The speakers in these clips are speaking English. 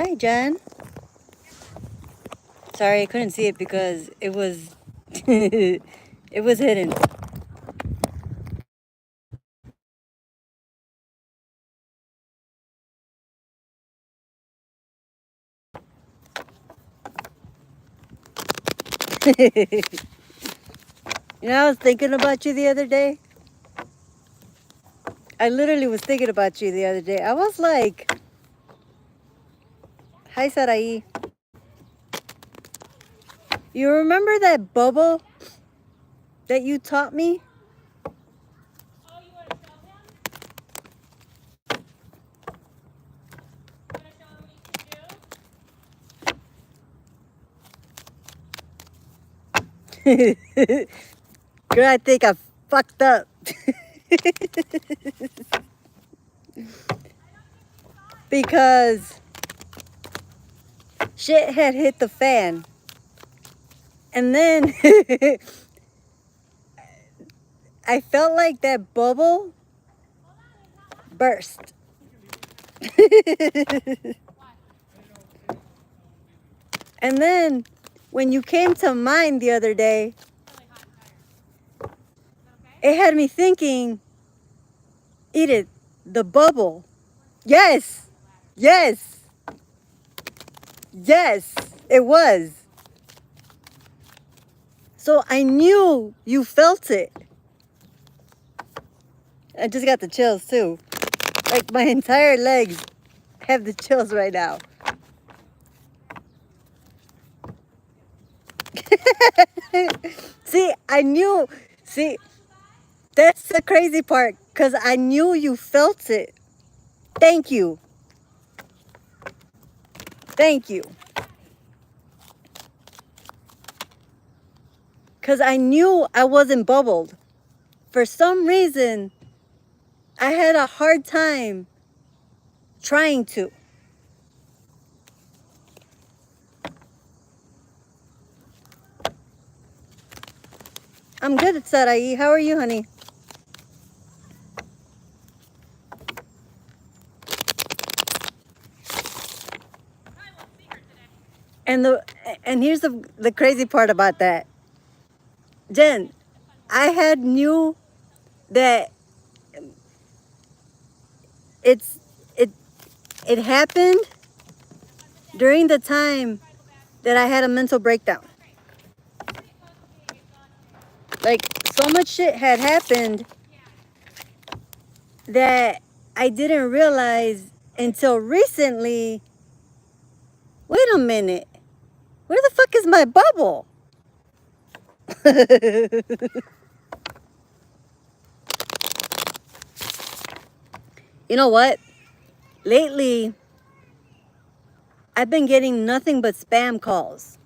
Hi, Jen. Sorry, I couldn't see it because it was it was hidden. I was thinking about you the other day. I literally was thinking about you the other day. I was like, hi, Sarai. You remember that bubble that you taught me? Girl, I think I fucked up. Because shit had hit the fan. And then I felt like that bubble burst. And then when you came to mind the other day, it had me thinking, Edith, the bubble. Yes, yes, yes, it was. So I knew you felt it. I just got the chills too. Like my entire legs have the chills right now. See, I knew. See, that's the crazy part. Because I knew you felt it. Thank you. Thank you. Because I knew I wasn't bubbled. For some reason, I had a hard time trying to. I'm good at Sarai. How are you, honey? And the and here's the crazy part about that. Jen, I had knew that it's it it happened during the time that I had a mental breakdown. Like so much shit had happened that I didn't realize until recently. Wait a minute. Where the fuck is my bubble? You know what? Lately, I've been getting nothing but spam calls.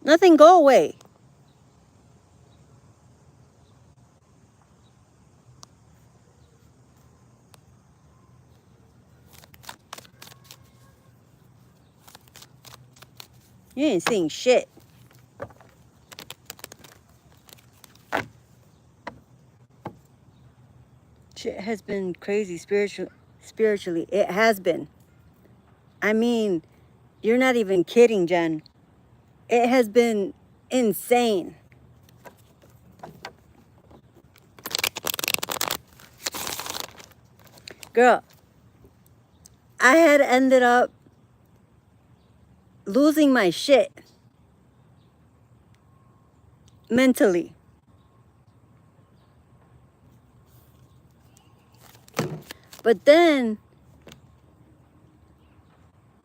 Nothing go away. You ain't seeing shit. Shit has been crazy spiritually. It has been. I mean, you're not even kidding, Jen. It has been insane. Girl, I had ended up losing my shit mentally. But then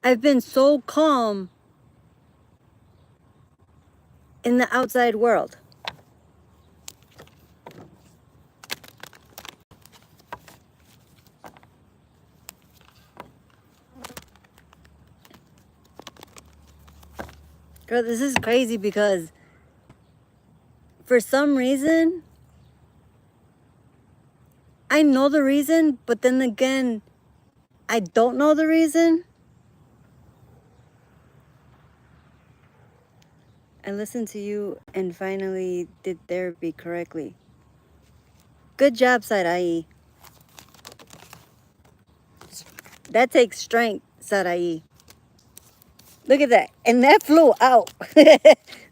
I've been so calm in the outside world. Girl, this is crazy because for some reason, I know the reason, but then again, I don't know the reason. I listened to you and finally did therapy correctly. Good job, Sarai. That takes strength, Sarai. Look at that. And that flew out.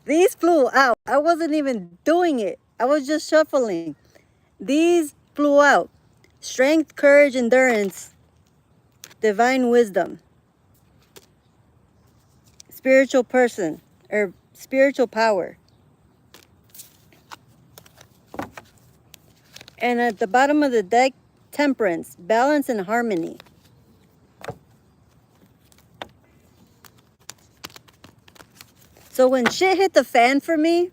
These flew out. I wasn't even doing it. I was just shuffling. These flew out. Strength, courage, endurance, divine wisdom, spiritual person, or spiritual power. And at the bottom of the deck, temperance, balance, and harmony. So when shit hit the fan for me,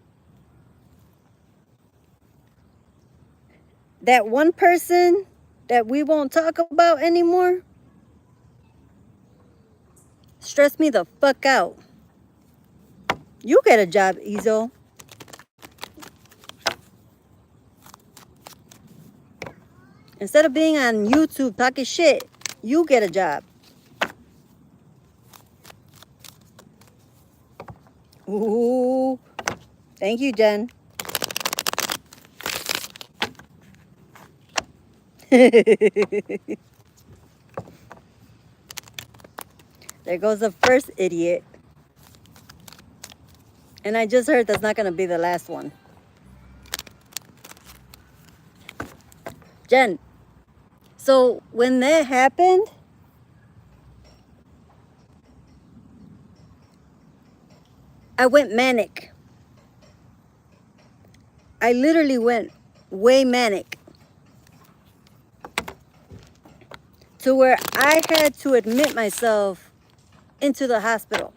that one person that we won't talk about anymore stressed me the fuck out. You get a job, Izo. Instead of being on YouTube talking shit, you get a job. Ooh. Thank you, Jen. There goes the first idiot. And I just heard that's not going to be the last one. Jen, so when that happened, I went manic. I literally went way manic. To where I had to admit myself into the hospital.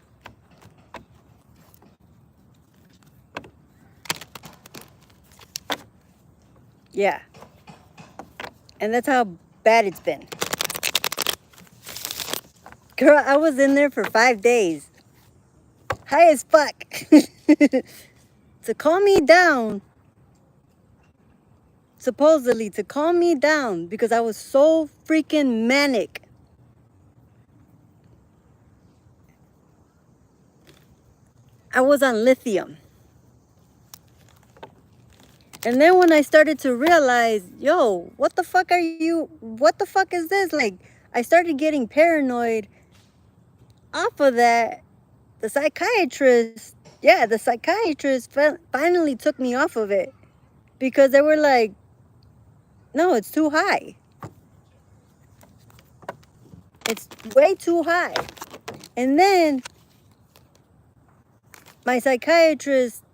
Yeah. And that's how bad it's been. Girl, I was in there for 5 days. High as fuck. To calm me down. Supposedly to calm me down because I was so freaking manic. I was on lithium. And then when I started to realize, yo, what the fuck is this? Like, I started getting paranoid off of that. The psychiatrist finally took me off of it because they were like, no, it's too high. It's way too high. And then my psychiatrist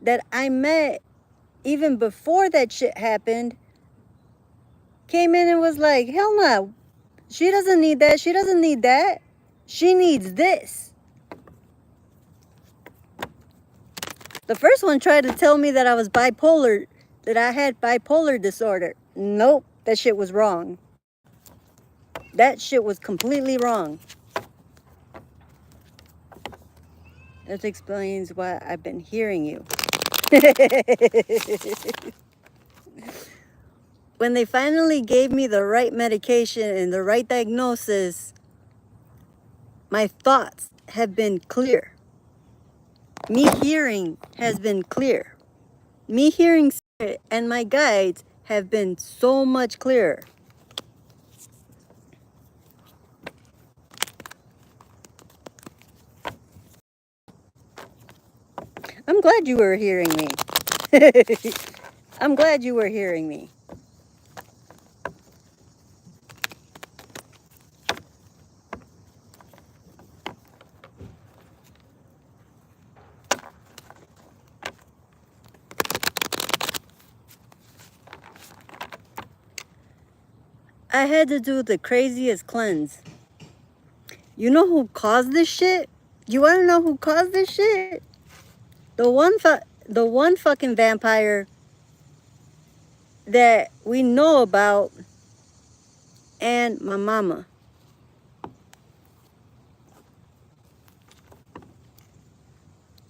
that I met even before that shit happened came in and was like, hell no, she doesn't need that. She doesn't need that. She needs this. The first one tried to tell me that I was bipolar, that I had bipolar disorder. Nope, that shit was wrong. That shit was completely wrong. That explains why I've been hearing you. When they finally gave me the right medication and the right diagnosis, my thoughts have been clear. Me hearing has been clear. Me hearing spirit and my guides have been so much clearer. I'm glad you were hearing me. I'm glad you were hearing me. I had to do the craziest cleanse. You know who caused this shit? You want to know who caused this shit? The one fucking vampire that we know about, and my mama.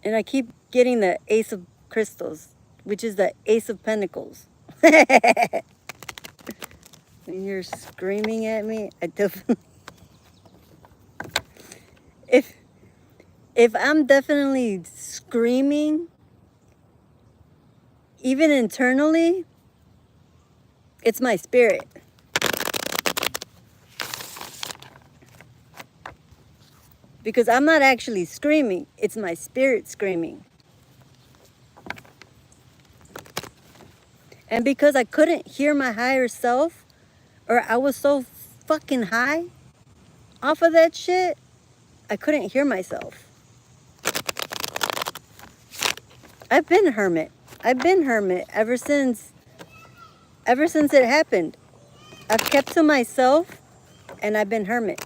And I keep getting the Ace of Crystals, which is the Ace of Pentacles. And you're screaming at me. I definitely... If I'm definitely screaming, even internally, it's my spirit. Because I'm not actually screaming, it's my spirit screaming. And because I couldn't hear my higher self, or I was so fucking high off of that shit, I couldn't hear myself. I've been hermit. I've been hermit ever since it happened. I've kept to myself and I've been hermit.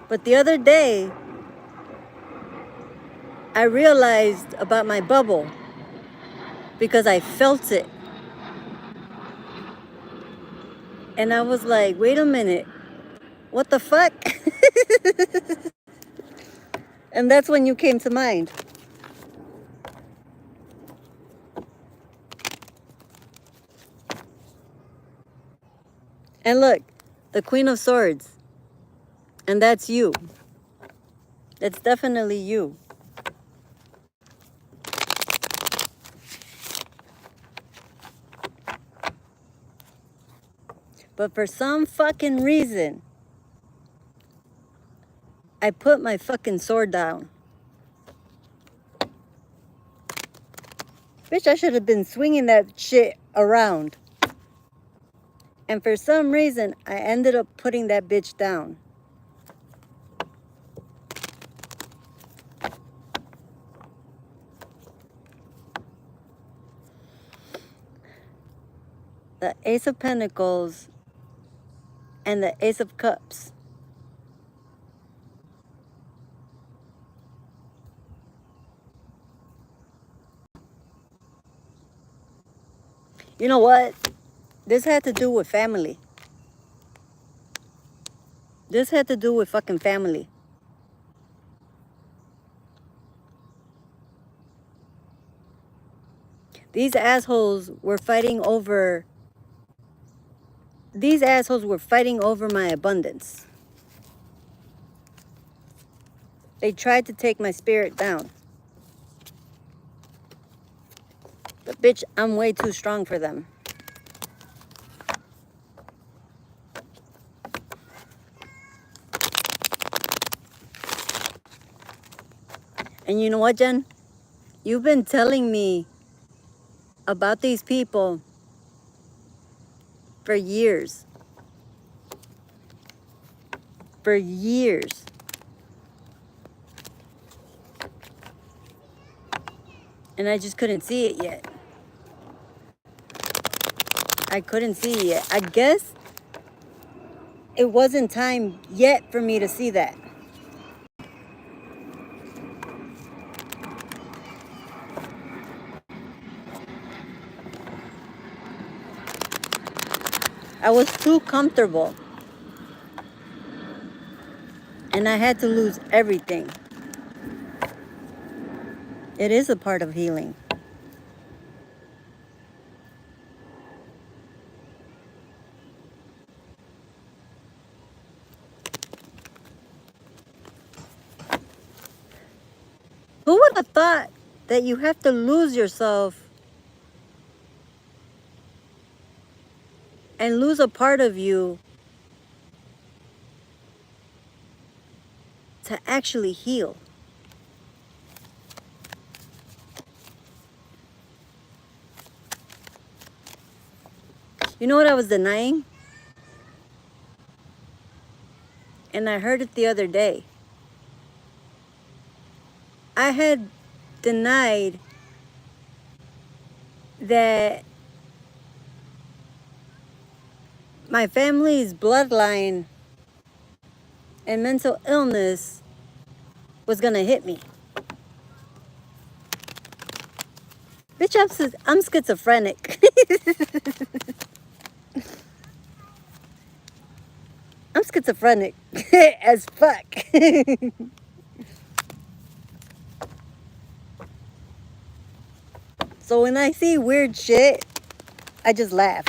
But the other day, I realized about my bubble because I felt it. And I was like, wait a minute, what the fuck? And that's when you came to mind. And look, the Queen of Swords. And that's you. That's definitely you. But for some fucking reason, I put my fucking sword down. Bitch, I should have been swinging that shit around. And for some reason, I ended up putting that bitch down. The Ace of Pentacles and the Ace of Cups. You know what? This had to do with family. This had to do with fucking family. These assholes were fighting over my abundance. They tried to take my spirit down. But bitch, I'm way too strong for them. And you know what, Jen? You've been telling me about these people for years. For years. And I just couldn't see it yet. I couldn't see it yet. I guess it wasn't time yet for me to see that. I was too comfortable. And I had to lose everything. It is a part of healing. Who would have thought that you have to lose yourself and lose a part of you to actually heal? You know what I was denying? And I heard it the other day. I had denied that my family's bloodline and mental illness was gonna hit me. Bitch, I'm schizophrenic. I'm schizophrenic as fuck. So when I see weird shit, I just laugh.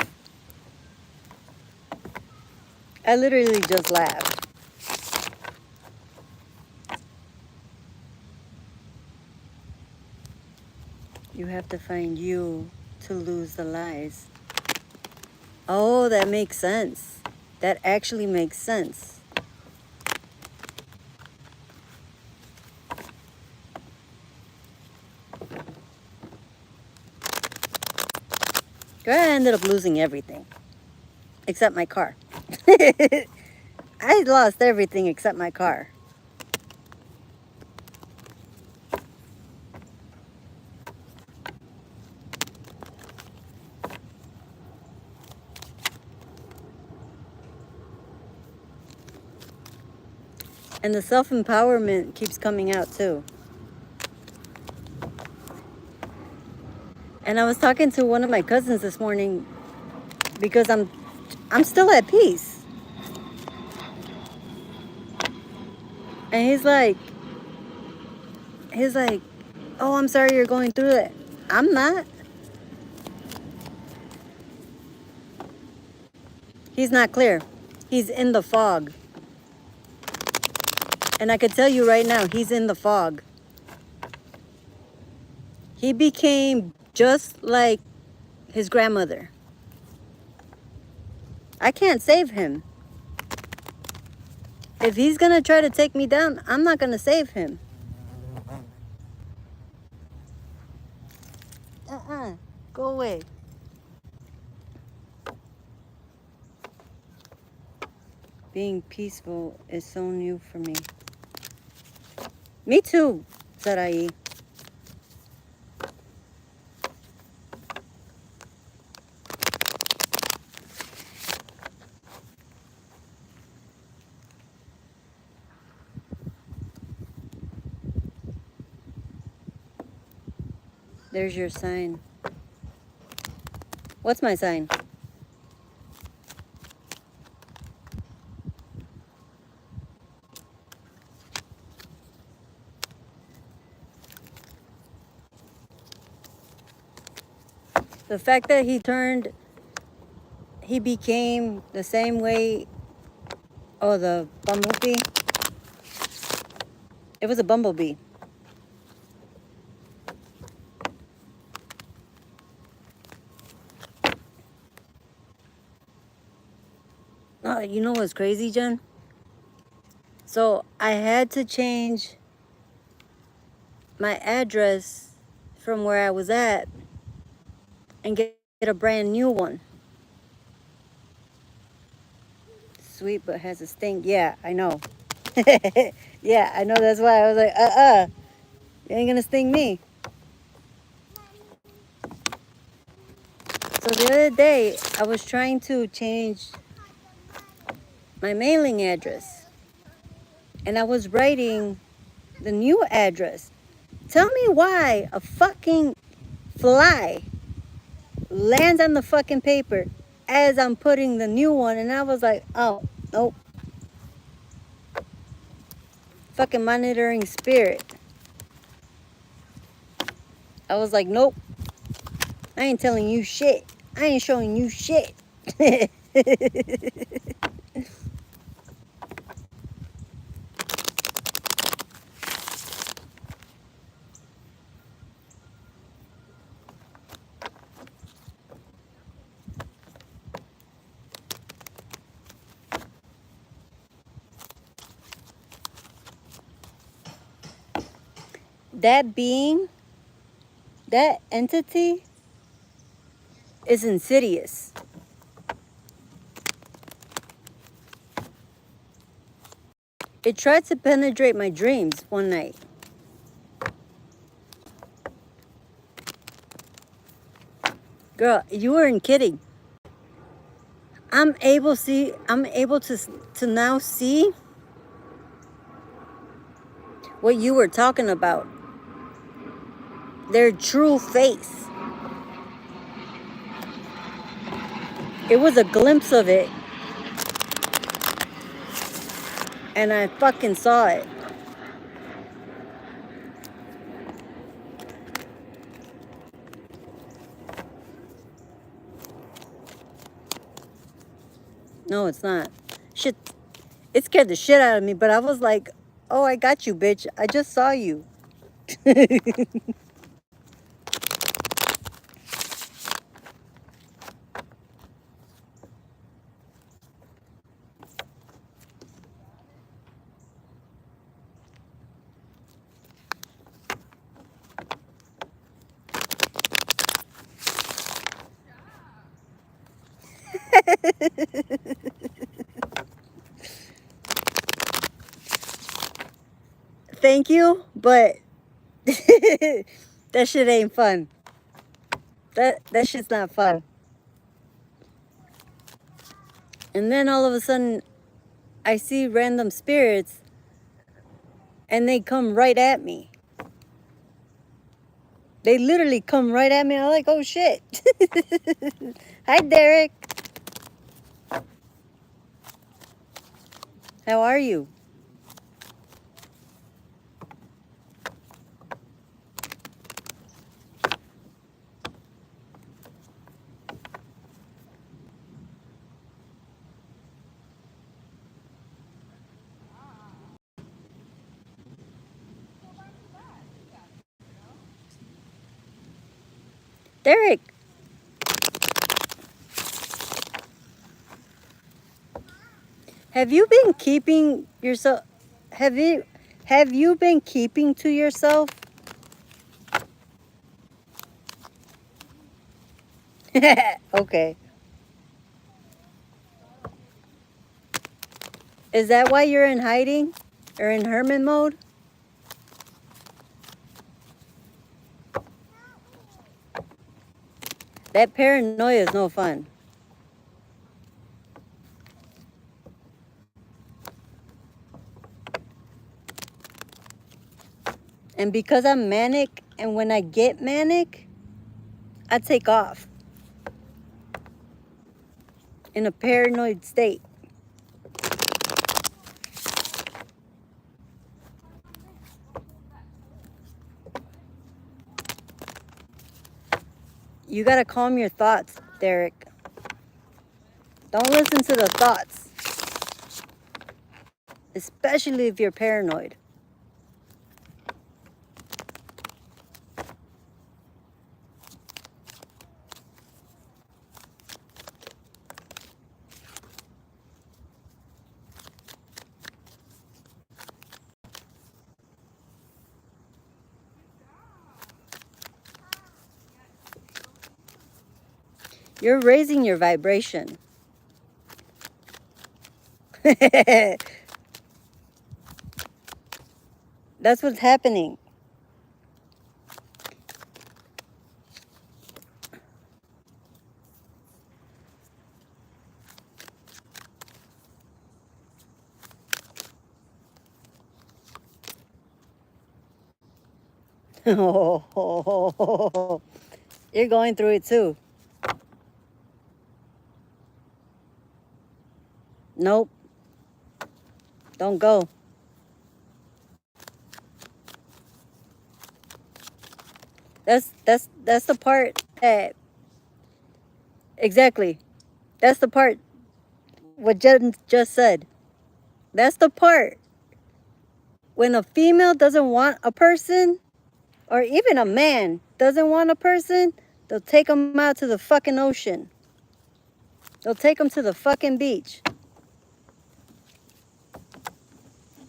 I literally just laugh. You have to find you to lose the lies. Oh, that makes sense. That actually makes sense. Girl, I ended up losing everything. Except my car. I lost everything except my car. And the self-empowerment keeps coming out too. And I was talking to one of my cousins this morning because I'm still at peace. And he's like, oh, I'm sorry you're going through that. I'm not. He's not clear. He's in the fog. And I could tell you right now, he's in the fog. He became just like his grandmother. I can't save him. If he's going to try to take me down, I'm not going to save him. Go away. Being peaceful is so new for me. Me too, Sarai. There's your sign. What's my sign? The fact that he became the same way. Oh, the bumblebee. It was a bumblebee. Oh, you know what's crazy, Jen? So I had to change my address from where I was at and get a brand new one. Sweet, but has a stink. Yeah, I know. Yeah, I know. That's why I was like, you ain't gonna sting me. So the other day, I was trying to change my mailing address. And I was writing the new address. Tell me why a fucking fly lands on the fucking paper as I'm putting the new one. And I was like, oh, nope. Fucking monitoring spirit. I was like, nope. I ain't telling you shit. I ain't showing you shit. That being, that entity is insidious. It tried to penetrate my dreams one night. Girl, you weren't kidding. I'm able to now see what you were talking about. Their true face. It was a glimpse of it. And I fucking saw it. No, it's not. Shit. It scared the shit out of me, but I was like, oh, I got you, bitch. I just saw you. thank you, but that shit ain't fun. That shit's not fun. And then all of a sudden, I see random spirits, and they come right at me. They literally come right at me. I'm like, oh shit. Hi, Derek. How are you? Derek. Have you been keeping yourself? Have you been keeping to yourself? Okay. Is that why you're in hiding or in hermit mode? That paranoia is no fun. And because I'm manic, and when I get manic, I take off in a paranoid state. You gotta calm your thoughts, Derek. Don't listen to the thoughts, especially if you're paranoid. You're raising your vibration. That's what's happening. You're going through it too. Nope. Don't go. That's the part that exactly. That's the part what Jen just said. That's the part when a female doesn't want a person, or even a man doesn't want a person, they'll take them out to the fucking ocean. They'll take them to the fucking beach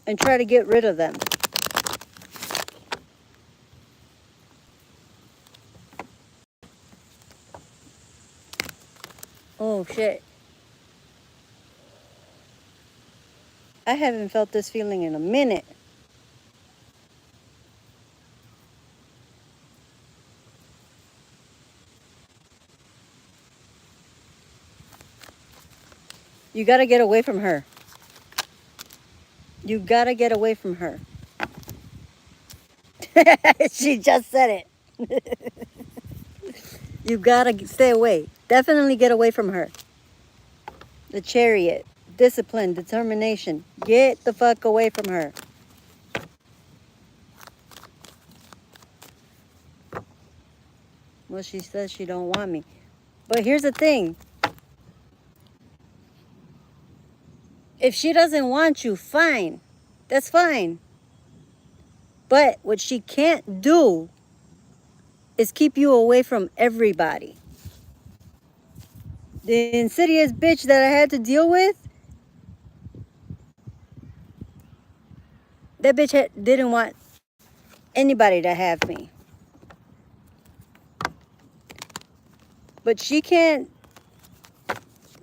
and try to get rid of them. Oh shit. I haven't felt this feeling in a minute. You gotta get away from her. You gotta get away from her. She just said it. You gotta stay away. Definitely get away from her. The Chariot. Discipline, determination. Get the fuck away from her. Well, she says she don't want me. But here's the thing. If she doesn't want you, fine. That's fine. But what she can't do is keep you away from everybody. The insidious bitch that I had to deal with, that bitch didn't want anybody to have me. But she can't,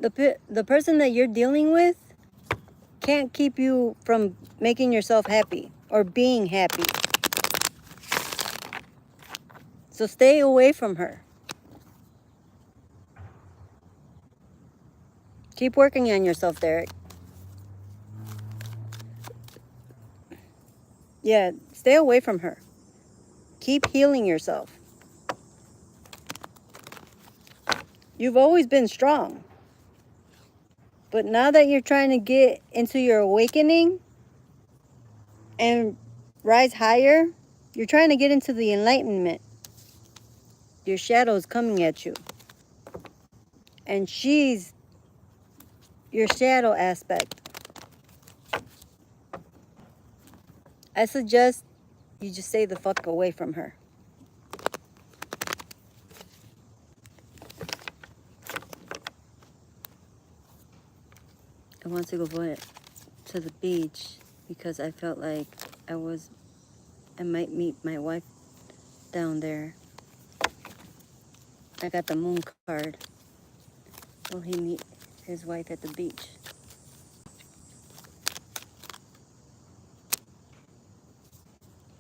the person that you're dealing with can't keep you from making yourself happy or being happy. So stay away from her. Keep working on yourself, Derek. Yeah, stay away from her. Keep healing yourself. You've always been strong. But now that you're trying to get into your awakening and rise higher, you're trying to get into the enlightenment. Your shadow is coming at you. And she's your shadow aspect. I suggest you just stay the fuck away from her. I want to go to the beach because I felt like I might meet my wife down there. I got the moon card. Will he meet his wife at the beach?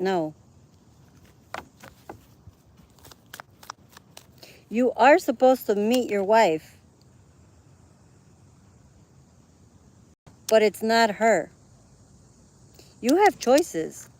No. You are supposed to meet your wife, but it's not her. You have choices.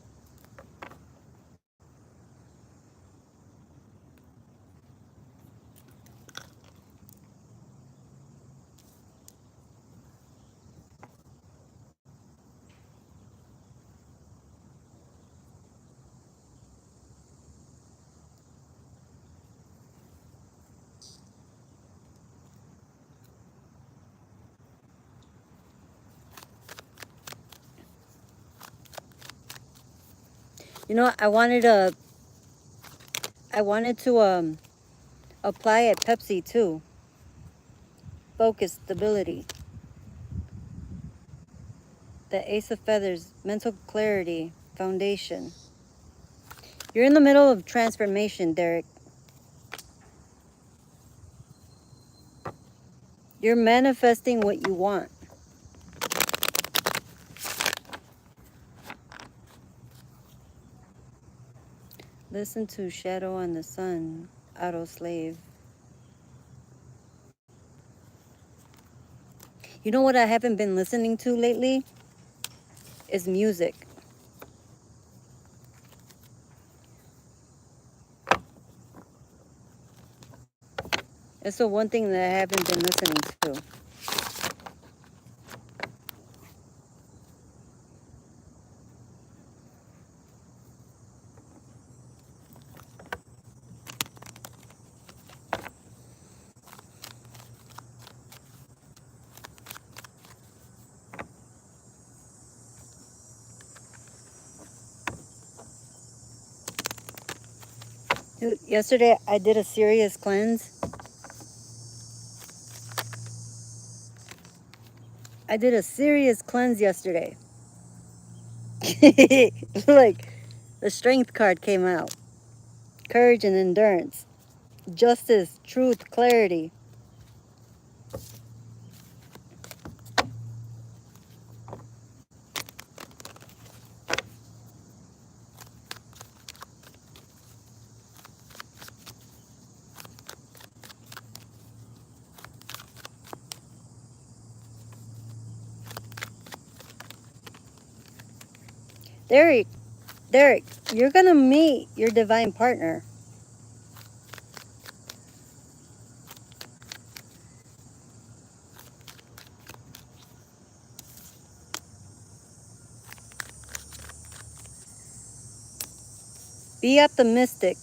You know, I wanted to apply at Pepsi too. Focus, stability. The Ace of Feathers, mental clarity, foundation. You're in the middle of transformation, Derek. You're manifesting what you want. Listen to Shadow on the Sun, Auto Slave. You know what I haven't been listening to lately? Is music. That's the one thing that I haven't been listening to. Dude, yesterday I did a serious cleanse. I did a serious cleanse yesterday. Like, the strength card came out. Courage and endurance. Justice, truth, clarity. Derek, you're gonna meet your divine partner. Be optimistic.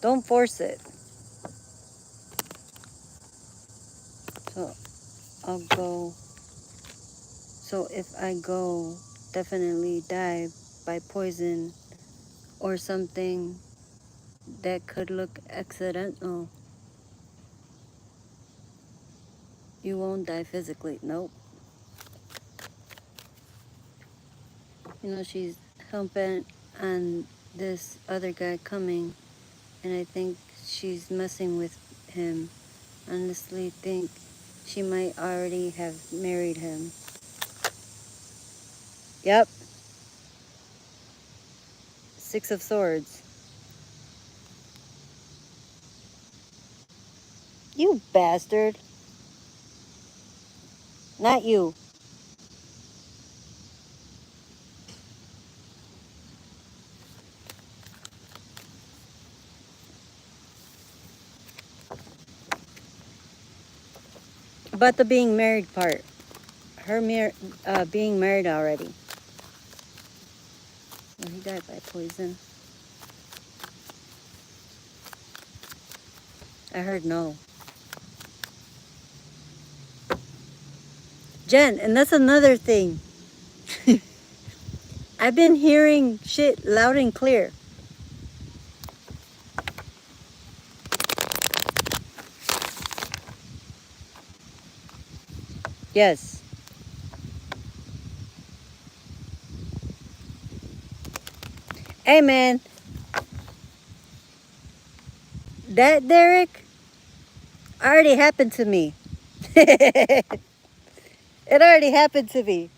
Don't force it. So I'll go. So if I go, definitely die by poison or something that could look accidental. You won't die physically. Nope. You know, she's hell-bent on this other guy coming, and I think she's messing with him. Honestly think She might already have married him. Yep. Six of Swords. You bastard. Not you. About the being married part. Her being married already. Well, he died by poison. I heard no. Jen, and that's another thing. I've been hearing shit loud and clear. Yes. Hey, man. That, Derek, already happened to me. It already happened to me.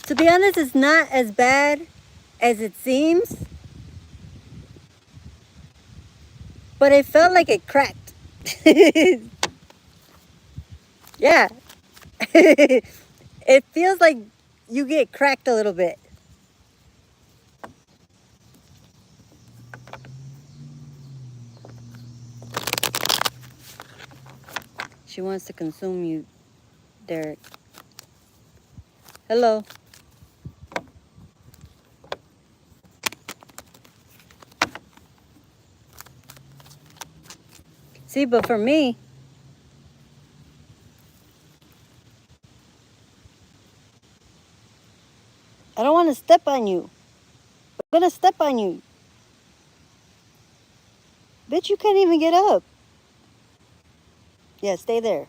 To be honest, it's not as bad as it seems. But it felt like it cracked. Yeah. It feels like you get cracked a little bit. She wants to consume you, Derek. Hello. See, but for me, I don't want to step on you. I'm going to step on you. Bitch, you can't even get up. Yeah, stay there.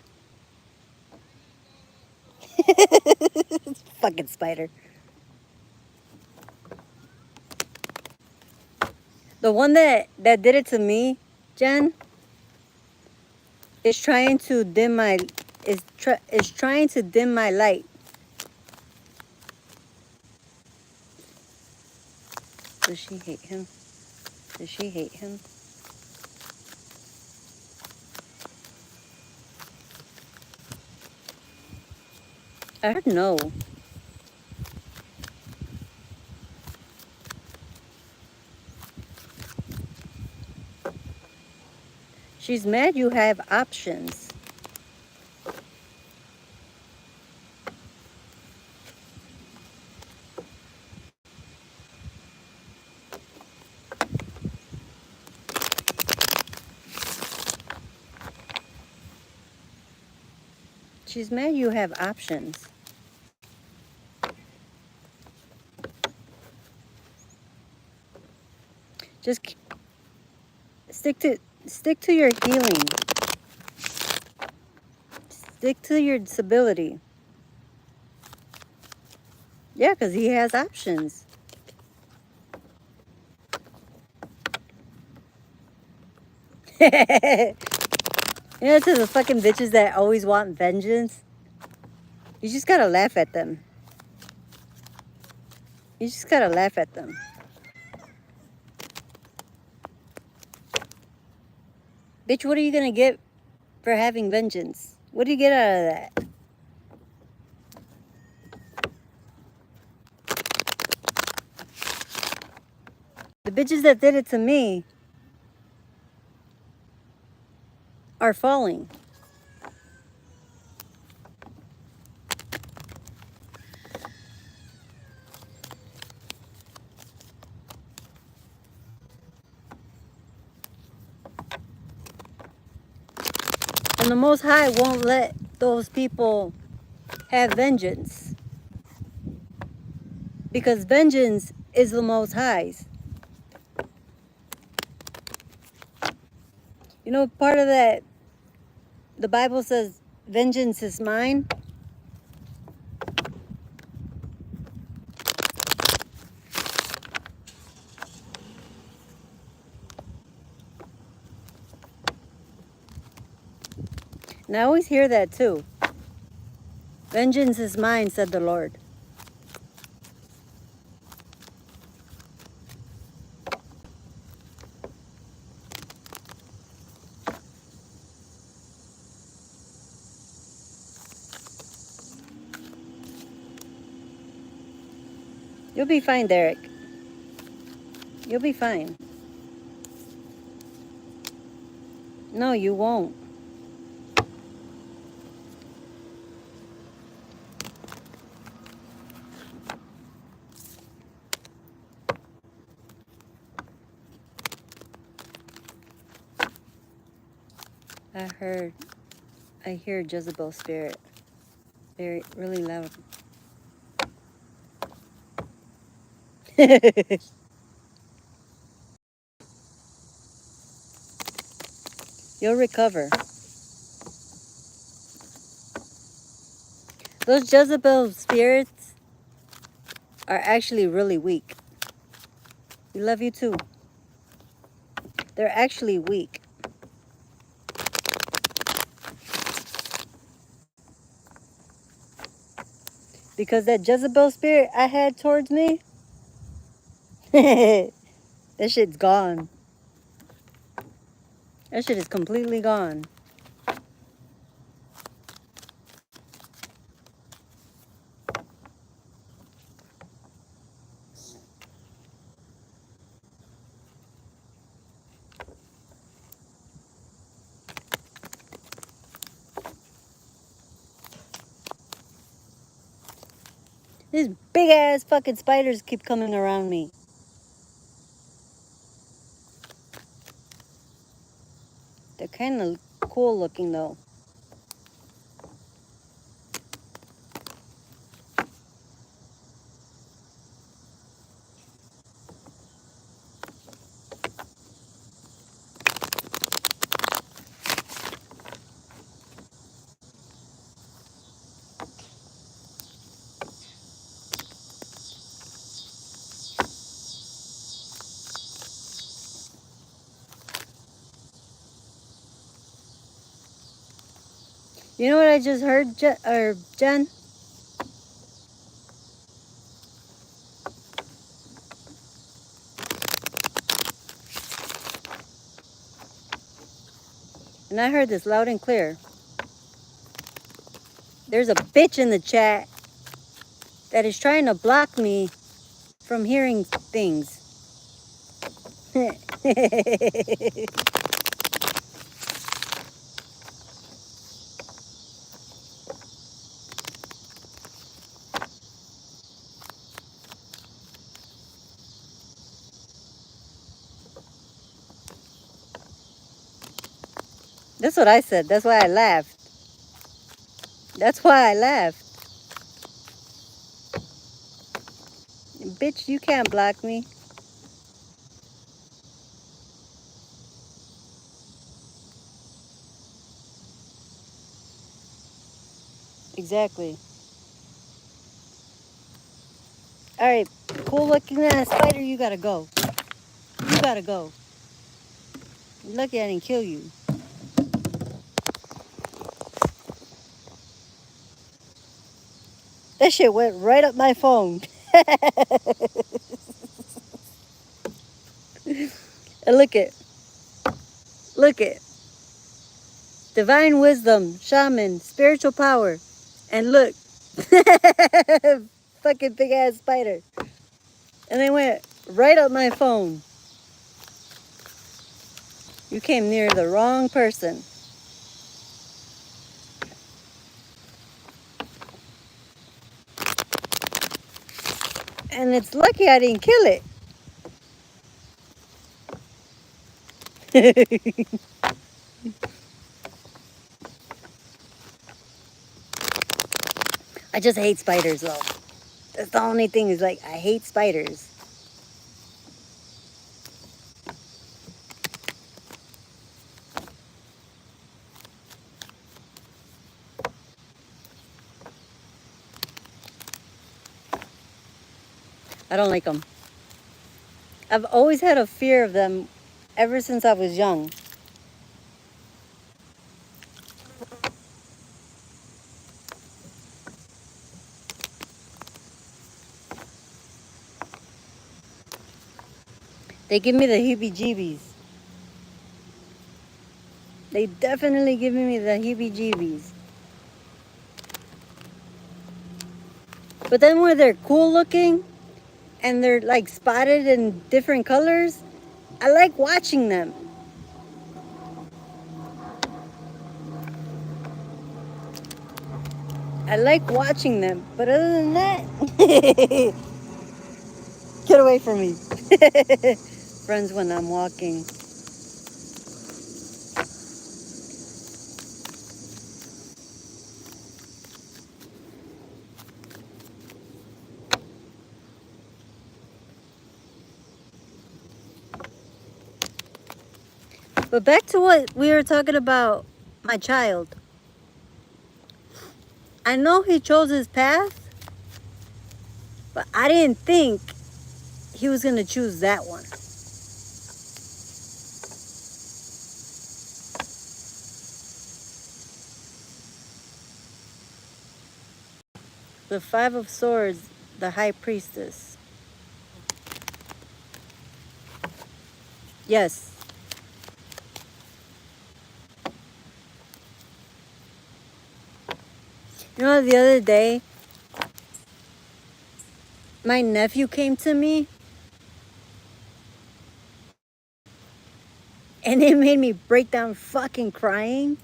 Fucking spider. The one that did it to me, Jen, is trying to dim my is trying to dim my light. Does she hate him? Does she hate him? I heard no. She's mad you have options. She's mad you have options. Just stick to your healing. Stick to your stability. Yeah, because he has options. You know, to the fucking bitches that always want vengeance, you just gotta laugh at them. You just gotta laugh at them. Bitch, what are you gonna get for having vengeance? What do you get out of that? The bitches that did it to me are falling. And the Most High won't let those people have vengeance. Because vengeance is the Most High's. You know, part of that, the Bible says, vengeance is mine. And I always hear that too. Vengeance is mine, said the Lord. You'll be fine, Derek. You'll be fine. No, you won't. I hear Jezebel's spirit. Very, really loud. You'll recover. Those Jezebel spirits are actually really weak. We love you too. They're actually weak. Because that Jezebel spirit I had towards me, that shit's gone. That shit is completely gone. These big ass fucking spiders keep coming around me. They're kind of cool looking though. You know what I just heard, Jen? And I heard this loud and clear. There's a bitch in the chat that is trying to block me from hearing things. That's what I said. That's why I laughed. That's why I laughed. Bitch, you can't block me. Exactly. All right, cool looking ass spider, you gotta go. You gotta go. You're lucky I didn't kill you. That shit went right up my phone. And look it. Divine wisdom, shaman, spiritual power. And look. Fucking big ass spider. And they went right up my phone. You came near the wrong person. And it's lucky I didn't kill it. I just hate spiders though. That's the only thing is like, I hate spiders. I don't like them. I've always had a fear of them ever since I was young. They give me the heebie-jeebies. They definitely give me the heebie-jeebies. But then when they're cool looking and they're like spotted in different colors, I like watching them. I like watching them. But other than that, get away from me. Friends when I'm walking. But back to what we were talking about, my child. I know he chose his path, but I didn't think he was going to choose that one. The Five of Swords, the High Priestess. Yes. You know, the other day, my nephew came to me and it made me break down fucking crying.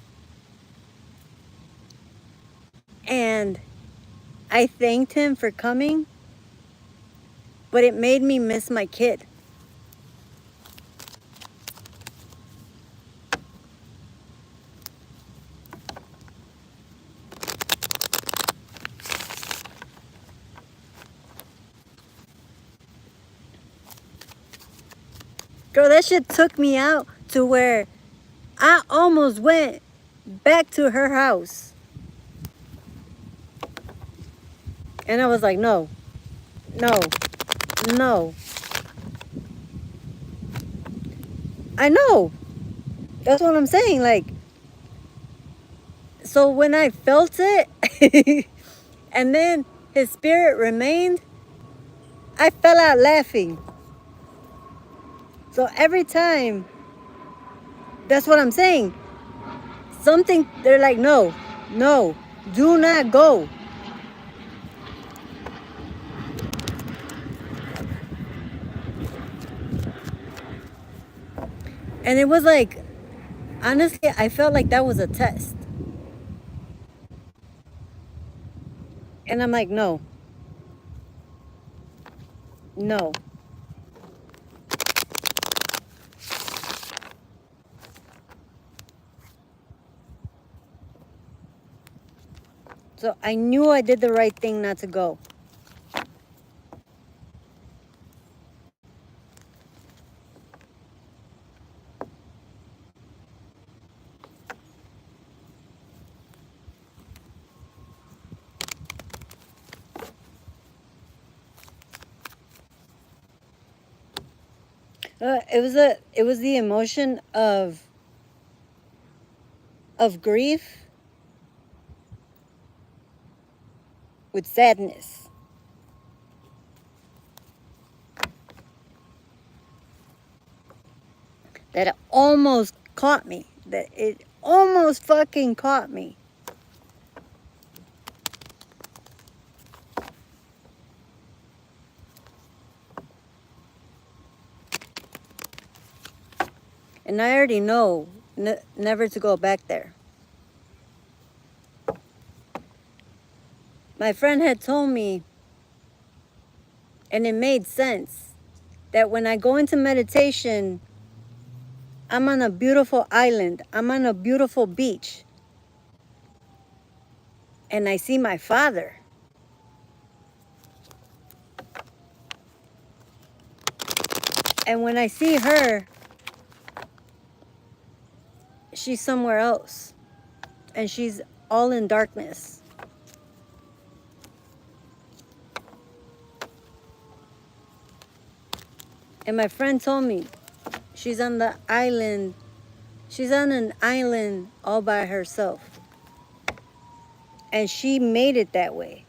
And I thanked him for coming, but it made me miss my kid. Girl, that shit took me out to where I almost went back to her house. And I was like, no, no, no. I know. That's what I'm saying. Like, so when I felt it, and then his spirit remained, I fell out laughing. So every time, that's what I'm saying. Something, they're like, no, no, do not go. And it was like, honestly, I felt like that was a test. And I'm like, no, no. So I knew I did the right thing not to go. It was the emotion of grief with sadness. That it almost caught me. That it almost fucking caught me. And I already know never to go back there. My friend had told me, and it made sense, that when I go into meditation, I'm on a beautiful island. I'm on a beautiful beach. And I see my father. And when I see her, she's somewhere else. And she's all in darkness. And my friend told me she's on the island. She's on an island all by herself. And she made it that way.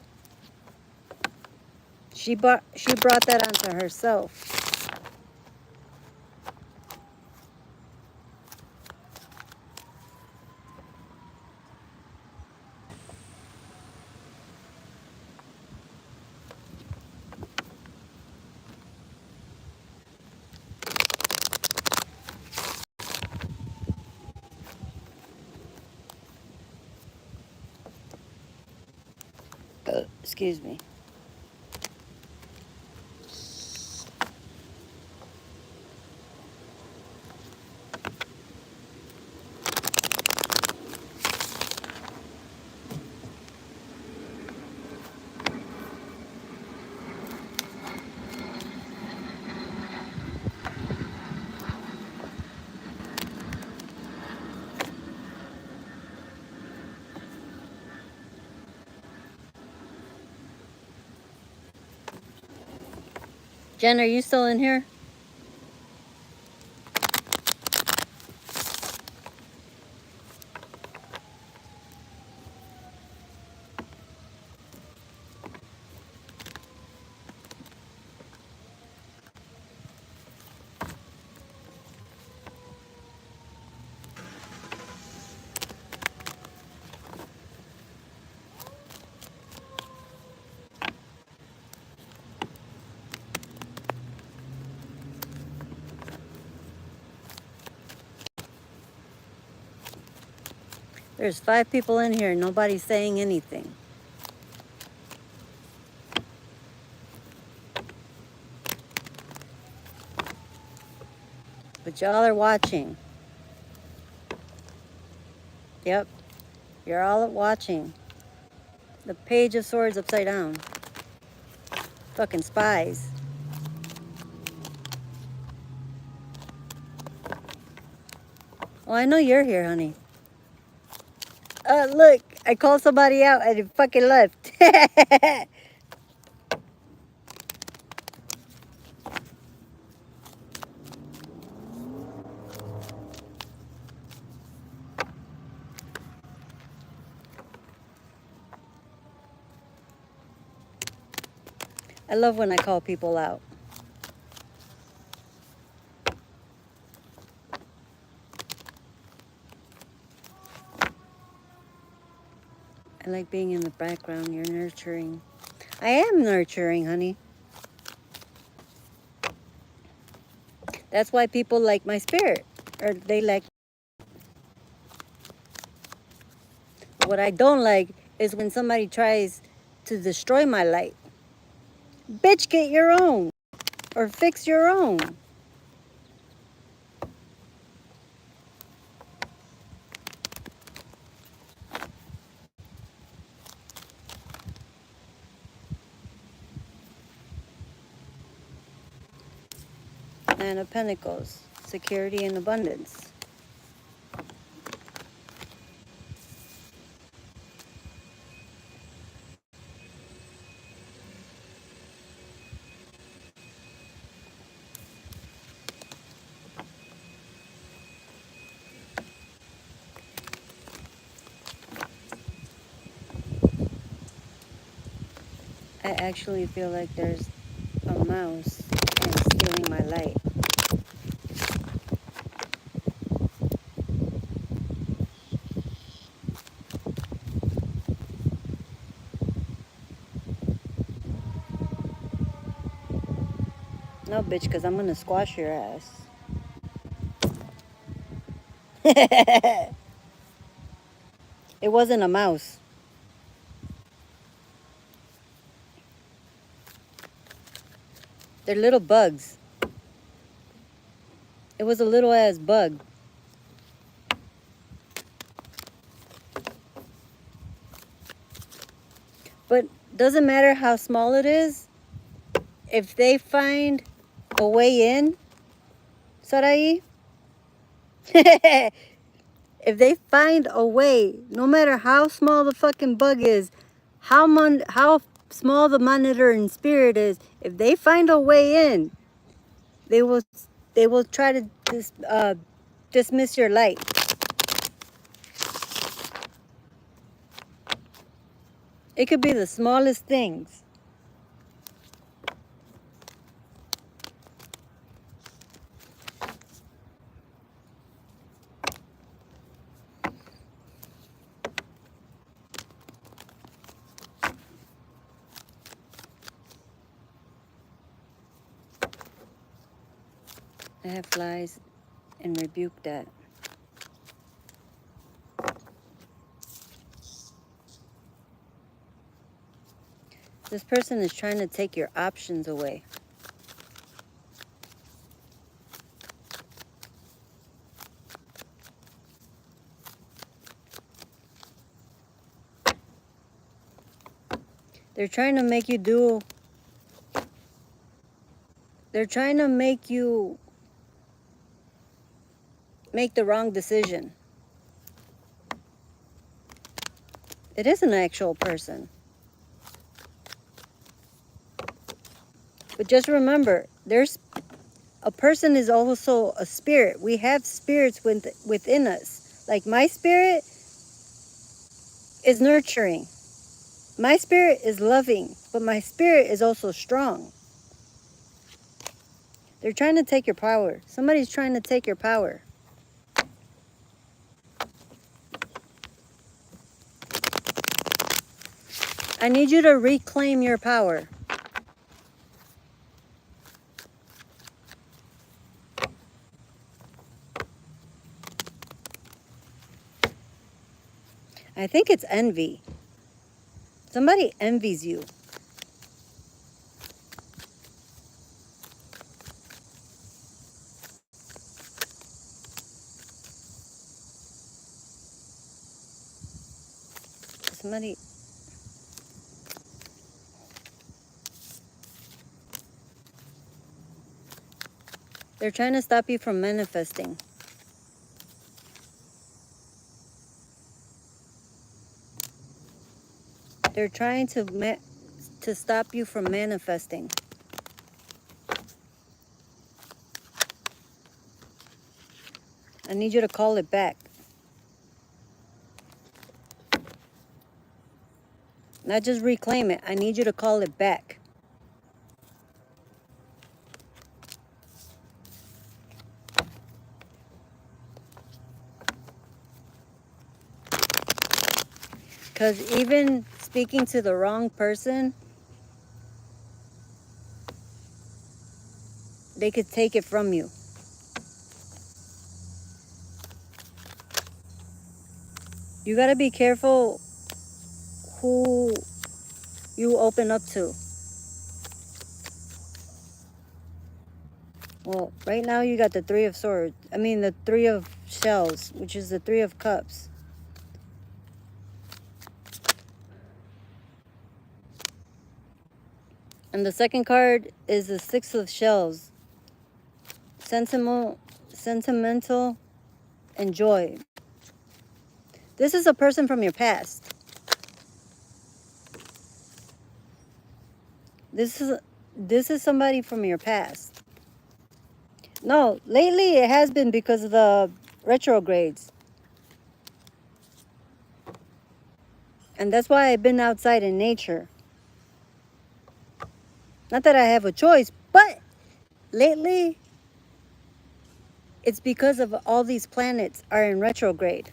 She brought that onto herself. Excuse me. Jen, are you still in here? There's 5 people in here. Nobody's saying anything. But y'all are watching. Yep. You're all watching. The Page of Swords upside down. Fucking spies. Oh, I know you're here, honey. Look. I called somebody out and it fucking left. I love when I call people out. I like being in the background. You're nurturing. I am nurturing, honey. That's why people like my spirit. Or they like. What I don't like is when somebody tries to destroy my light. Bitch, get your own. Or fix your own. Nine of Pentacles. Security and abundance. I actually feel like there's a mouse and stealing my light. No, bitch, because I'm going to squash your ass. It wasn't a mouse. They're little bugs. It was a little ass bug. But doesn't matter how small it is. If they find a way in, Sarai, if they find a way, no matter how small the fucking bug is, how small the monitor and spirit is, if they find a way in, they will try to dismiss your light. It could be the smallest things. I have flies and rebuke that. This person is trying to take your options away. They're trying to make you do... They're trying to make you make the wrong decision. It is an actual person. But just remember, there's a person is also a spirit. We have spirits within us. Like my spirit is nurturing. My spirit is loving, but my spirit is also strong. They're trying to take your power. Somebody's trying to take your power. I need you to reclaim your power. I think it's envy. Somebody envies you. Somebody... They're trying to stop you from manifesting. They're trying to stop you from manifesting. I need you to call it back. Not just reclaim it. I need you to call it back. Because even speaking to the wrong person, they could take it from you. You got to be careful who you open up to. Well, right now you got the Three of Swords. I mean the Three of Shells, which is the Three of Cups. And the second card is the Six of Shells. Sentimental and joy. This is a person from your past. This is somebody from your past. No, lately it has been because of the retrogrades. And that's why I've been outside in nature. Not that I have a choice, but lately it's because of all these planets are in retrograde.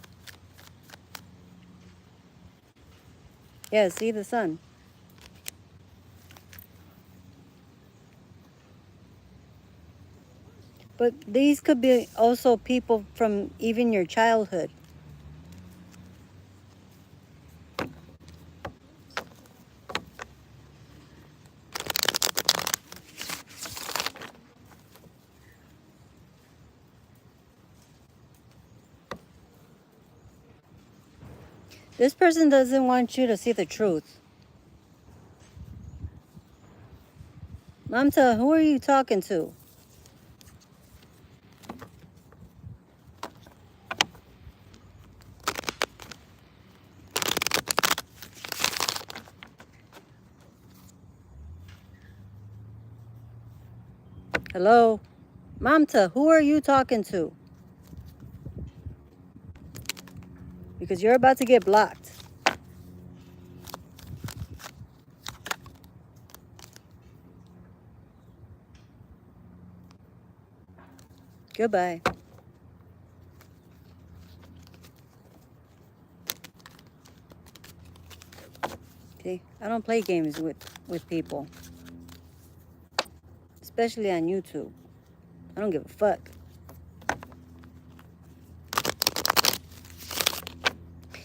Yeah, see the sun. But these could be also people from even your childhood. This person doesn't want you to see the truth. Mamta, who are you talking to? Hello? Mamta, who are you talking to? Because you're about to get blocked. Goodbye. See, I don't play games with people. Especially on YouTube. I don't give a fuck.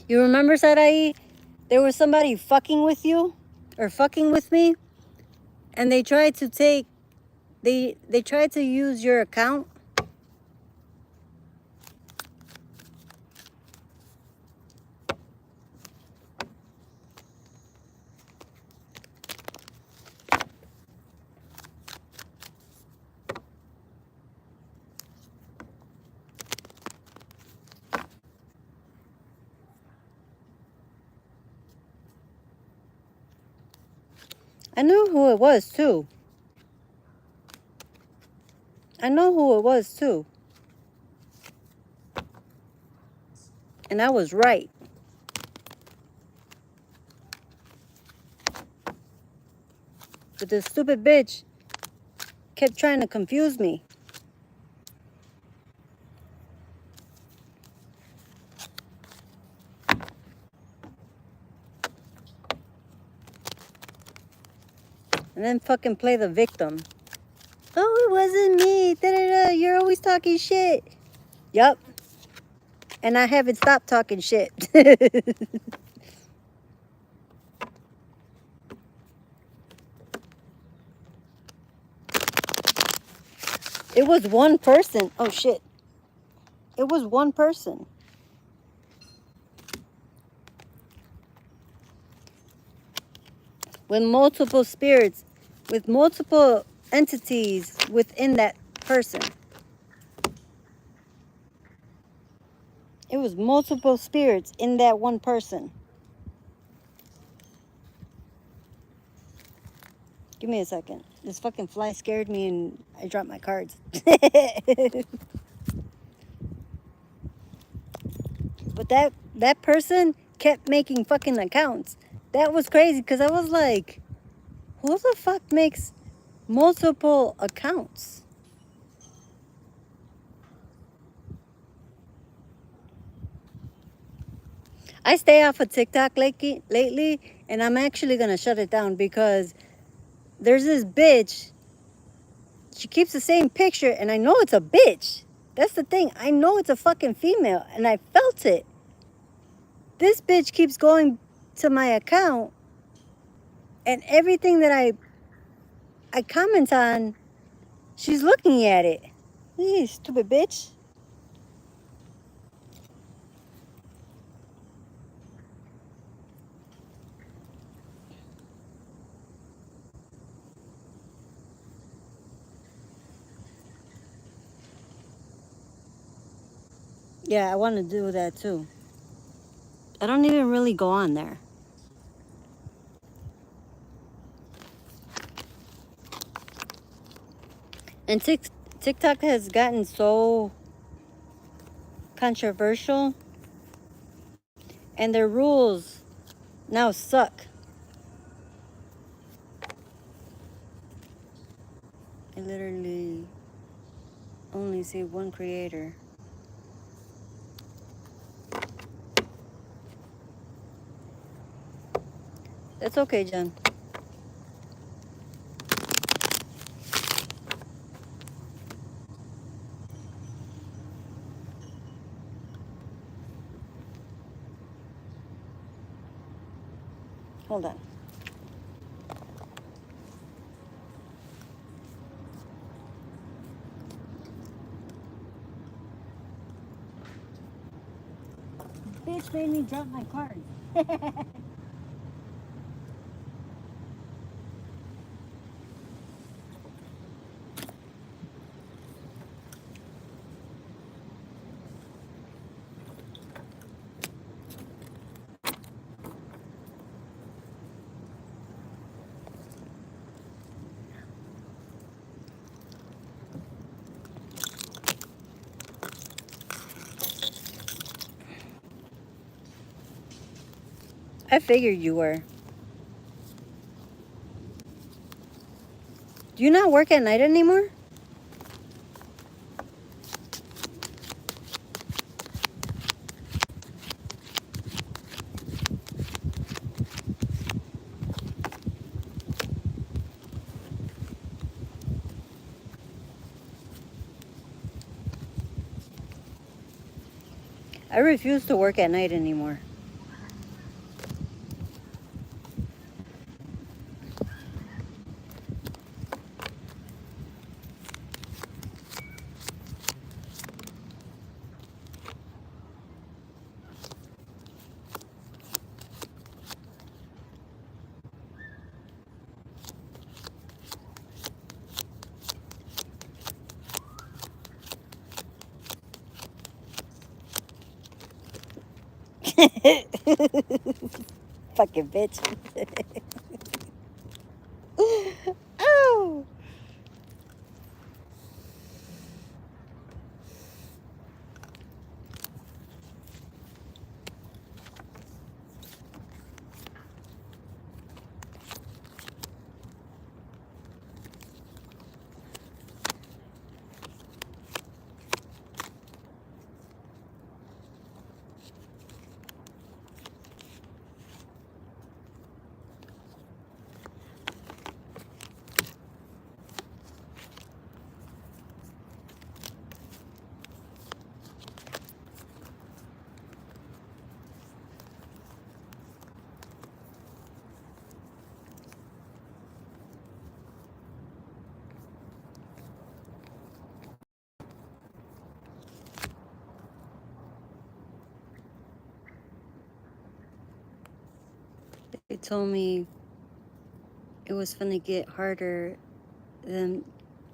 You remember, Sarai? There was somebody fucking with you or fucking with me, and they tried to take, they tried to use your account. I knew who it was too. I know who it was too. And I was right. But this stupid bitch kept trying to confuse me. And then fucking play the victim. Oh, it wasn't me. Da-da-da. You're always talking shit. Yup. And I haven't stopped talking shit. It was one person. Oh, shit. It was one person. With multiple spirits, with multiple entities within that person. It was multiple spirits in that one person. Give me a second. This fucking fly scared me and I dropped my cards. But that person kept making fucking accounts. That was crazy because I was like, who the fuck makes multiple accounts? I stay off of TikTok lately, and I'm actually going to shut it down because there's this bitch. She keeps the same picture, and I know it's a bitch. That's the thing. I know it's a fucking female, and I felt it. This bitch keeps going to my account, and everything that I comment on, she's looking at it. Hey, stupid bitch. Yeah, I want to do that too. I don't even really go on there. And TikTok has gotten so controversial, and their rules now suck. I literally only see one creator. That's okay, Jen. Hold on. Bitch made me drop my card. I figured you were. Do you not work at night anymore? I refuse to work at night anymore. Fucking bitch. Oh. They told me it was gonna get harder than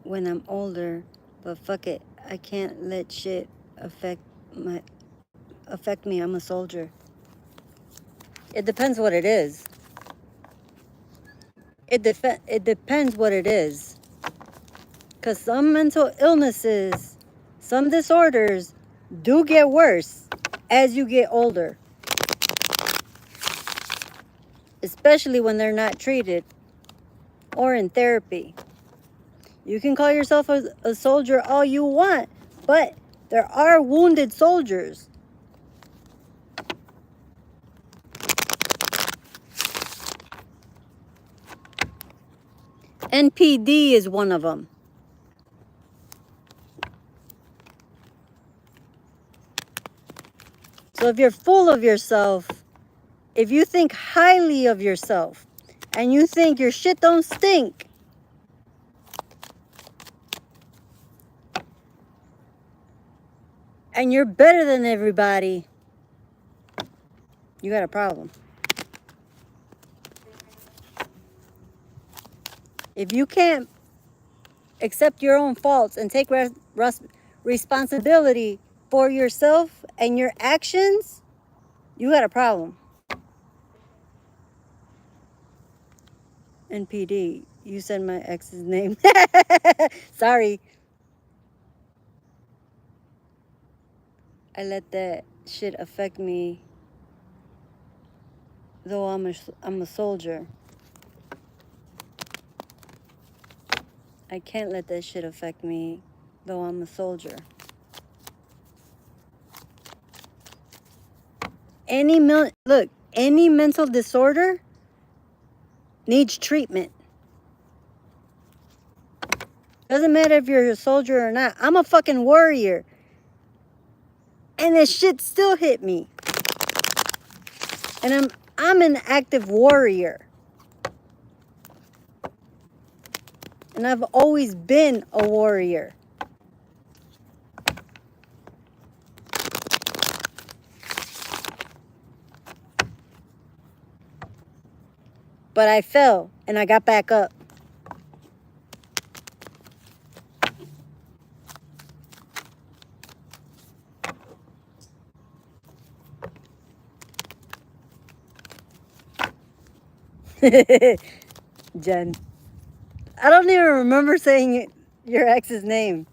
when I'm older, but fuck it. I can't let shit affect me. I'm a soldier. It depends what it is. It depends what it is. Cause some mental illnesses, some disorders do get worse as you get older. Especially when they're not treated or in therapy. You can call yourself a soldier all you want, but there are wounded soldiers. NPD is one of them. So if you're full of yourself, if you think highly of yourself, and you think your shit don't stink, and you're better than everybody, you got a problem. If you can't accept your own faults and take responsibility for yourself and your actions, you got a problem. NPD, you said my ex's name. Sorry. I let that shit affect me, though I'm a soldier. I can't let that shit affect me, though I'm a soldier. Any mental disorder needs treatment. Doesn't matter if you're a soldier or not. I'm a fucking warrior. And this shit still hit me. And I'm an active warrior. And I've always been a warrior. But I fell and I got back up. Jen. I don't even remember saying your ex's name.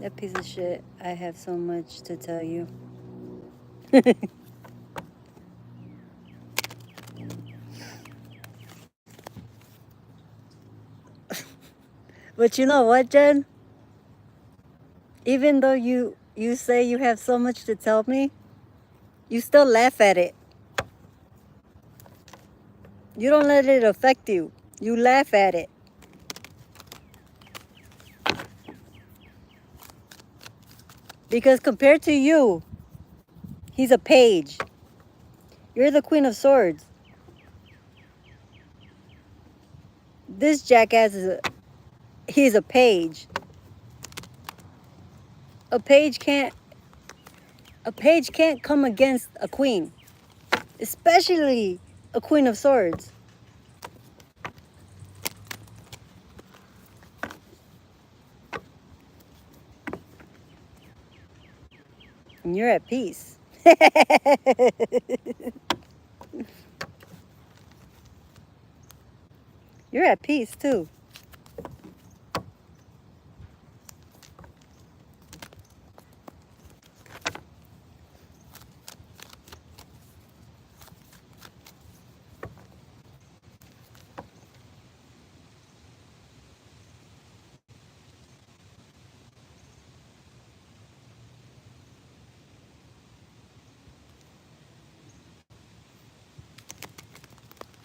That piece of shit, I have so much to tell you. But you know what, Jen? Even though you say you have so much to tell me, you still laugh at it. You don't let it affect you. You laugh at it. Because compared to you, he's a page. You're the Queen of Swords. This jackass he's a page. A page can't come against a queen. Especially a Queen of Swords. And you're at peace. You're at peace too.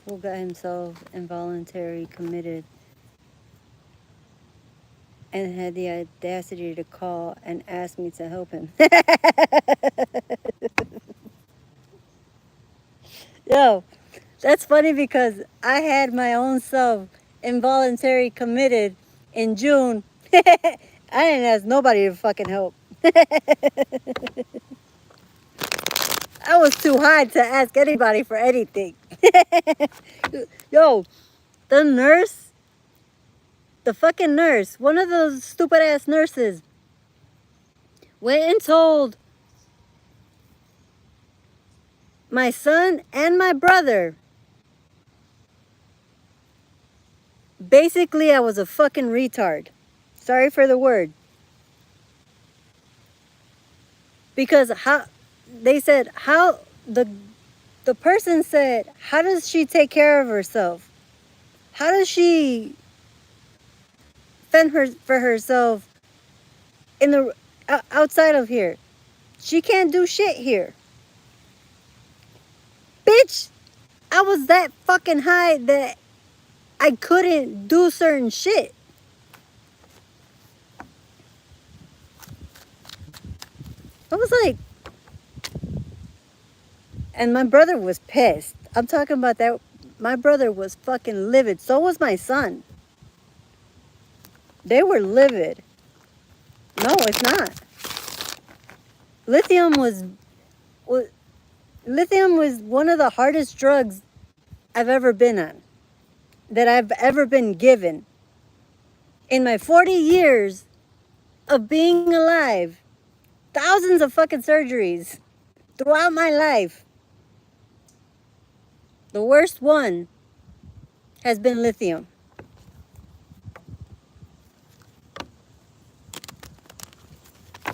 Who got himself involuntary committed and had the audacity to call and ask me to help him. Yo, that's funny because I had my own self involuntary committed in June. I didn't ask nobody to fucking help. I was too high to ask anybody for anything. Yo, the nurse, the fucking nurse, one of those stupid ass nurses went and told my son and my brother basically I was a fucking retard. Sorry for the word. Because how they said how the person said, how does she take care of herself? How does she fend for herself in the outside of here? She can't do shit here. Bitch, I was that fucking high that I couldn't do certain shit. I was like, and my brother was pissed. I'm talking about that. My brother was fucking livid. So was my son. They were livid. No, it's not. Lithium was one of the hardest drugs I've ever been on. That I've ever been given. In my 40 years of being alive, thousands of fucking surgeries throughout my life. The worst one has been lithium.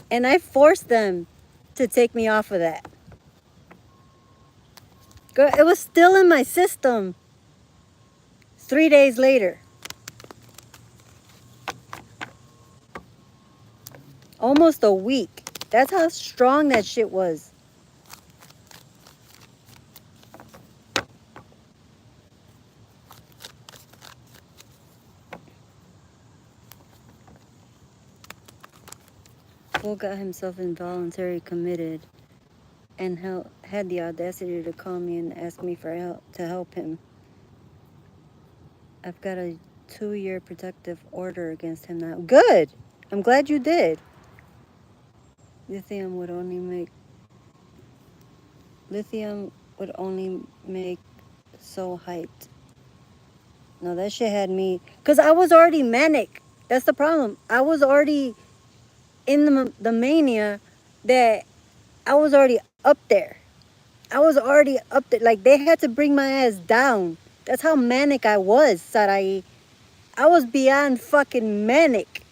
And I forced them to take me off of that. Girl, it was still in my system 3 days later. Almost a week. That's how strong that shit was. Fool got himself involuntarily committed and had the audacity to call me and ask me for help to help him. I've got a 2-year protective order against him now. Good. I'm glad you did. Lithium would only make so hyped. No, that shit had me, because I was already manic. That's the problem. I was already in the mania that I was already up there. I was already up there. Like, they had to bring my ass down. That's how manic I was, Sarai. I was beyond fucking manic.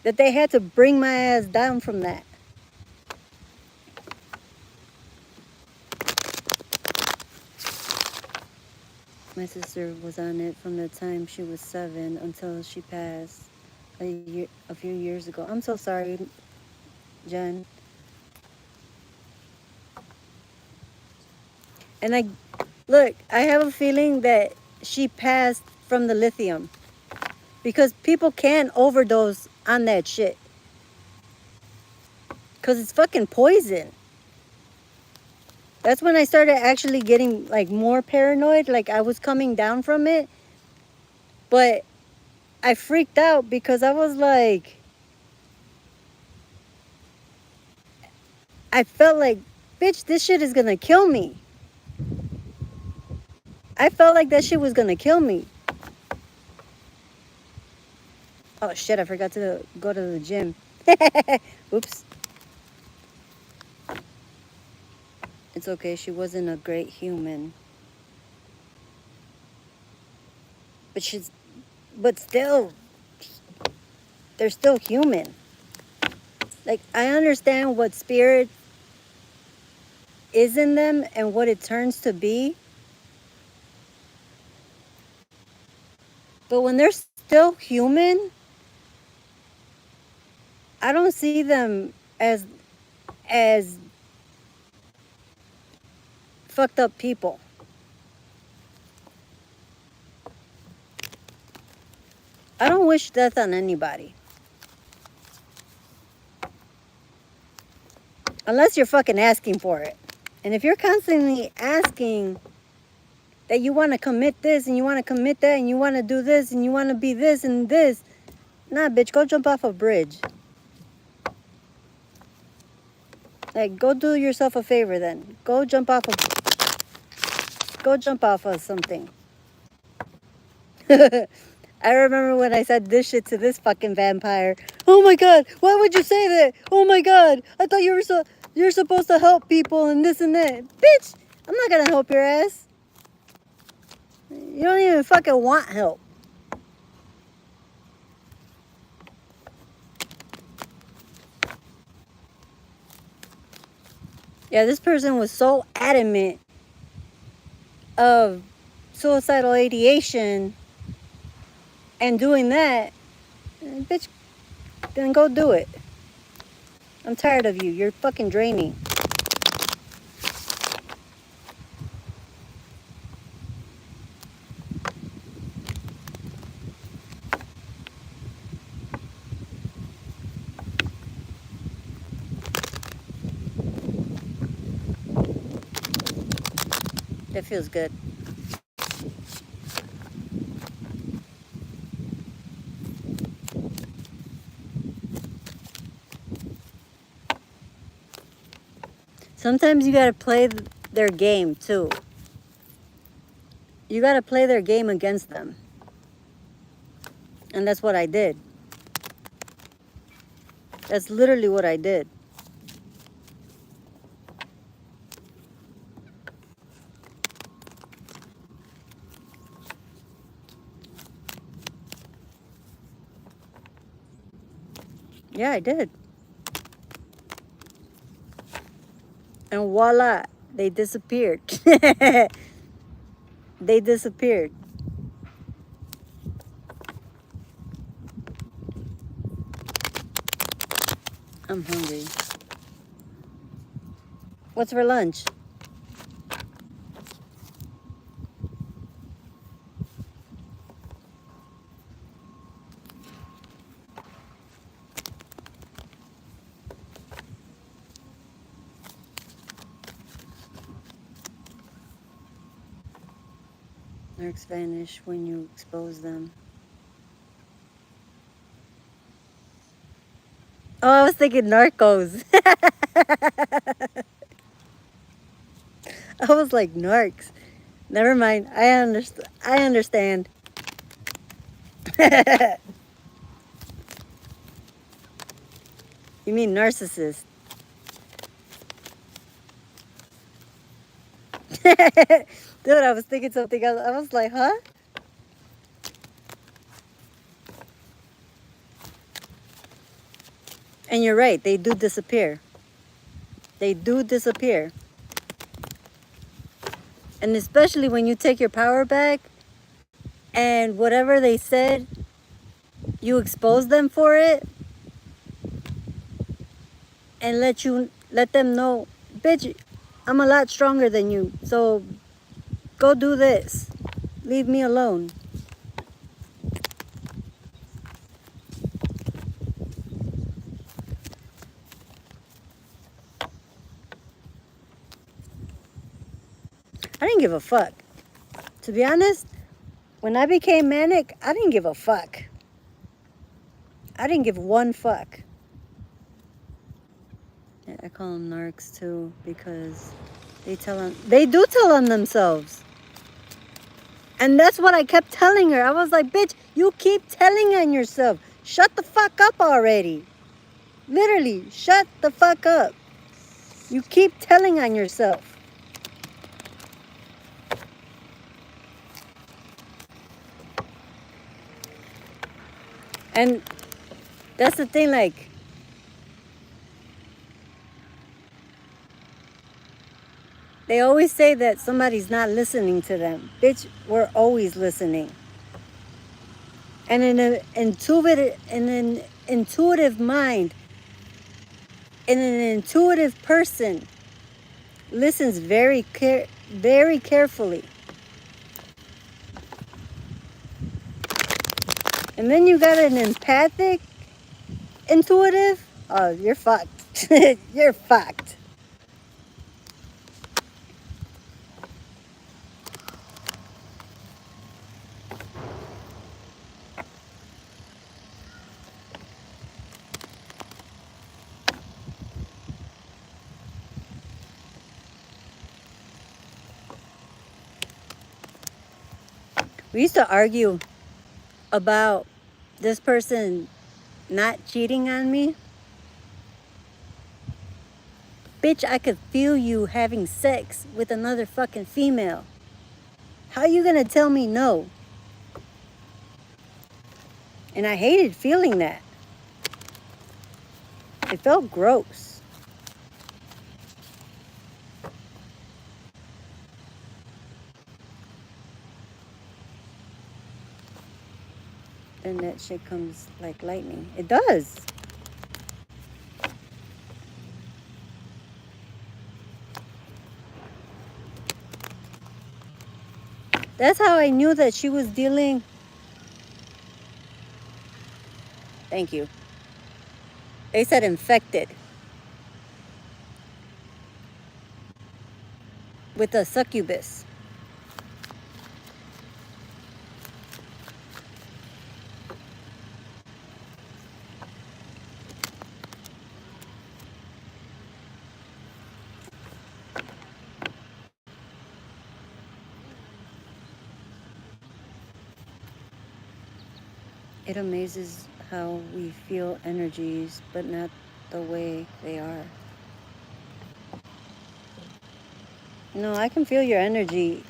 That they had to bring my ass down from that. My sister was on it from the time she was 7 until she passed a few years ago. I'm so sorry, Jen. And I have a feeling that she passed from the lithium. Because people can overdose on that shit. Because it's fucking poison. That's when I started actually getting like more paranoid. Like I was coming down from it. But I freaked out because I was like, I felt like, bitch, this shit is gonna kill me. I felt like that shit was gonna kill me. Oh shit, I forgot to go to the gym. Oops. It's okay, she wasn't a great human. But still, they're still human. Like, I understand what spirit is in them and what it turns to be. But when they're still human, I don't see them as fucked up people. I don't wish death on anybody. Unless you're fucking asking for it. And if you're constantly asking that you want to commit this and you want to commit that and you want to do this and you want to be this and this, nah, bitch, go jump off a bridge. Like, go do yourself a favor then. Go jump off of something. I remember when I said this shit to this fucking vampire. Oh my god, why would you say that? Oh my god, I thought you're supposed to help people and this and that. Bitch, I'm not gonna help your ass. You don't even fucking want help. Yeah, this person was so adamant of suicidal ideation and doing that. Bitch, then go do it. I'm tired of you. You're fucking draining. That feels good. Sometimes you gotta play their game too. You gotta play their game against them. And that's what I did. That's literally what I did. Yeah, I did. And voila, they disappeared. They disappeared. I'm hungry. What's for lunch? Narcs vanish when you expose them. Oh, I was thinking Narcos. I was like, Narcs. Never mind. I understand. You mean narcissist. Dude, I was thinking something else. I was like, huh? And you're right. They do disappear. They do disappear. And especially when you take your power back and whatever they said, you expose them for it and let them know, bitch, I'm a lot stronger than you. So go do this. Leave me alone. I didn't give a fuck. To be honest, when I became manic, I didn't give a fuck. I didn't give one fuck. I call them narcs too because they do tell on themselves. And that's what I kept telling her. I was like, bitch, you keep telling on yourself. Shut the fuck up already. Literally, shut the fuck up. You keep telling on yourself. And that's the thing, like, they always say that somebody's not listening to them. Bitch, we're always listening. And an intuitive mind, and an intuitive person listens very carefully. And then you got an empathic intuitive. Oh, you're fucked. You're fucked. We used to argue about this person not cheating on me. Bitch, I could feel you having sex with another fucking female. How you gonna tell me no? And I hated feeling that. It felt gross. Then that shit comes like lightning. It does. That's how I knew that she was dealing. Thank you. They said infected with a succubus. It amazes how we feel energies, but not the way they are. No, I can feel your energy.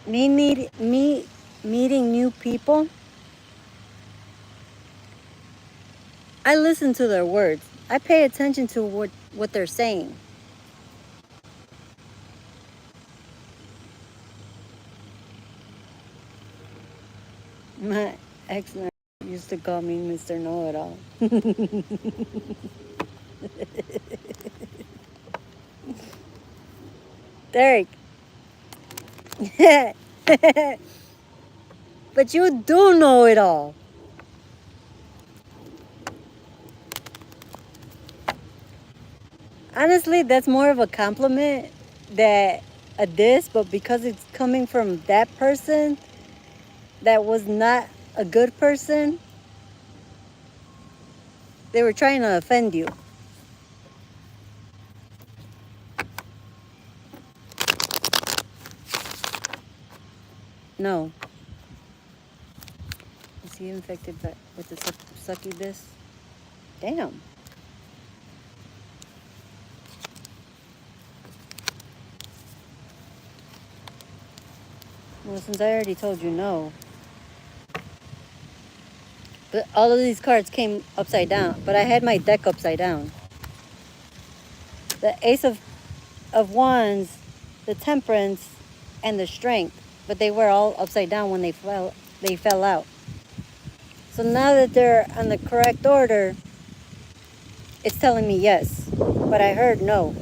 Me meeting new people, I listen to their words. I pay attention to what they're saying. My ex used to call me Mr. Know-It-All. Derek. But you do know it all. Honestly, that's more of a compliment than a diss, but because it's coming from that person that was not a good person, they were trying to offend you. No. Is he infected with the succubus? Damn. Well, since I already told you no. But all of these cards came upside down. But I had my deck upside down. The Ace of Wands, the Temperance, and the Strength. But they were all upside down when they fell out. So now that they're on the correct order, it's telling me yes. But I heard no.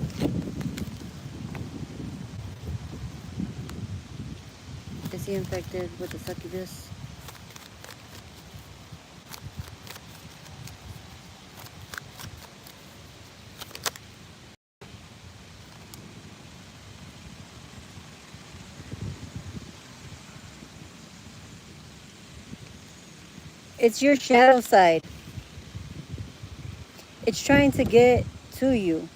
Is he infected with the succubus? It's your shadow side. It's trying to get to you.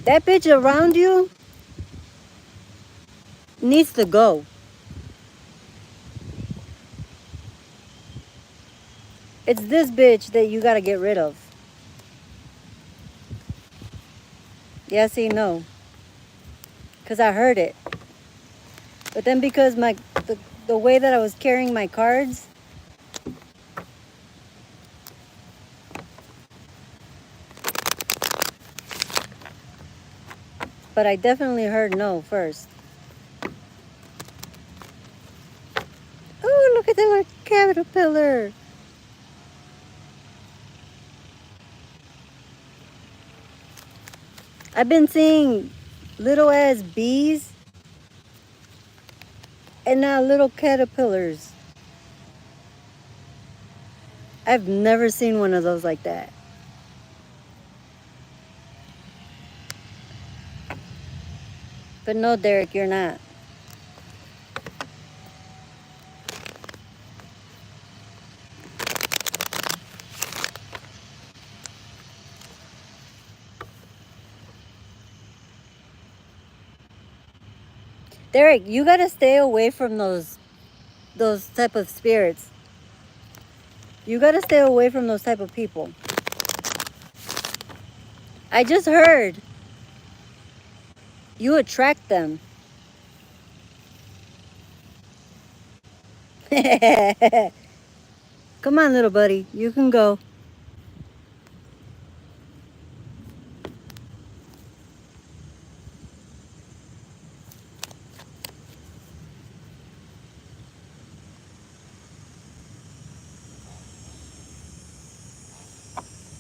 That bitch around you needs to go. It's this bitch that you gotta get rid of. Yeah, see, no. Because I heard it. But then because the way that I was carrying my cards, but I definitely heard no first. Oh, look at that little caterpillar. I've been seeing little ass bees and now little caterpillars. I've never seen one of those like that. But no, Derek, you're not. Derek, you gotta stay away from those type of spirits. You gotta stay away from those type of people. I just heard you attract them. Come on, little buddy. You can go.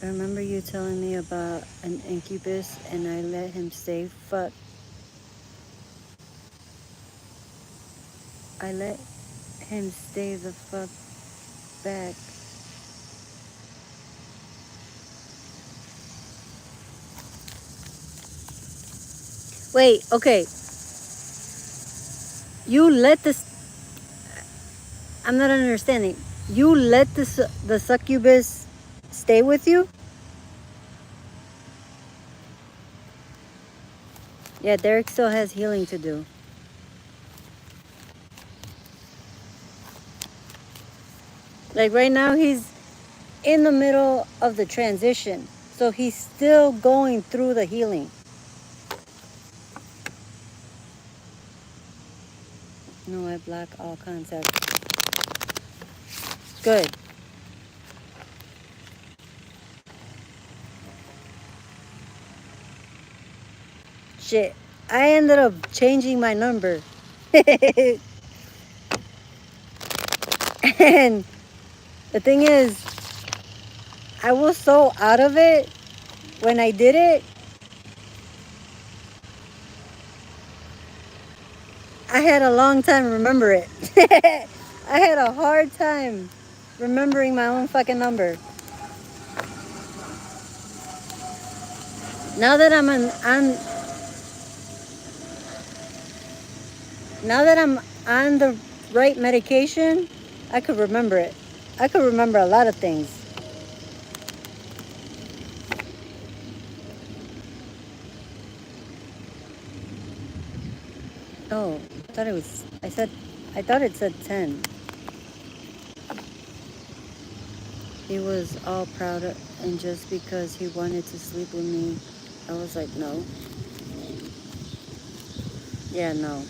Remember you telling me about an incubus and I let him stay? Fuck. I let him stay the fuck back. Wait, okay. You let this... I'm not understanding. You let the succubus stay with you? Yeah, Derek still has healing to do. Like right now, he's in the middle of the transition. So he's still going through the healing. No, I block all contacts. Good. Shit. I ended up changing my number. And the thing is, I was so out of it when I did it. I had a long time to remember it. I had a hard time remembering my own fucking number. Now that I'm on the right medication, I could remember it. I could remember a lot of things. Oh, I thought it said 10. He was all proud of, and just because he wanted to sleep with me, I was like, no. Yeah, no.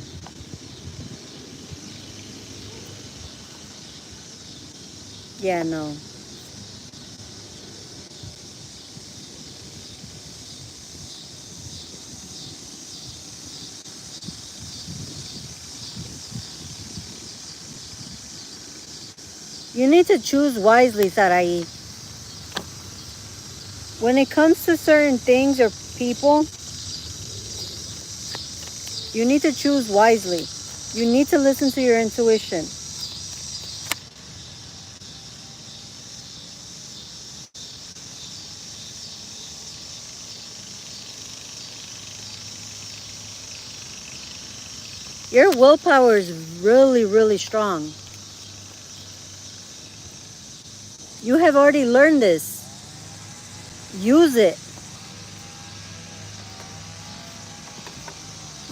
Yeah, no. You need to choose wisely, Sarai. When it comes to certain things or people, you need to choose wisely. You need to listen to your intuition. Your willpower is really, really strong. You have already learned this. Use it.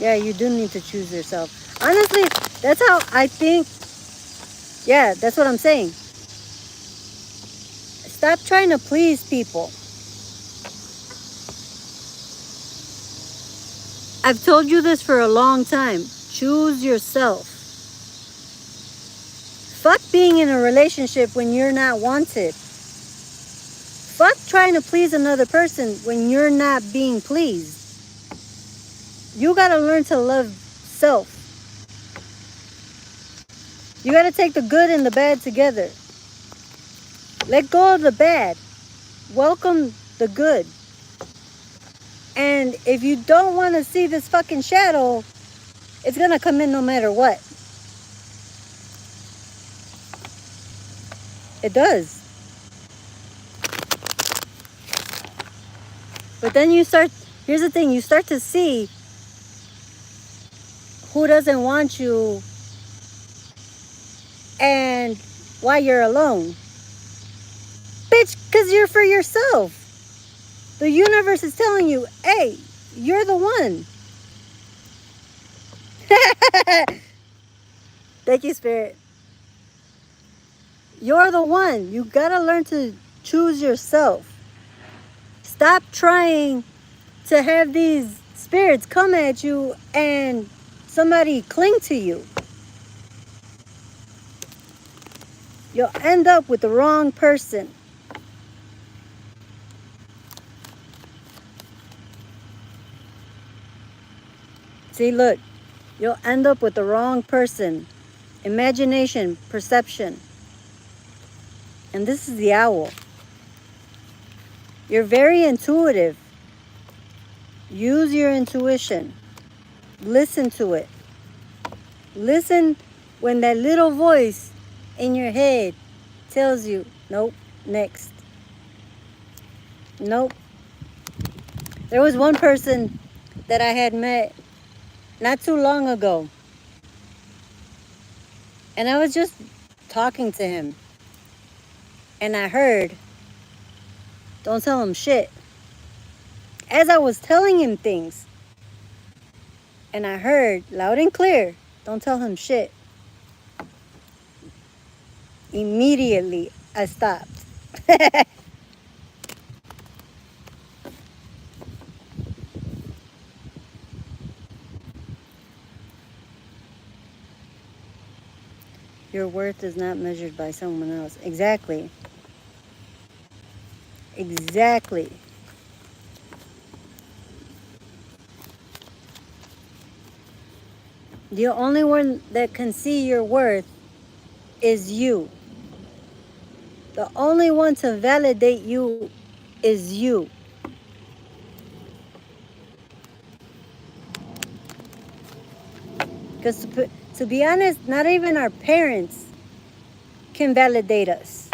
Yeah, you do need to choose yourself. Honestly, that's how I think. Yeah, that's what I'm saying. Stop trying to please people. I've told you this for a long time. Choose yourself. Fuck being in a relationship when you're not wanted. Fuck trying to please another person when you're not being pleased. You gotta learn to love self. You gotta take the good and the bad together. Let go of the bad. Welcome the good. And if you don't want to see this fucking shadow, it's gonna come in no matter what. It does. But then you start, here's the thing, you start to see who doesn't want you and why you're alone. Bitch, because you're for yourself. The universe is telling you, hey, you're the one. Thank you, Spirit. You're the one. You gotta learn to choose yourself. Stop trying to have these spirits come at you and somebody cling to you. You'll end up with the wrong person. See, look, you'll end up with the wrong person. Imagination, perception. And this is the owl. You're very intuitive. Use your intuition. Listen to it. Listen when that little voice in your head tells you, nope, next. Nope. There was one person that I had met not too long ago. And I was just talking to him. And I heard, don't tell him shit. As I was telling him things. And I heard loud and clear, don't tell him shit. Immediately, I stopped. Your worth is not measured by someone else. Exactly. Exactly. The only one that can see your worth is you. The only one to validate you is you. Because to be honest, not even our parents can validate us.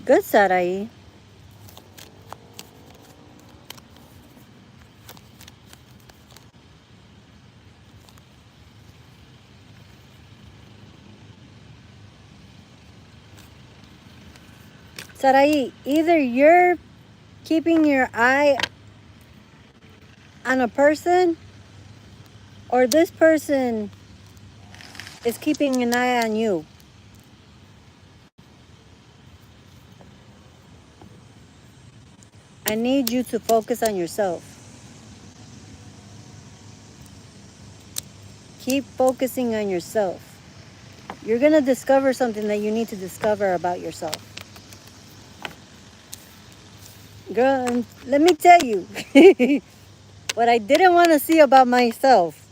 Good, Sarai. Sarai, either you're keeping your eye on a person or this person is keeping an eye on you. I need you to focus on yourself. Keep focusing on yourself. You're going to discover something that you need to discover about yourself. Girl, let me tell you what I didn't want to see about myself.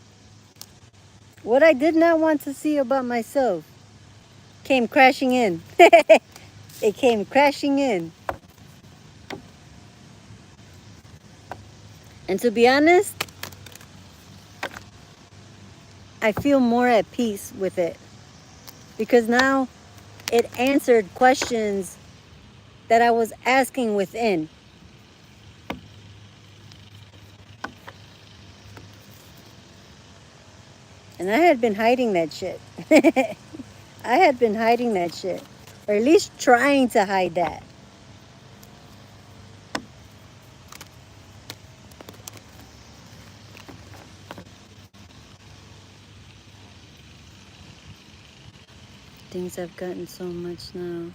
What I did not want to see about myself came crashing in. It came crashing in. And to be honest, I feel more at peace with it. Because now it answered questions that I was asking within. And I had been hiding that shit. I had been hiding that shit. Or at least trying to hide that. Things have gotten so much now.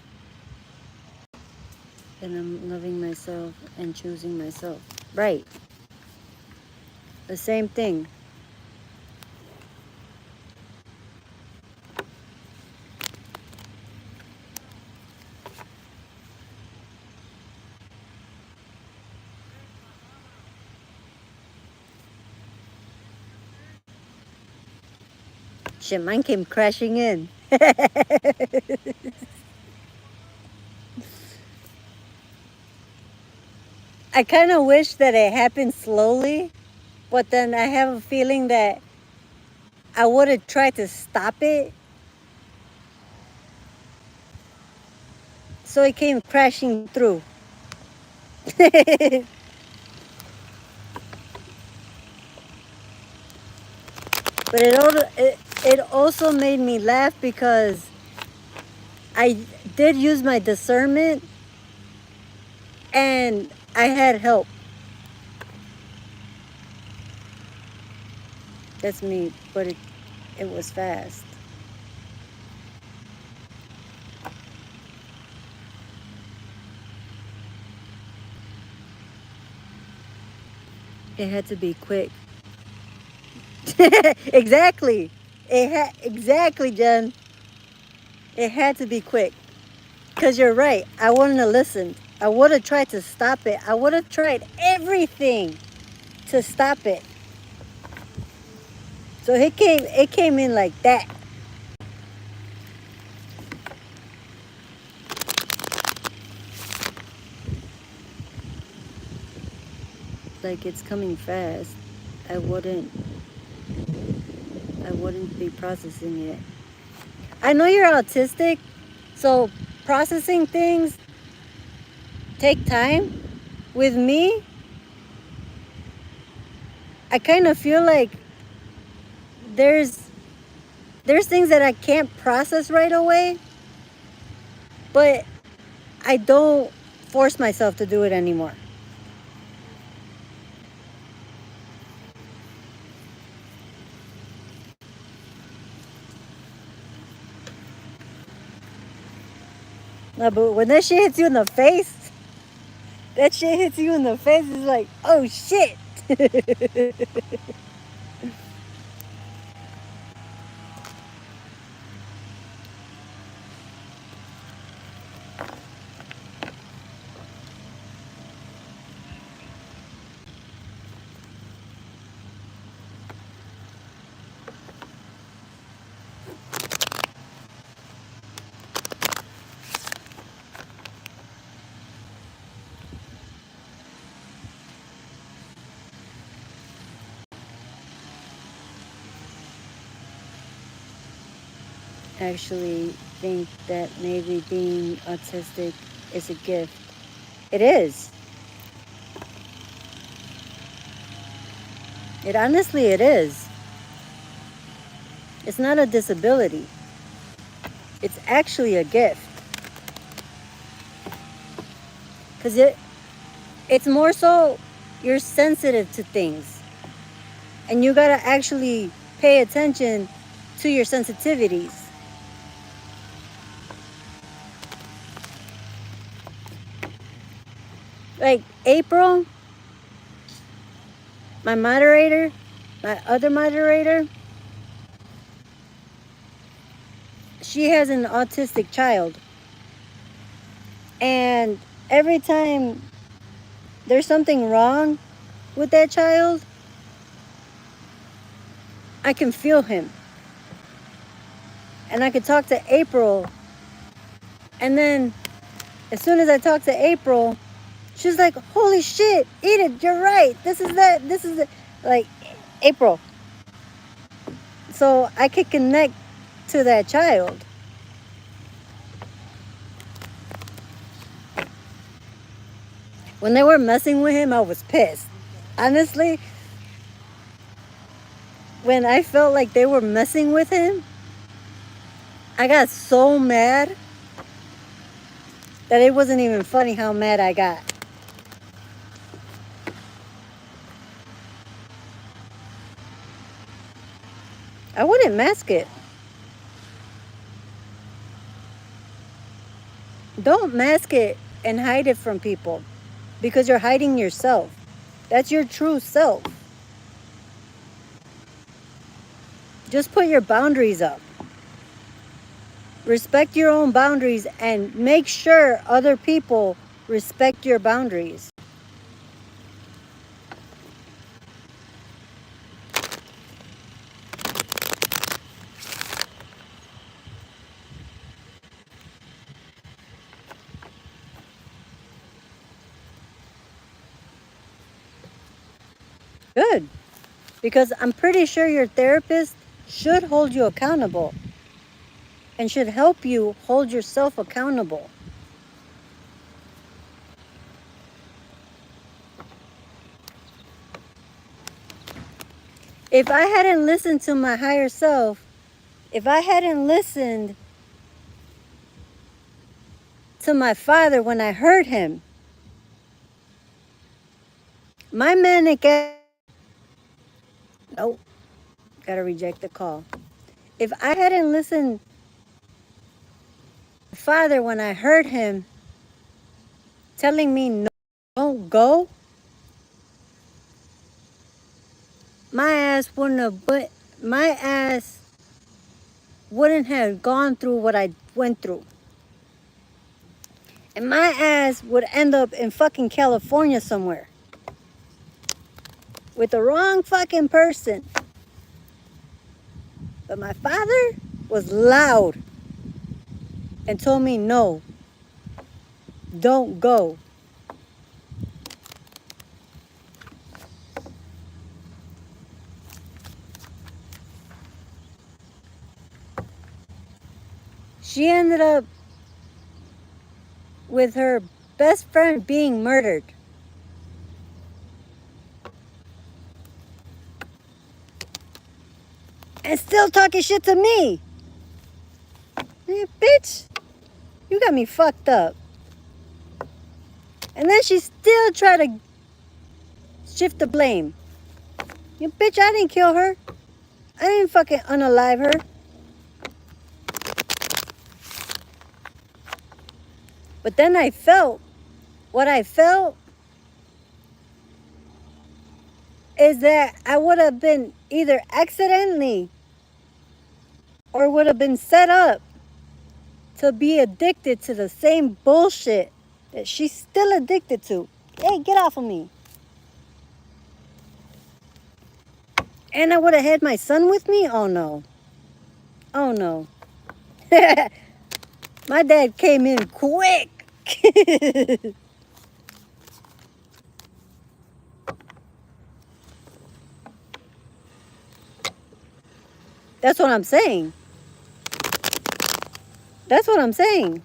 And I'm loving myself and choosing myself. Right. The same thing. Shit, mine came crashing in. I kind of wish that it happened slowly, but then I have a feeling that I would have tried to stop it. So it came crashing through. But it also made me laugh because I did use my discernment and I had help. That's me, but it was fast. It had to be quick. Exactly. Exactly, Jen. It had to be quick. Because you're right. I wouldn't have listened. I would have tried to stop it. I would have tried everything to stop it. So it came in like that. Like it's coming fast. I wouldn't be processing it. I know you're autistic, so processing things take time. With me, I kind of feel like there's things that I can't process right away, but I don't force myself to do it anymore. No, but when that shit hits you in the face, it's like, oh shit. Actually think that maybe being autistic is a gift. It is. It is. It's not a disability. It's actually a gift. Because it's more so you're sensitive to things. And you gotta actually pay attention to your sensitivities. Like April, my other moderator, she has an autistic child. And every time there's something wrong with that child, I can feel him. and I could talk to April. And then as soon as I talked to April, she was like, holy shit, Edith, you're right. This is it. Like, April. So I could connect to that child. When they were messing with him, I was pissed. Honestly, when I felt like they were messing with him, I got so mad that it wasn't even funny how mad I got. I wouldn't mask it. Don't mask it and hide it from people because you're hiding yourself. That's your true self. Just put your boundaries up. Respect your own boundaries and make sure other people respect your boundaries. Good. Because I'm pretty sure your therapist should hold you accountable and should help you hold yourself accountable. If I hadn't listened to my higher self, if I hadn't listened to my father when I heard him, my manic ass, nope, gotta reject the call. If I hadn't listened to father when I heard him telling me no, don't go, my ass wouldn't have gone through what I went through. And my ass would end up in fucking California somewhere with the wrong fucking person. But my father was loud and told me, no, don't go. She ended up with her best friend being murdered. And still talking shit to me. Hey, bitch, you got me fucked up. And then she still tried to shift the blame. You bitch, I didn't kill her. I didn't fucking unalive her. But then what I felt is that I would have been either accidentally or would have been set up to be addicted to the same bullshit that she's still addicted to. Hey, get off of me. And I would have had my son with me? Oh no. Oh no. My dad came in quick. That's what I'm saying. That's what I'm saying.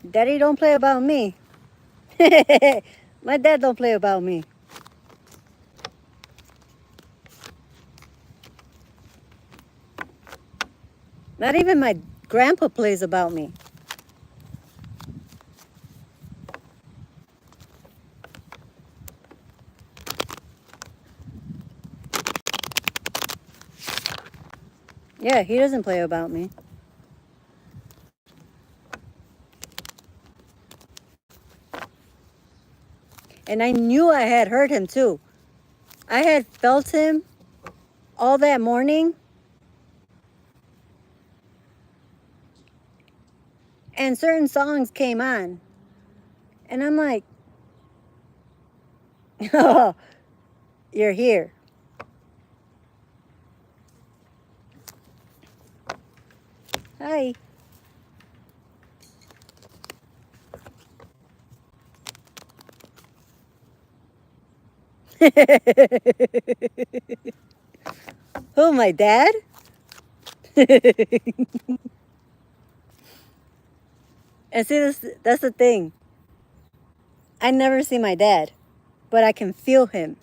Daddy don't play about me. My dad don't play about me. Not even my grandpa plays about me. Yeah, he doesn't play about me. And I knew I had hurt him too. I had felt him all that morning. And certain songs came on. And I'm like, oh, you're here. Hi. Who, my dad? And see, that's the thing. I never see my dad, but I can feel him.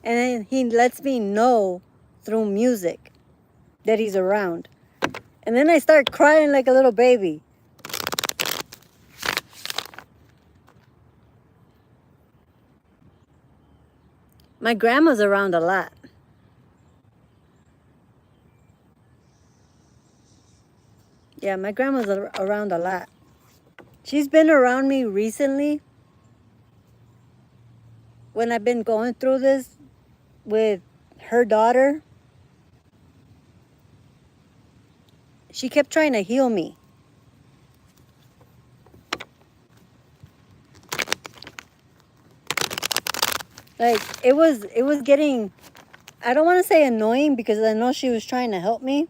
And then he lets me know through music that he's around. And then I start crying like a little baby. My grandma's around a lot. Yeah, my grandma's around a lot. She's been around me recently when I've been going through this with her daughter. She kept trying to heal me. Like it was getting, I don't want to say annoying because I know she was trying to help me,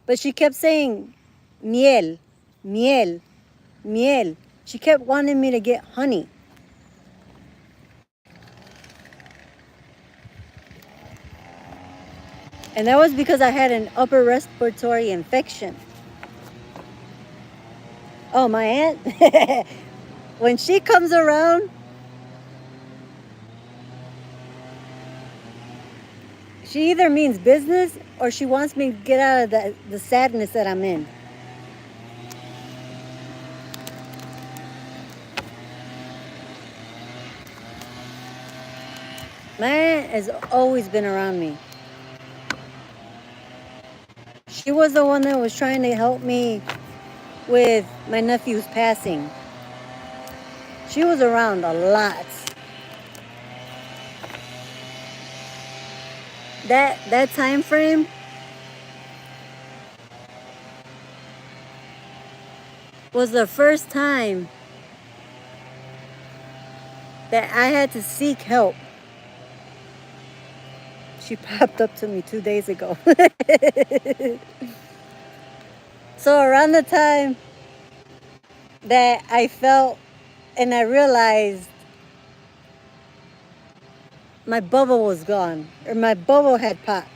but she kept saying miel, miel, miel. She kept wanting me to get honey. And that was because I had an upper respiratory infection. Oh, my aunt, when she comes around, she either means business or she wants me to get out of the sadness that I'm in. My aunt has always been around me. She was the one that was trying to help me with my nephew's passing. She was around a lot. That time frame was the first time that I had to seek help. She popped up to me 2 days ago. So around the time that I felt and I realized my bubble was gone, or my bubble had popped.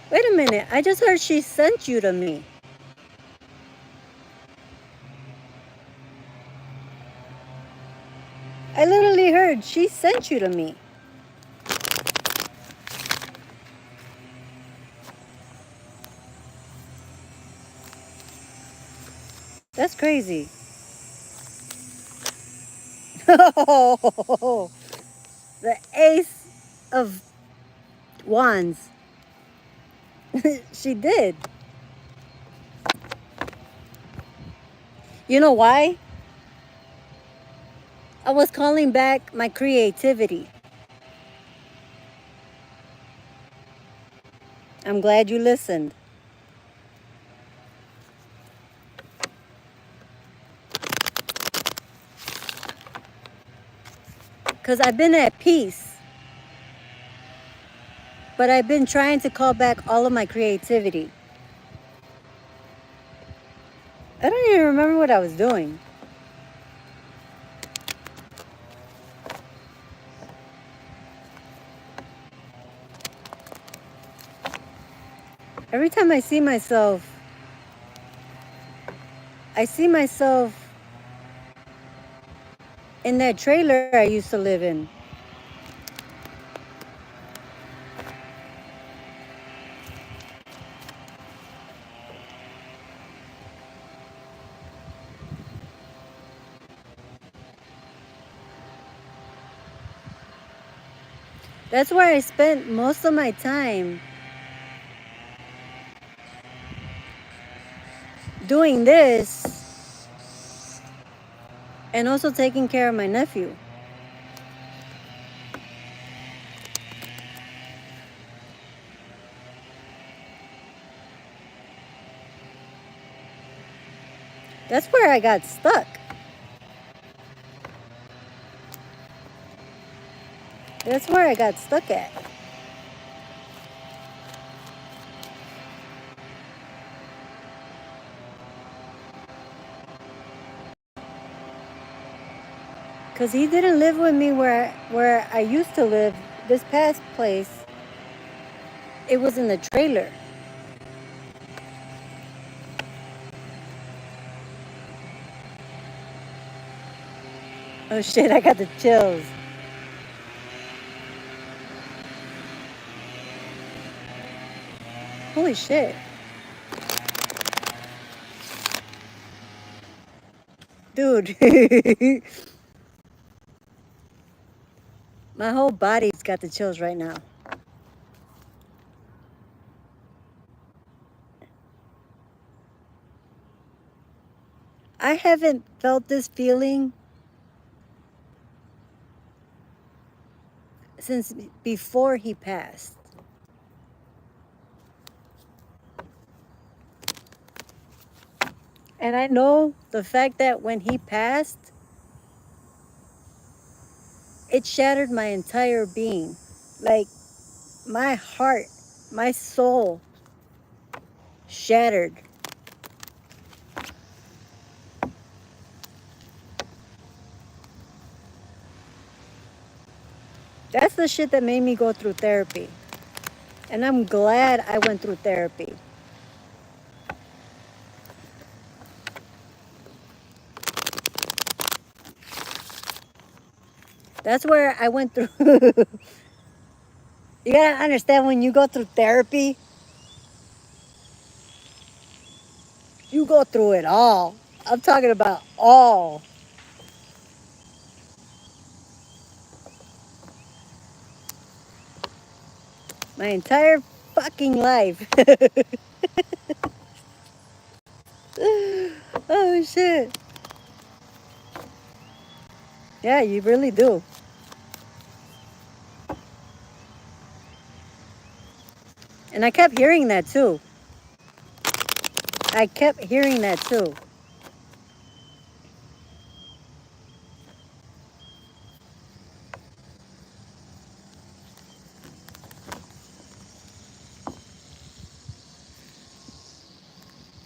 Wait a minute, I just heard she sent you to me. I literally heard she sent you to me. That's crazy. Oh, the Ace of Wands. She did. You know why? I was calling back my creativity. I'm glad you listened. Because I've been at peace. But I've been trying to call back all of my creativity. I don't even remember what I was doing. Every time I see myself in that trailer I used to live in. That's where I spent most of my time doing this and also taking care of my nephew. That's where I got stuck. That's where I got stuck at. Because he didn't live with me where I used to live. This past place, it was in the trailer. Oh shit, I got the chills. Holy shit. Dude. My whole body's got the chills right now. I haven't felt this feeling since before he passed. And I know the fact that when he passed, it shattered my entire being. Like, my heart, my soul shattered. That's the shit that made me go through therapy. And I'm glad I went through therapy. That's where I went through. You gotta understand, when you go through therapy, you go through it all. I'm talking about all. My entire fucking life. Oh shit. Yeah, you really do. And I kept hearing that too. I kept hearing that too.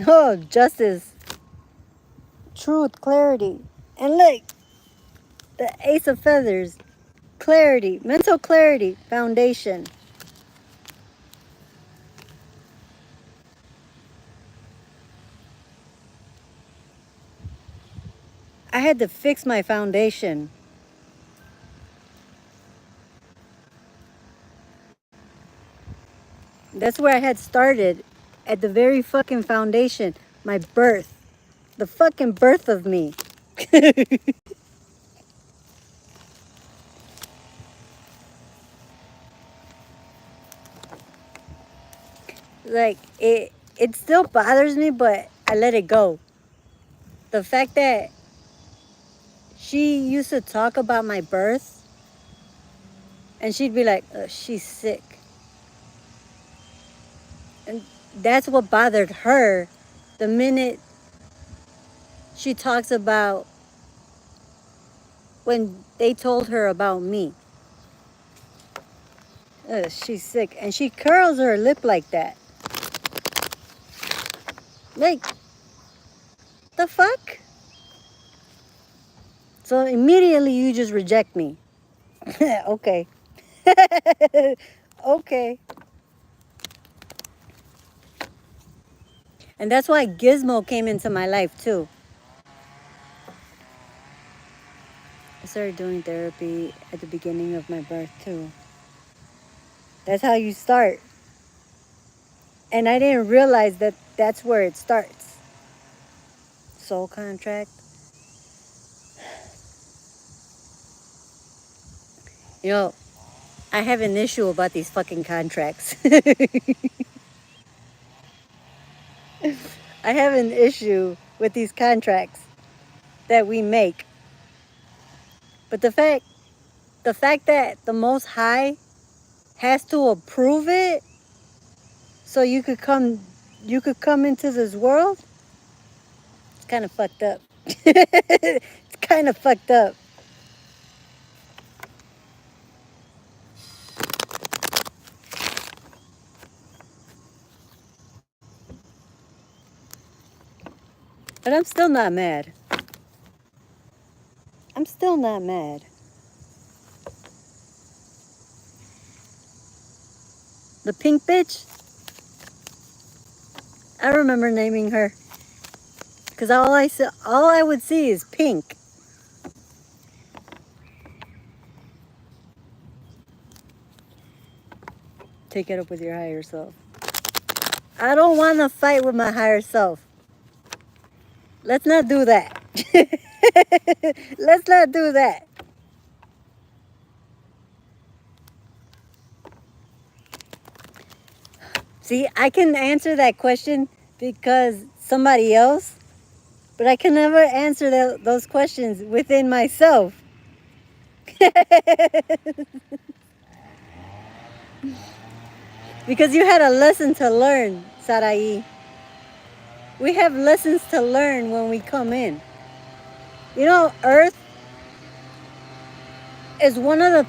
Oh, justice, truth, clarity. And look, the Ace of Feathers. Clarity, mental clarity, foundation. I had to fix my foundation. That's where I had started, at the very fucking foundation. My birth. The fucking birth of me. Like, it still bothers me, but I let it go. The fact that she used to talk about my birth, and she'd be like, she's sick. And that's what bothered her the minute she talks about when they told her about me. She's sick. And she curls her lip like that. Like, the fuck? So immediately you just reject me. Okay. Okay. And that's why Gizmo came into my life too. I started doing therapy at the beginning of my birth too. That's how you start. And I didn't realize that that's where it starts. Soul contract. You know, I have an issue about these fucking contracts. I have an issue with these contracts that we make. But the fact that the Most High has to approve it so you could come into this world, It's kind of fucked up. It's kind of fucked up. But I'm still not mad. I'm still not mad. The pink bitch? I remember naming her. Because all I would see is pink. Take it up with your higher self. I don't want to fight with my higher self. Let's not do that. Let's not do that. See, I can answer that question because somebody else, but I can never answer those questions within myself. Because you had a lesson to learn, Sarai. We have lessons to learn when we come in. You know, Earth is one of the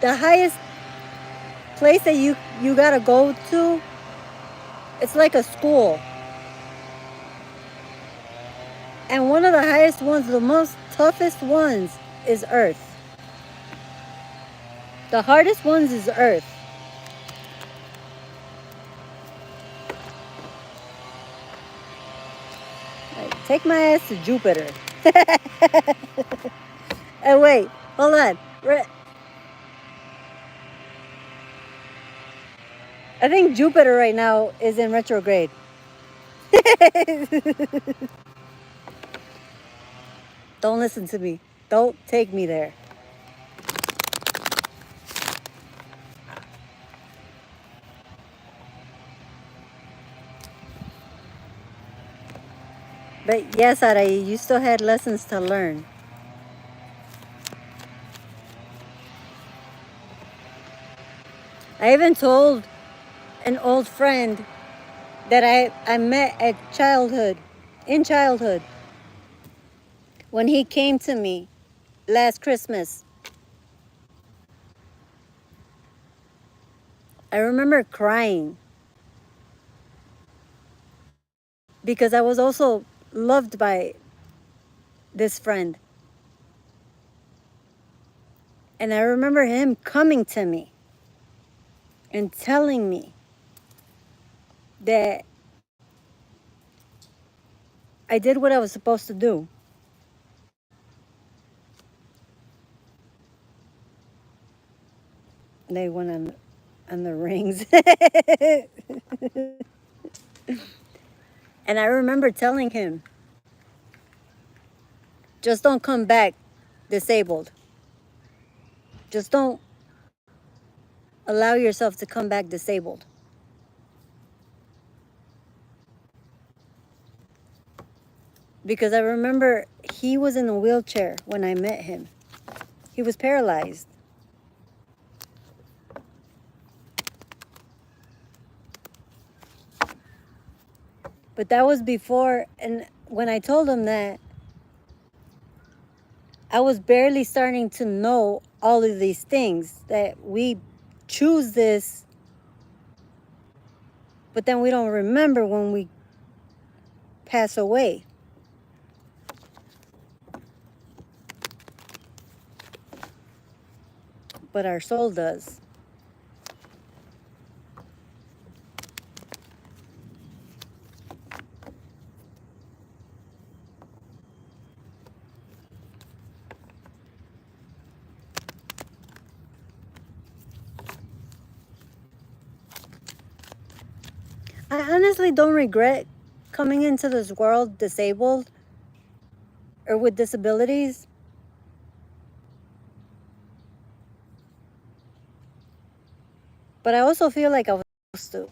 highest place that you gotta go to. It's like a school. And one of the highest ones, the most toughest ones, is Earth. The hardest ones is Earth. Like, take my ass to Jupiter. Hey, wait, hold on. I think Jupiter right now is in retrograde. Don't listen to me. Don't take me there. But yes, Arai, you still had lessons to learn. I even told an old friend that I met at in childhood, when he came to me last Christmas. I remember crying because I was also loved by this friend. And I remember him coming to me and telling me that I did what I was supposed to do. They went on the rings. And I remember telling him, just don't come back disabled. Just don't allow yourself to come back disabled. Because I remember he was in a wheelchair when I met him. He was paralyzed. But that was before, and when I told him that, I was barely starting to know all of these things, that we choose this, but then we don't remember when we pass away. But our soul does. I honestly don't regret coming into this world disabled or with disabilities. But I also feel like I was supposed to.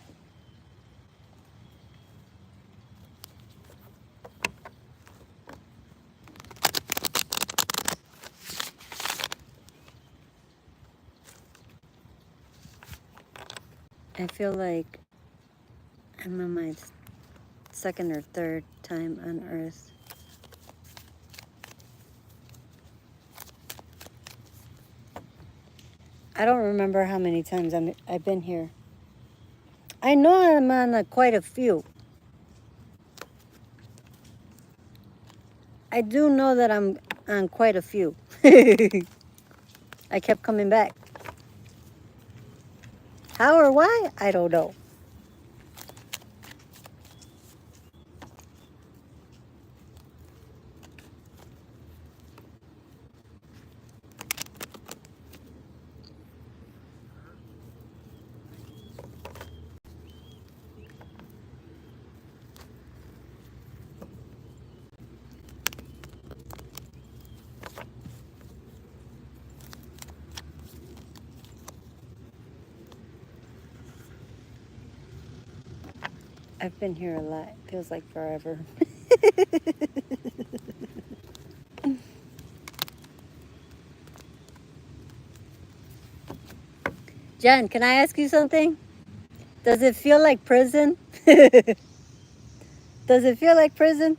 I feel like I'm on my second or third time on Earth. I don't remember how many times I've been here. I know I'm on quite a few. I do know that I'm on quite a few. I kept coming back. How or why? I don't know. I've been here a lot. Feels like forever. Jen, can I ask you something? Does it feel like prison? Does it feel like prison?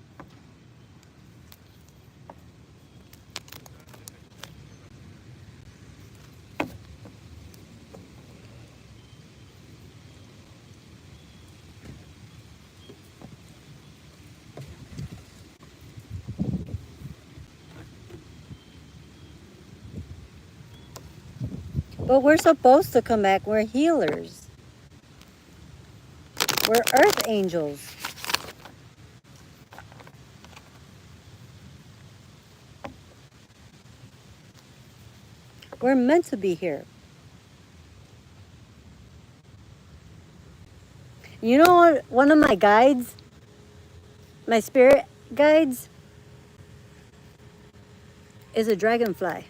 But we're supposed to come back. We're healers. We're earth angels. We're meant to be here. You know what? One of my guides, my spirit guides, is a dragonfly.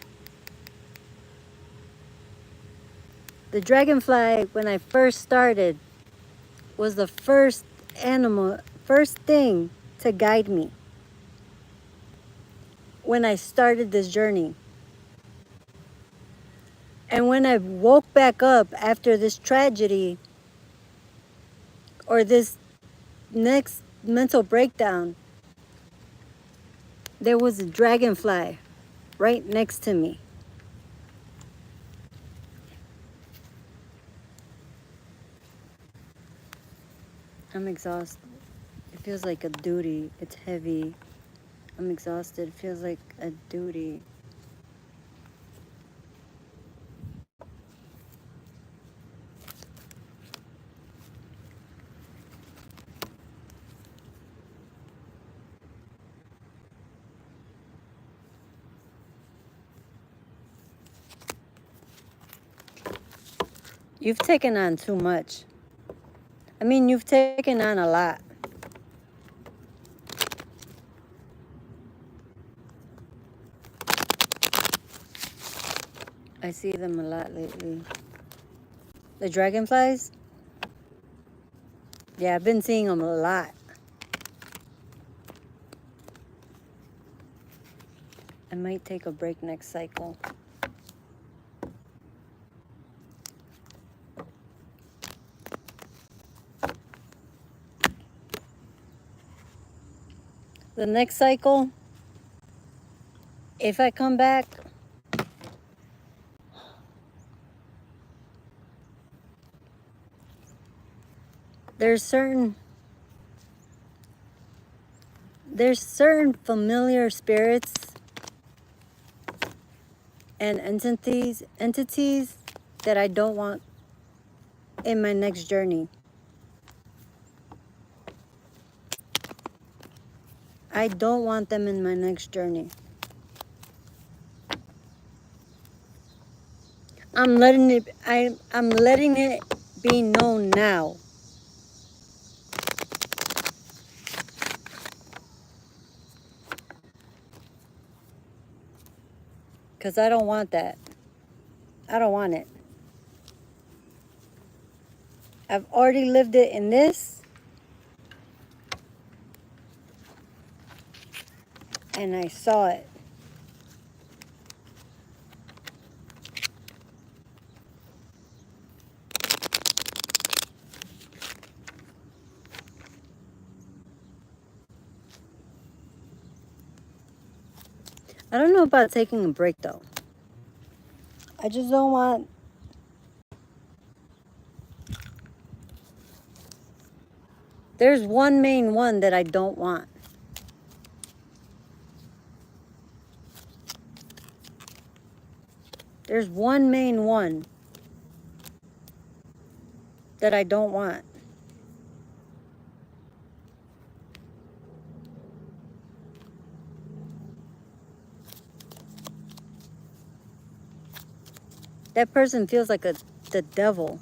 The dragonfly, when I first started, was the first thing to guide me when I started this journey. And when I woke back up after this tragedy or this next mental breakdown, there was a dragonfly right next to me. I'm exhausted. It feels like a duty. It's heavy. I'm exhausted. It feels like a duty. You've taken on too much. I mean, you've taken on a lot. I see them a lot lately. The dragonflies? Yeah, I've been seeing them a lot. I might take a break next cycle. The next cycle, if I come back, there's certain familiar spirits and entities that I don't want in my next journey. I don't want them in my next journey. I'm letting it be known now. Because I don't want that. I don't want it. I've already lived it in this. And I saw it. I don't know about taking a break though. I just don't want. There's one main one that I don't want. There's one main one that I don't want. That person feels like the devil.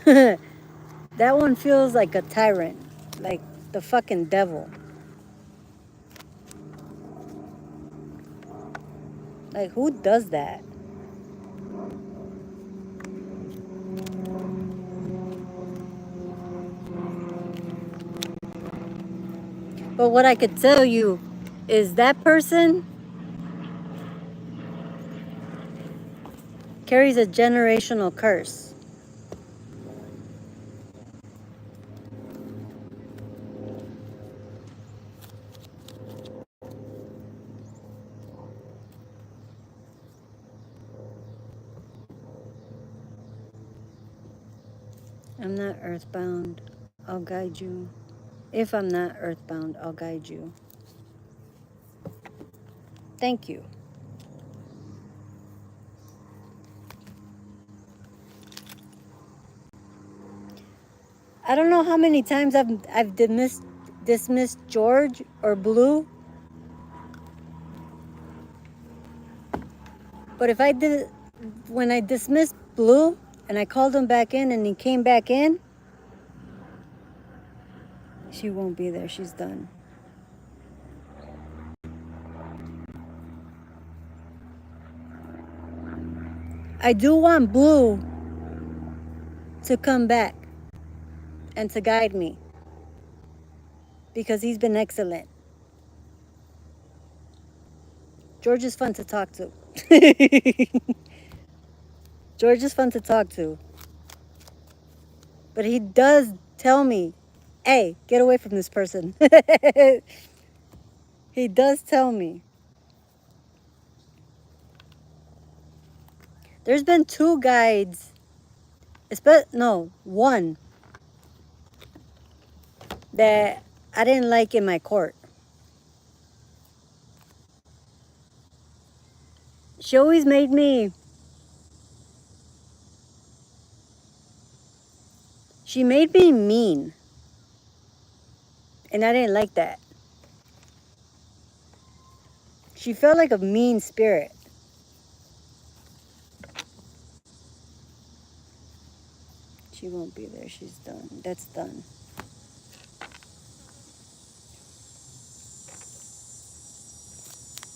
That one feels like a tyrant, like the fucking devil. Like, who does that? But what I could tell you is that person carries a generational curse. I'm not earthbound. I'll guide you. If I'm not earthbound, I'll guide you. Thank you. I don't know how many times I've dismissed George or Blue. But if I did, when I dismissed Blue and I called him back in and he came back in, she won't be there. She's done. I do want Blue to come back and to guide me because he's been excellent. George is fun to talk to. George is fun to talk to. But he does tell me, hey, get away from this person. He does tell me. There's been 2 guides, no, 1 that I didn't like in my court. She always made me, she made me mean. And I didn't like that. She felt like a mean spirit. She won't be there. She's done. That's done.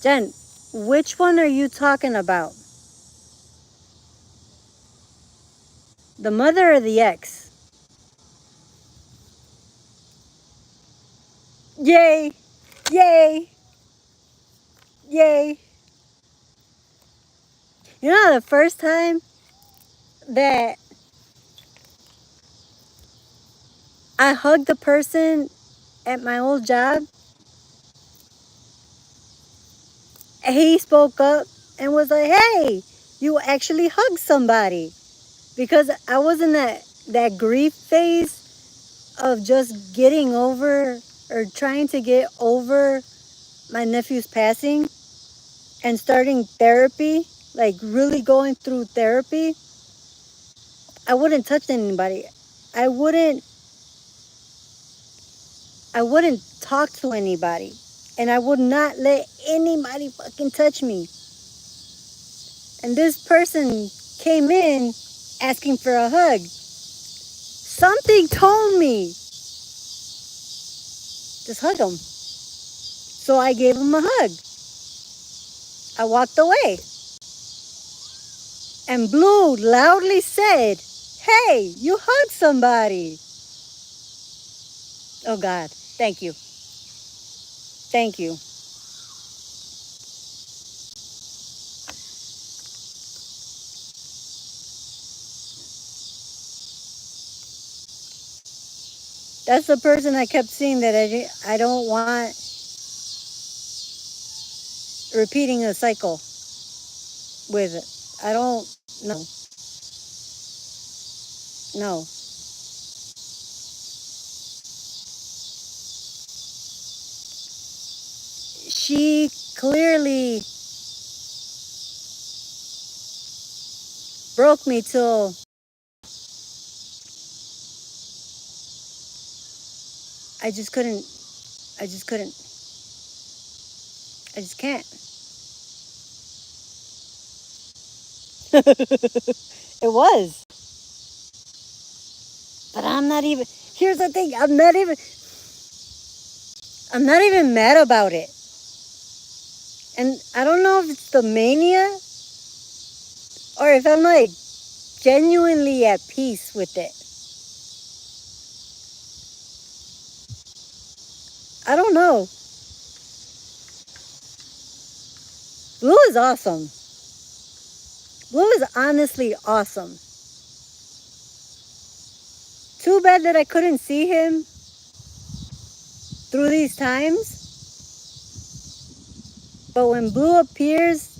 Jen, which one are you talking about? The mother or the ex? Yay! Yay! Yay! You know, the first time that I hugged a person at my old job, he spoke up and was like, hey, you actually hugged somebody. Because I was in that grief phase of just getting over or trying to get over my nephew's passing and starting therapy, like really going through therapy. I wouldn't touch anybody. I wouldn't talk to anybody. And I would not let anybody fucking touch me. And this person came in asking for a hug. Something told me, just hug him. So I gave him a hug. I walked away. And Blue loudly said, hey, you hugged somebody. Oh God, thank you. Thank you. That's the person I kept seeing that I don't want repeating a cycle with it. I don't know. No. She clearly broke me till I just couldn't. I just couldn't. I just can't. It was. But I'm not even. Here's the thing. I'm not even mad about it. And I don't know if it's the mania or if I'm like genuinely at peace with it. I don't know. Blue is awesome. Blue is honestly awesome. Too bad that I couldn't see him through these times. But when Blue appears,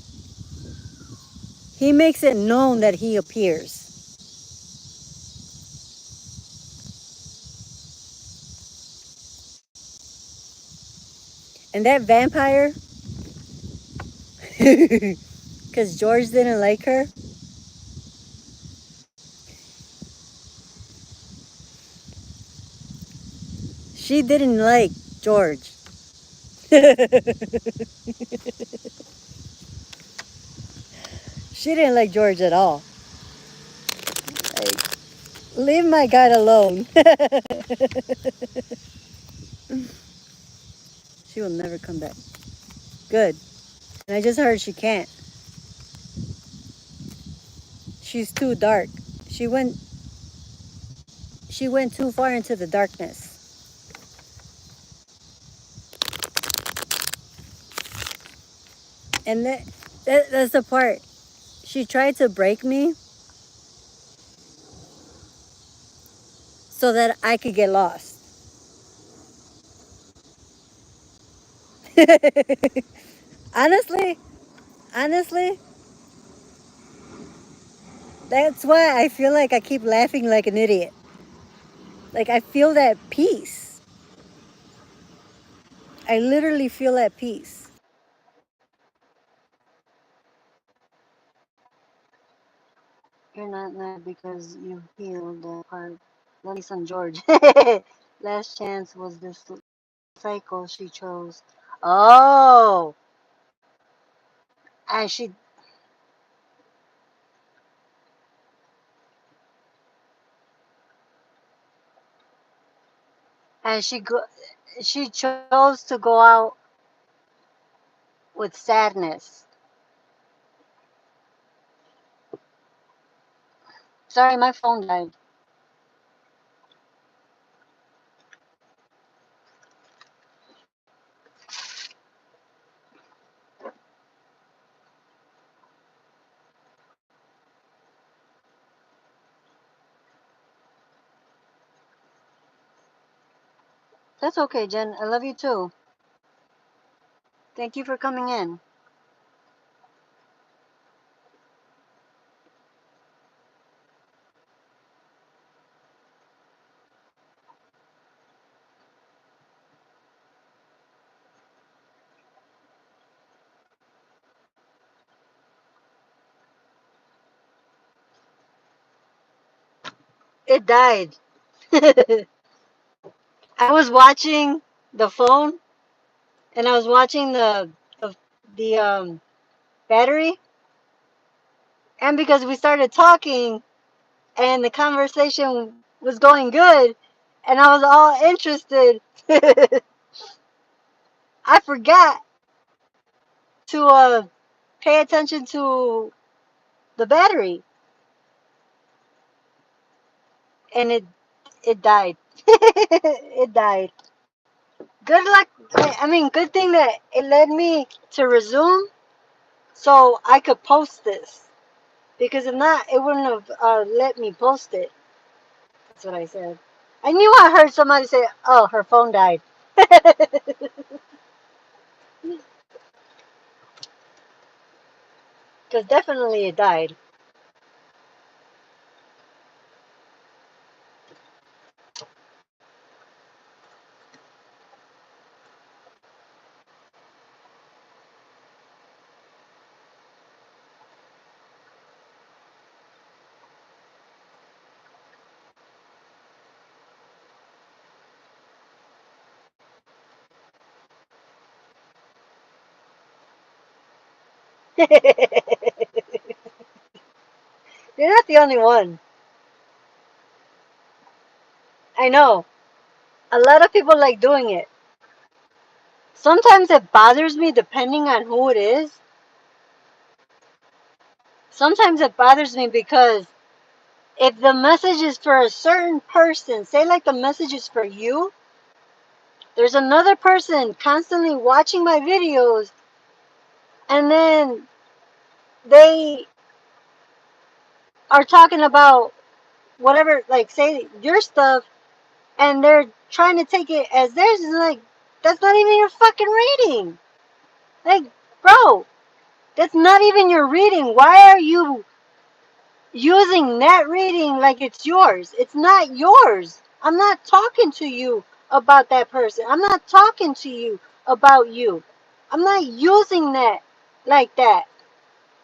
he makes it known that he appears. And that vampire, because George didn't like her, she didn't like George. She didn't like George at all. Like, leave my guy alone. She will never come back. Good. And I just heard she can't. She's too dark. She went she went too far into the darkness. And that's the part. She tried to break me so that I could get lost. honestly, honestly, that's why I feel like I keep laughing like an idiot. Like I feel that peace. I literally feel at peace. You're not mad because you healed that part. Listen, George. Last chance was this cycle she chose. Oh, and and she chose to go out with sadness. Sorry, my phone died. That's okay, Jen. I love you too. Thank you for coming in. It died. I was watching the phone and I was watching the battery, and because we started talking and the conversation was going good and I was all interested, I forgot to pay attention to the battery, and it died. It died. Good luck. I mean, good thing that it led me to resume so I could post this. Because if not, it wouldn't have let me post it. That's what I said. I knew I heard somebody say, oh, her phone died. Because definitely it died. You're not the only one. I know. A lot of people like doing it. Sometimes it bothers me depending on who it is. Sometimes it bothers me because if the message is for a certain person, say like the message is for you, there's another person constantly watching my videos, and then they are talking about whatever, like say your stuff, and they're trying to take it as theirs. Is like, that's not even your fucking reading. Like, bro, that's not even your reading. Why are you using that reading like it's yours? It's not yours. I'm not talking to you about that person. I'm not talking to you about you. I'm not using that like that.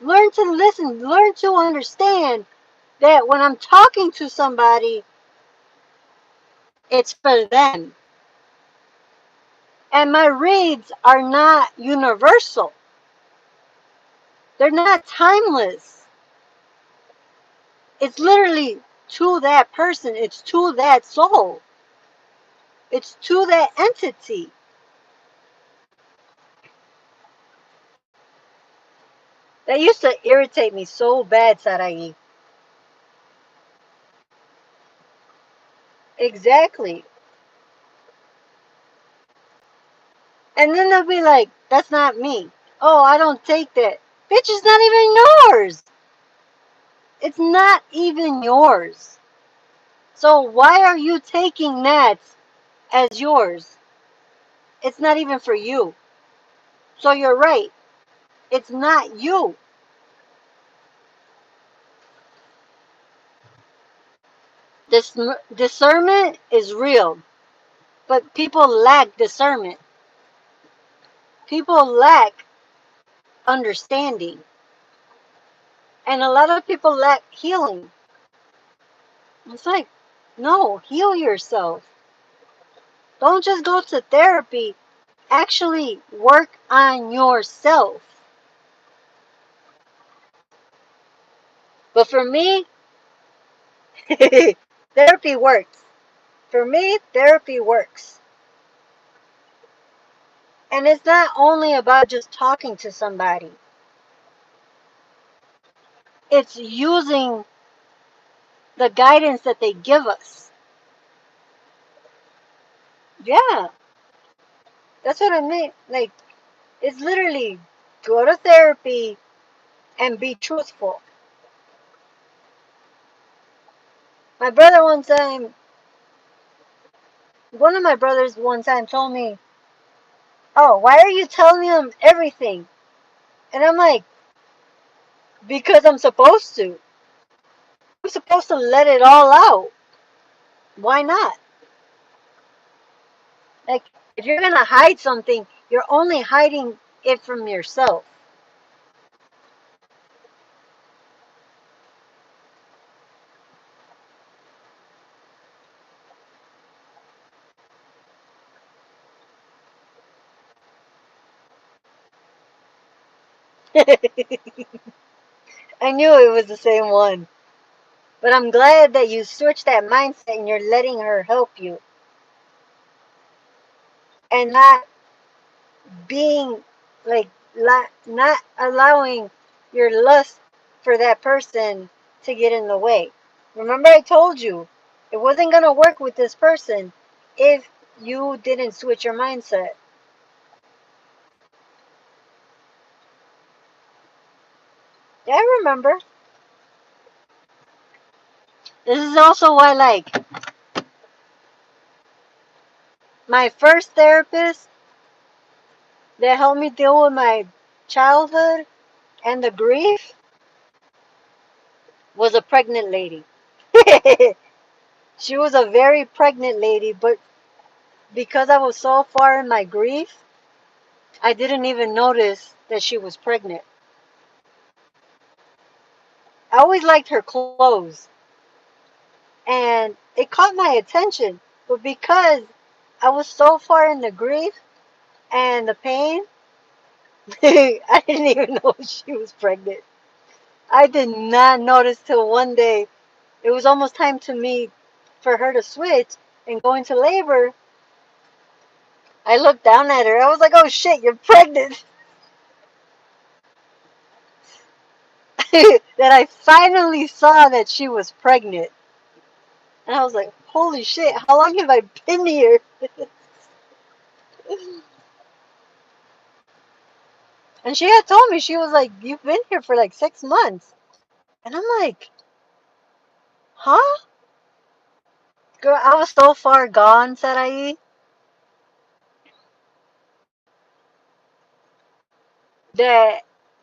Learn to listen. Learn to understand that when I'm talking to somebody, it's for them. And my reads are not universal. They're not timeless. It's literally to that person. It's to that soul. It's to that entity. That used to irritate me so bad, Sarai. Exactly. And then they'll be like, that's not me. Oh, I don't take that. Bitch, it's not even yours. It's not even yours. So why are you taking that as yours? It's not even for you. So you're right. It's not you. This discernment is real, but people lack discernment. People lack understanding. And a lot of people lack healing. It's like, no, heal yourself. Don't just go to therapy. Actually work on yourself. But for me, therapy works. For me, therapy works. And it's not only about just talking to somebody. It's using the guidance that they give us. Yeah, that's what I mean. Like, it's literally go to therapy and be truthful. My brother one time, one of my brothers one time told me, oh, why are you telling him everything? And I'm like, because I'm supposed to. I'm supposed to let it all out. Why not? Like, if you're gonna hide something, you're only hiding it from yourself. I knew it was the same one. But I'm glad that you switched that mindset and you're letting her help you. And not being, like, not allowing your lust for that person to get in the way. Remember I told you, it wasn't going to work with this person if you didn't switch your mindset. Yeah, I remember. This is also why, like, my first therapist that helped me deal with my childhood and the grief, was a pregnant lady. She was a very pregnant lady, but because I was so far in my grief, I didn't even notice that she was pregnant. I always liked her clothes, and it caught my attention. But because I was so far in the grief and the pain, I didn't even know she was pregnant. I did not notice till one day. It was almost time to me for her to switch and go into labor. I looked down at her. I was like, "Oh shit, you're pregnant!" That I finally saw that she was pregnant, and I was like, "Holy shit! How long have I been here?" And she had told me, she was like, "You've been here for like 6 months," and I'm like, "Huh?" Girl, I was so far gone, Sarai, that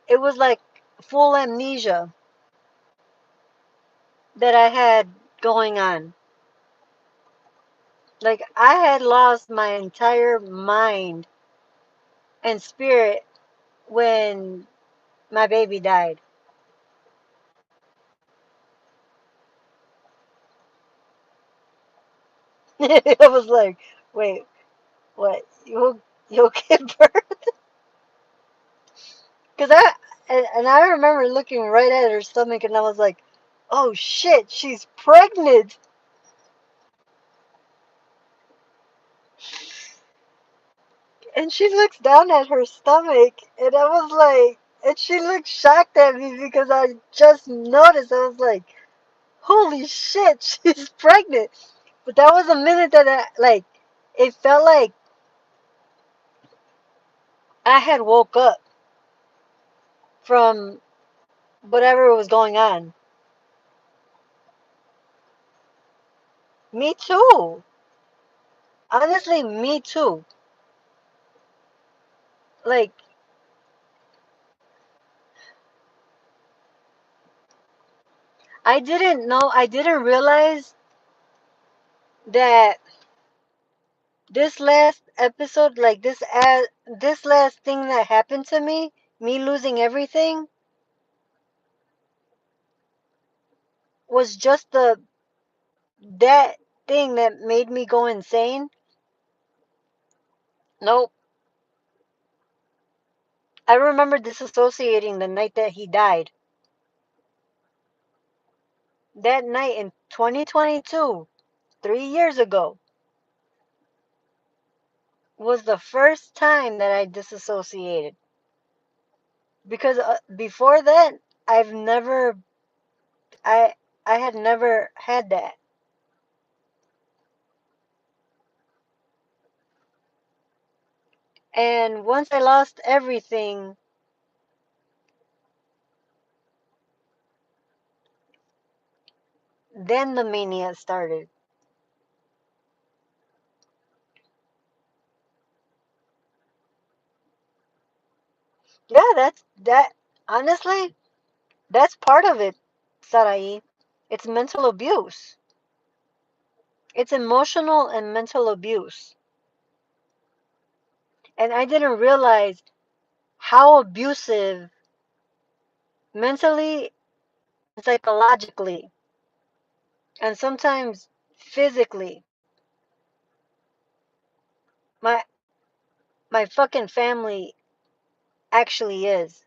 it was like full amnesia that I had going on. Like I had lost my entire mind and spirit when my baby died. I was like, wait, what? You'll give birth? Because and I remember looking right at her stomach and I was like, oh shit, she's pregnant. And she looks down at her stomach and I was like, and she looked shocked at me because I just noticed. I was like, holy shit, she's pregnant. But that was a minute that like, it felt like I had woke up from whatever was going on. Me too. Honestly, me too. Like, I didn't realize that this last episode, like this last thing that happened to me losing everything, was just that thing that made me go insane. Nope. I remember disassociating the night that he died. That night in 2022, 3 years ago, was the first time that I disassociated. Because before that, I've never, I, I had never had that. And once I lost everything, then the mania started. Yeah, that. Honestly, that's part of it, Sarai. It's mental abuse. It's emotional and mental abuse. And I didn't realize how abusive mentally and psychologically and sometimes physically my my fucking family actually is.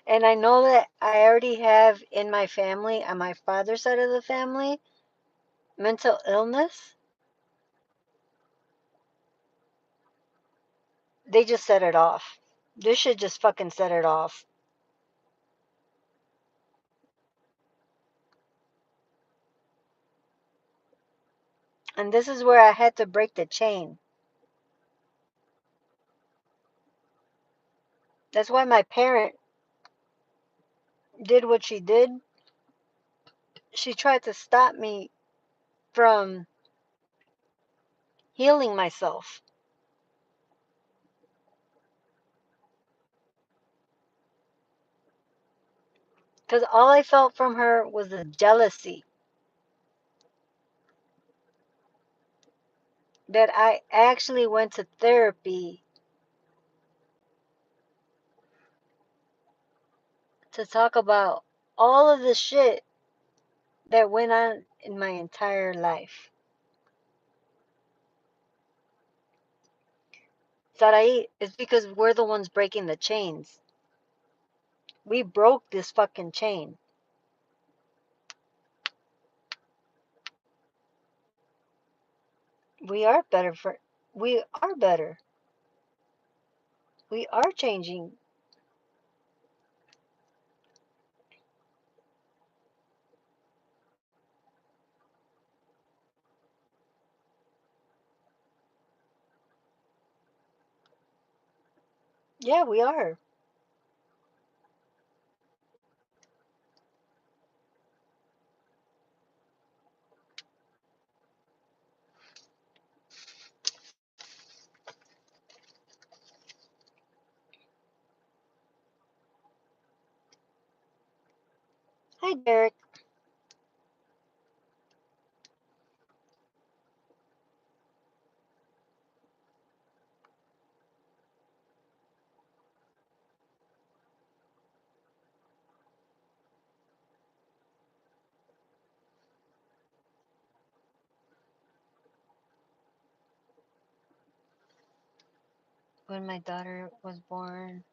And I know that I already have in my family, on my father's side of the family, mental illness. They just set it off. This should just fucking set it off. And this is where I had to break the chain. That's why my parent did what she did. She tried to stop me from healing myself. Because all I felt from her was the jealousy that I actually went to therapy to talk about all of the shit that went on in my entire life. Sarai, it's because we're the ones breaking the chains. We broke this fucking chain. We are better for. We are better. We are changing. Yeah, we are. Hi, Derek. When my daughter was born,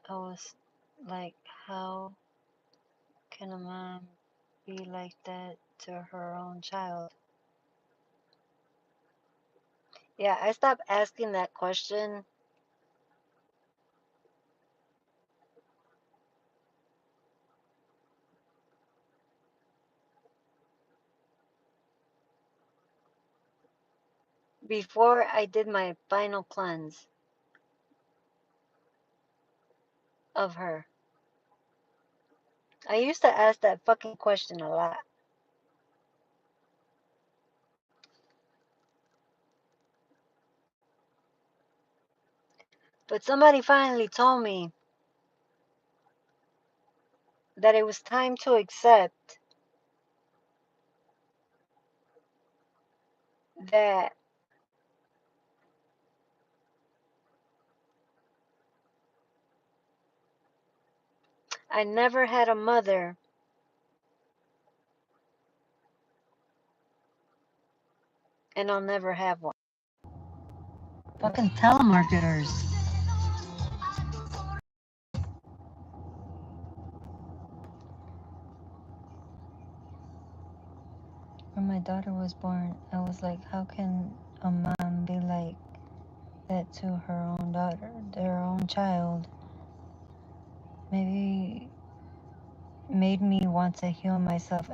I was like, how can a mom be like that to her own child? Yeah, I stopped asking that question before I did my final cleanse of her. I used to ask that fucking question a lot. But somebody finally told me that it was time to accept that I never had a mother and I'll never have one. Fucking telemarketers. When my daughter was born, I was like, how can a mom be like that to her own daughter, their own child? Maybe made me want to heal myself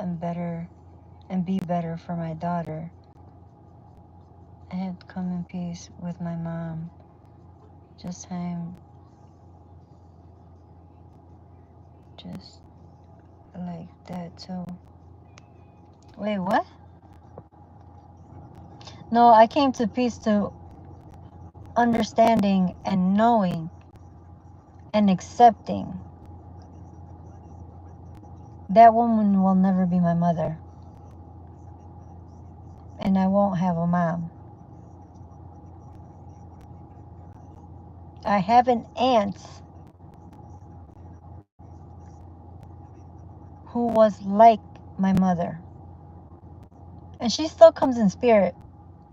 and be better for my daughter. I had to come in peace with my mom. Just time, just like that too. Wait, what? No, I came to peace to understanding and knowing and accepting that woman will never be my mother. And I won't have a mom. I have an aunt who was like my mother. And she still comes in spirit.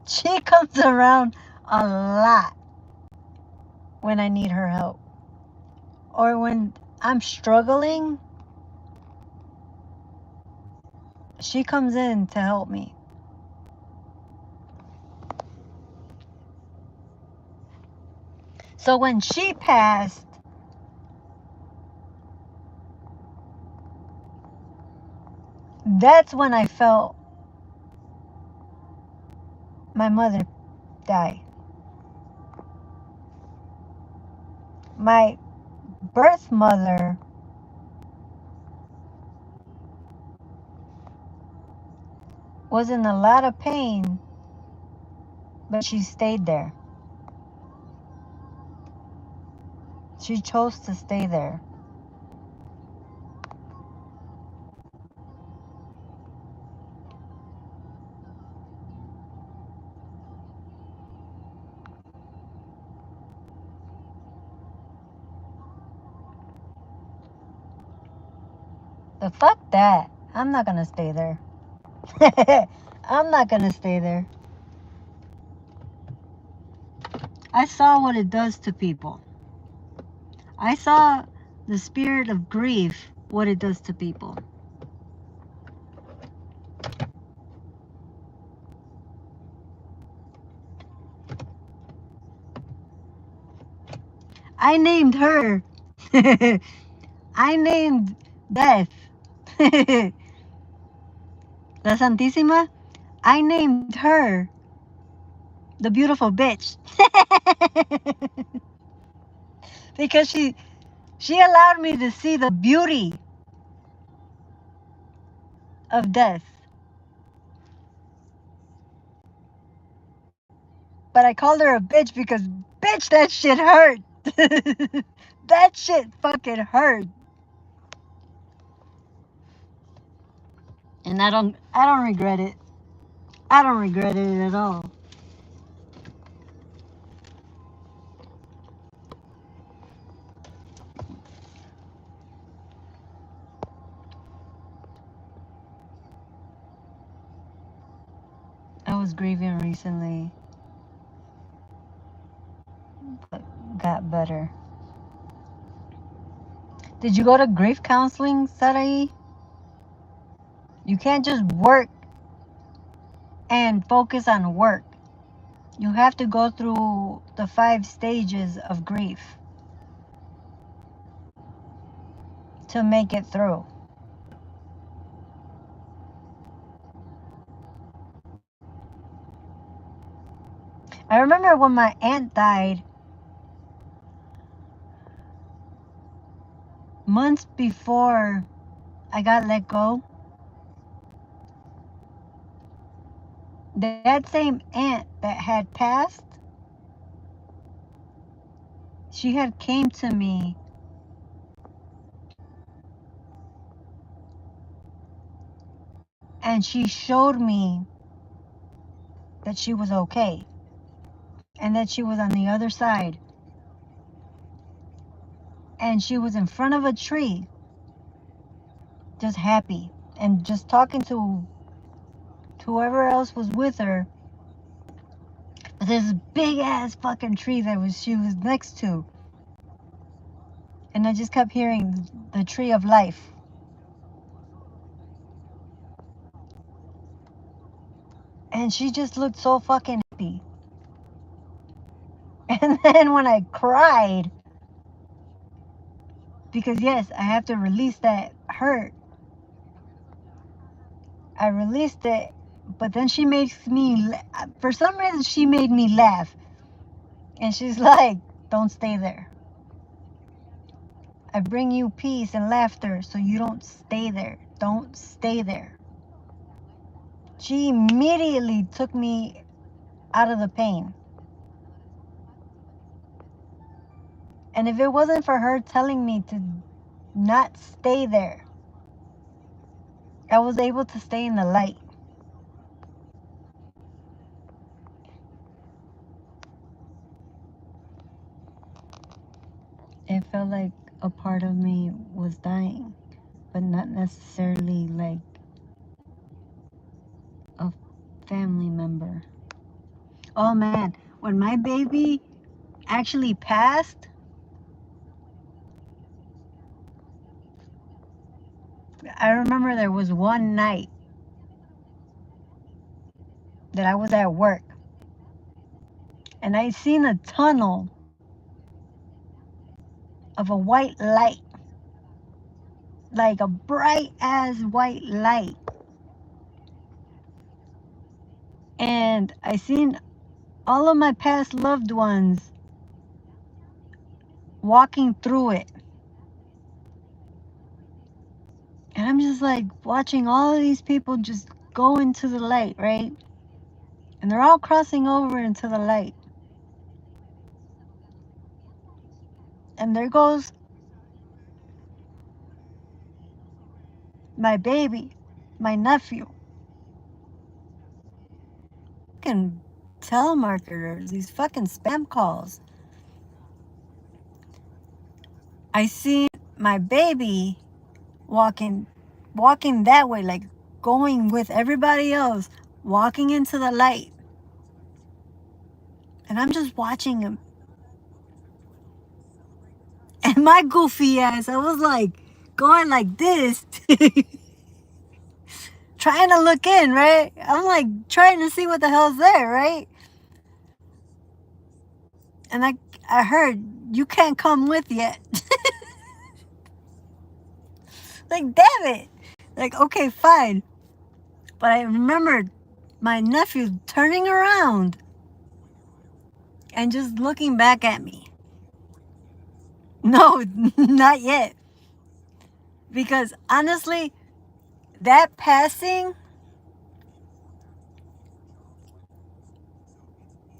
She comes around a lot when I need her help. Or when I'm struggling, she comes in to help me. So when she passed, that's when I felt my mother die. My birth mother was in a lot of pain But she stayed there. She chose to stay there. The fuck that. I'm not gonna stay there. I'm not gonna stay there. I saw what it does to people. I saw the spirit of grief, what it does to people. I named her. I named Death. La Santísima. I named her the beautiful bitch. Because she allowed me to see the beauty of death. But I called her a bitch because, bitch, that shit hurt. That shit fucking hurt. And I don't regret it. I don't regret it at all. I was grieving recently, but got better. Did you go to grief counseling, Sarai? You can't just work and focus on work. You have to go through the 5 stages of grief to make it through. I remember when my aunt died, months before I got let go. That same aunt that had passed, she had came to me and she showed me that she was okay and that she was on the other side. And she was in front of a tree, just happy and just talking to whoever else was with her. But there's a big ass fucking tree that she was next to. And I just kept hearing the tree of life. And she just looked so fucking happy. And then when I cried, because yes, I have to release that hurt. I released it, but then she makes me, for some reason she made me laugh. And she's like, don't stay there. I bring you peace and laughter, so you don't stay there. Don't stay there. She immediately took me out of the pain. And if it wasn't for her telling me to not stay there, I was able to stay in the light. It felt like a part of me was dying, but not necessarily like a family member. Oh man, when my baby actually passed, I remember there was one night that I was at work and I seen a tunnel of a white light, like a bright ass white light. And I seen all of my past loved ones walking through it. And I'm just like watching all of these people just go into the light, right? And they're all crossing over into the light. And there goes my baby, my nephew. Fucking telemarketers, these fucking spam calls. I see my baby walking that way, like going with everybody else, walking into the light. And I'm just watching him. And my goofy ass, I was like going like this, trying to look in, right? I'm like trying to see what the hell's there, right? And I heard, you can't come with yet. Like, damn it. Like, okay, fine. But I remembered my nephew turning around and just looking back at me. No, not yet. Because honestly, that passing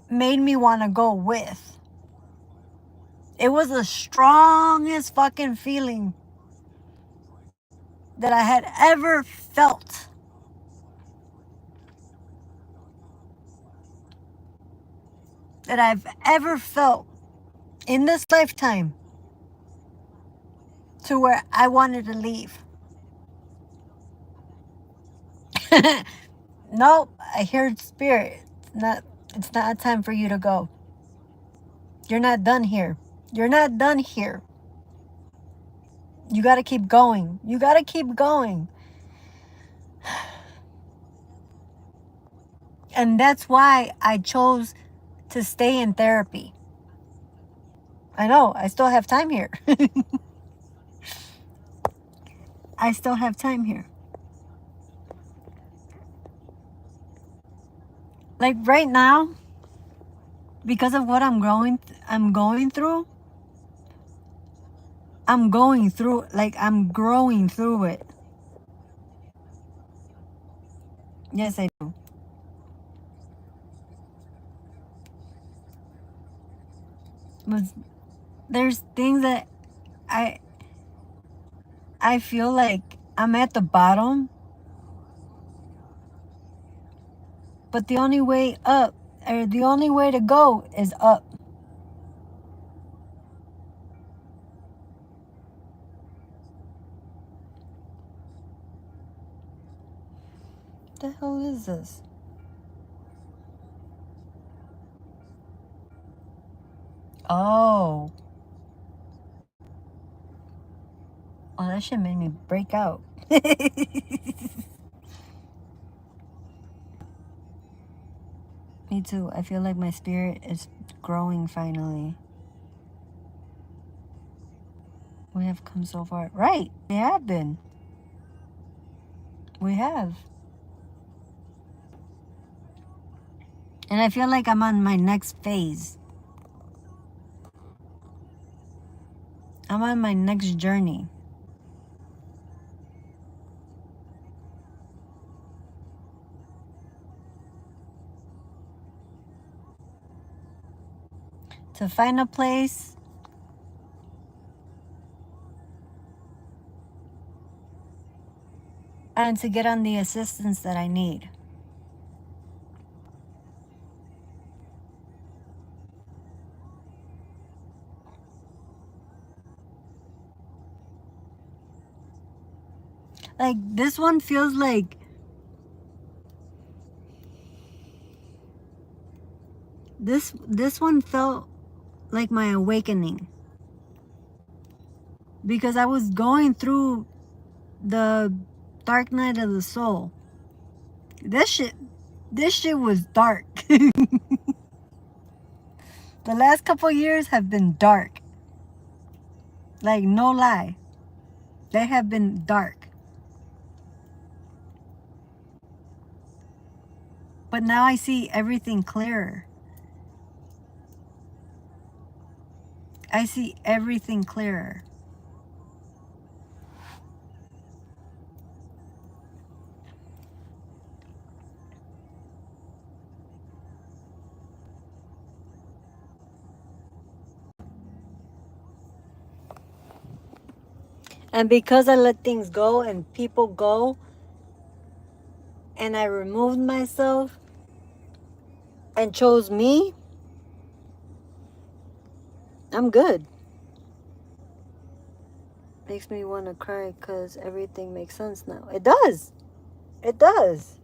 made me want to go with. It was the strongest fucking feeling that I had ever felt. That I've ever felt in this lifetime, to where I wanted to leave. Nope, I heard spirit. It's not a time for you to go. You're not done here. You're not done here. You got to keep going. You got to keep going. And that's why I chose to stay in therapy. I know, I still have time here. I still have time here. Like right now, because of what I'm going through, I'm growing through it. Yes, I do. But there's things that I feel like I'm at the bottom, but the only way up, or the only way to go, is up. What the hell is this? Oh. Oh, that shit made me break out. Me too. I feel like my spirit is growing finally. We have come so far. Right. We have been. We have. And I feel like I'm on my next phase. I'm on my next journey. To find a place and to get on the assistance that I need. Like, this one feels like this one felt like my awakening, because I was going through the dark night of the soul. This shit was dark. The last couple years have been dark. Like, no lie. They have been dark. But now I see everything clearer. I see everything clearer. And because I let things go and people go, and I removed myself and chose me, I'm good. Makes me want to cry because everything makes sense now. It does. It does.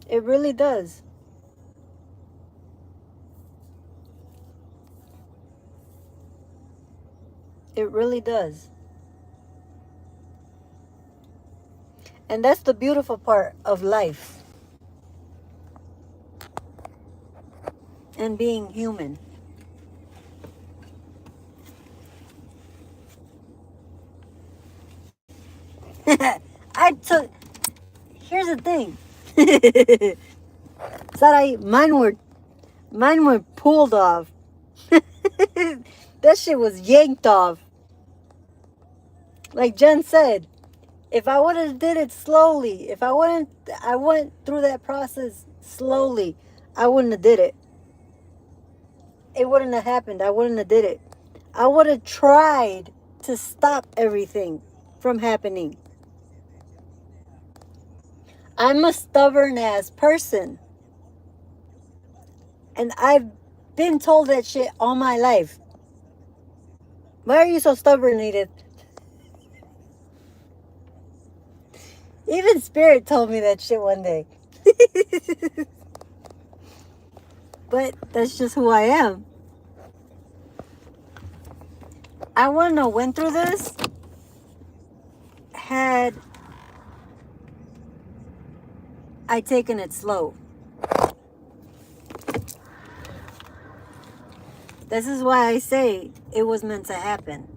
It really does. It really does. And that's the beautiful part of life and being human. I took, here's the thing. Sarai, mine were pulled off. That shit was yanked off. Like Jen said, if I would have did it slowly, if I went through that process slowly, I wouldn't have did it. It wouldn't have happened. I wouldn't have did it. I would have tried to stop everything from happening. I'm a stubborn ass person. And I've been told that shit all my life. Why are you so stubborn, Edith? Even Spirit told me that shit one day. But that's just who I am. I wouldn't have went through this had I taken it slow. This is why I say it was meant to happen.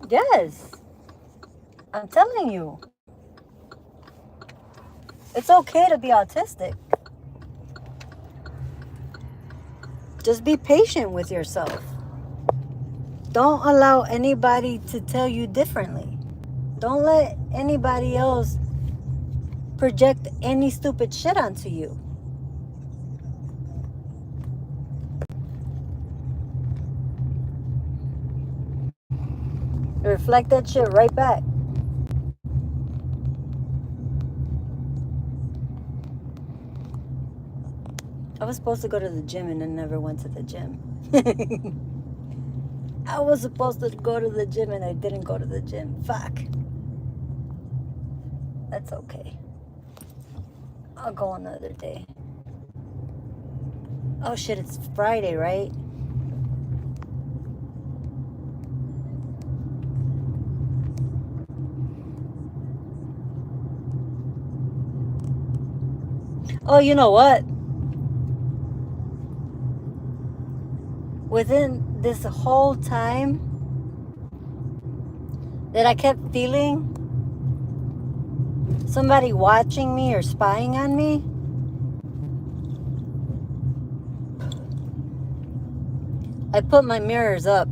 Yes. I'm telling you. It's okay to be autistic. Just be patient with yourself. Don't allow anybody to tell you differently. Don't let anybody else project any stupid shit onto you. Reflect that shit right back. I was supposed to go to the gym and I never went to the gym. I was supposed to go to the gym and I didn't go to the gym. Fuck. That's okay. I'll go another day. Oh shit, it's Friday, right? Oh, you know what? Within this whole time that I kept feeling somebody watching me or spying on me, I put my mirrors up.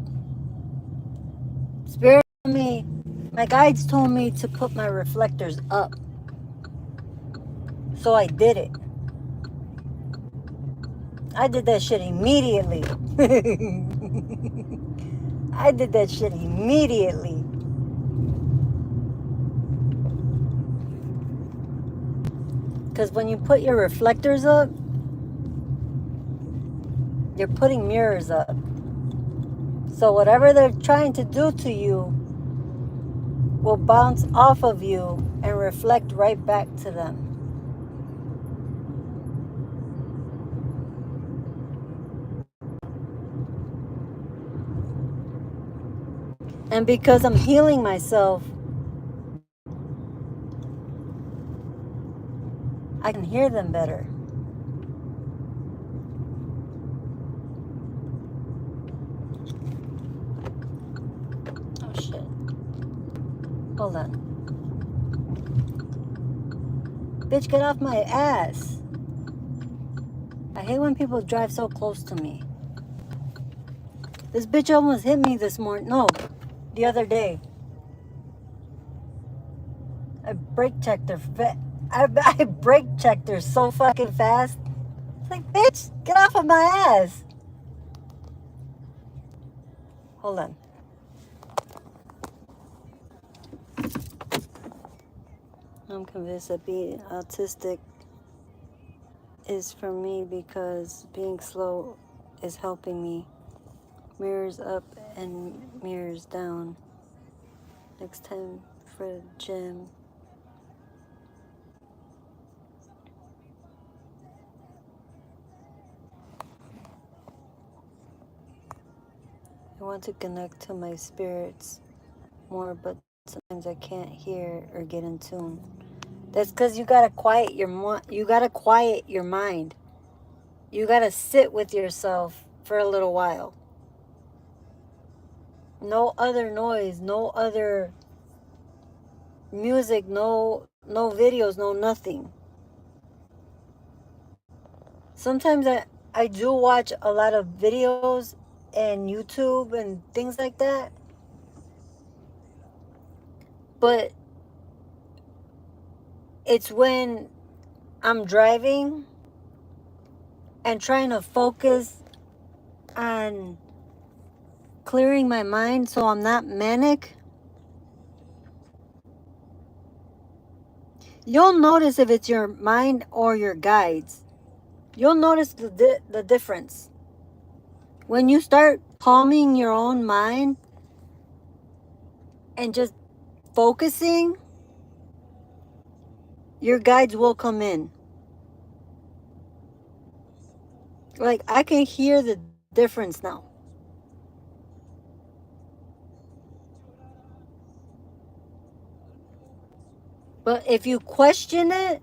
Spirit told me, my guides told me to put my reflectors up. So I did it. I did that shit immediately. I did that shit immediately. Because when you put your reflectors up, you're putting mirrors up. So whatever they're trying to do to you will bounce off of you and reflect right back to them. And because I'm healing myself, I can hear them better. Oh shit. Hold on. Bitch, get off my ass. hate when people drive so close to me. This bitch almost hit me this morning. No, the other day. I brake checked her. I brake checked her so fucking fast. It's like, bitch, get off of my ass. Hold on. I'm convinced that being autistic is for me because being slow is helping me. Mirrors up and mirrors down. Next time for the gym. I want to connect to my spirits more, but sometimes I can't hear or get in tune. That's because you gotta quiet your mind. You gotta sit with yourself for a little while. No other noise, no other music, no videos, no nothing. Sometimes I do watch a lot of videos and YouTube and things like that. But it's when I'm driving and trying to focus on clearing my mind so I'm not manic. You'll notice if it's your mind or your guides. You'll notice the difference. When you start calming your own mind and just focusing, your guides will come in. Like, I can hear the difference now. But if you question it,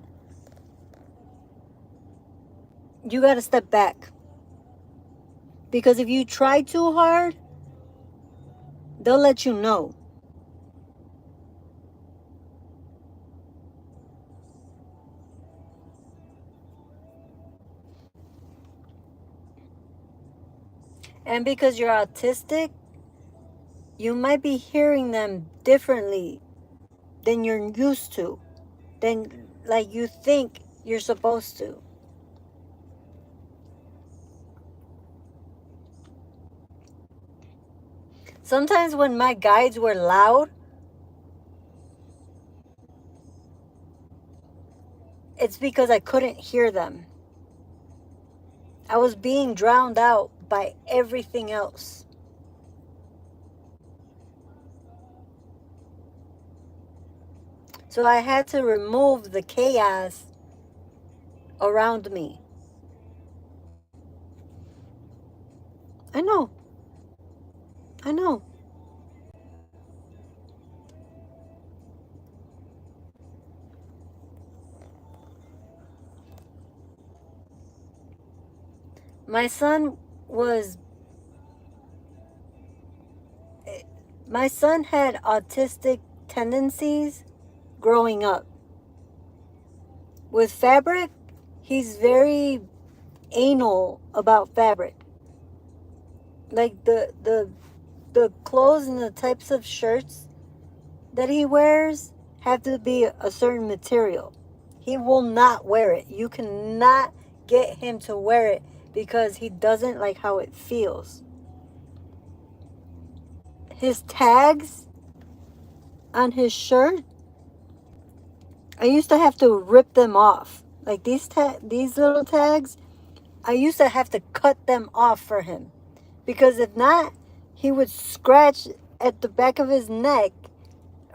you got to step back. Because if you try too hard, they'll let you know. And because you're autistic, you might be hearing them differently than you're used to, than like you think you're supposed to. Sometimes when my guides were loud, it's because I couldn't hear them. I was being drowned out by everything else. So I had to remove the chaos around me. I know. My son had autistic tendencies growing up. With fabric, he's very anal about fabric. Like the clothes and the types of shirts that he wears have to be a certain material. He will not wear it. You cannot get him to wear it because he doesn't like how it feels. His tags on his shirt, I used to have to rip them off. Like these little tags, I used to have to cut them off for him. Because if not, he would scratch at the back of his neck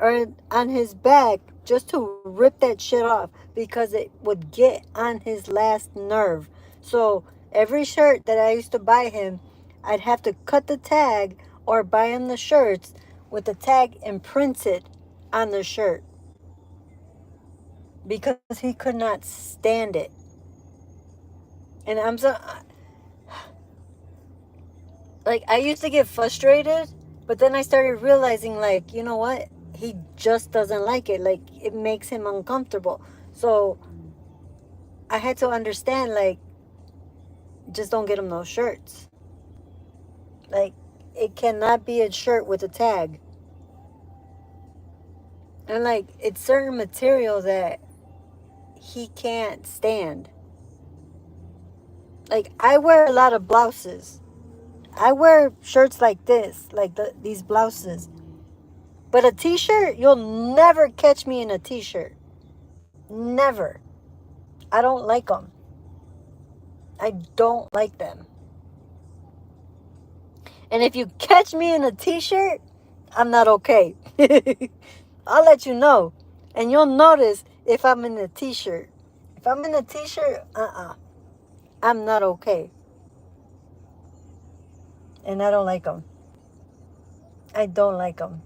or on his back just to rip that shit off because it would get on his last nerve. So every shirt that I used to buy him, I'd have to cut the tag or buy him the shirts with the tag imprinted on the shirt because he could not stand it. And I used to get frustrated, but then I started realizing, like, you know what? He just doesn't like it. Like, it makes him uncomfortable. So I had to understand, like, Just don't get them those shirts. Like, it cannot be a shirt with a tag. And like, it's certain material that he can't stand. Like, I wear a lot of blouses. I wear shirts like this, like these blouses. But a t-shirt, you'll never catch me in a t-shirt. Never. I don't like them. I don't like them. And if you catch me in a t-shirt, I'm not okay. I'll let you know. And you'll notice if I'm in a t-shirt. If I'm in a t-shirt, I'm not okay. And I don't like them. I don't like them.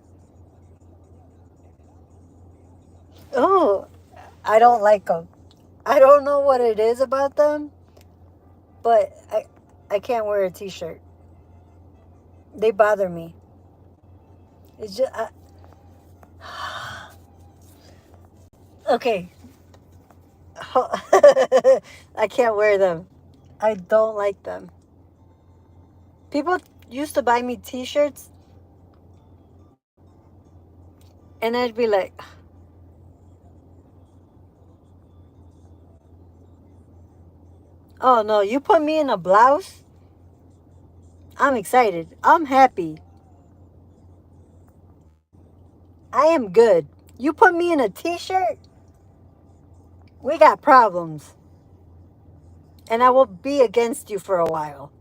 Oh, I don't like them. I don't know what it is about them, but I can't wear a t-shirt. They bother me. It's just... okay. I can't wear them. I don't like them. People used to buy me t-shirts, and I'd be like, oh no, you put me in a blouse, I'm excited. I'm happy. I am good. You put me in a t-shirt, we got problems. And I will be against you for a while.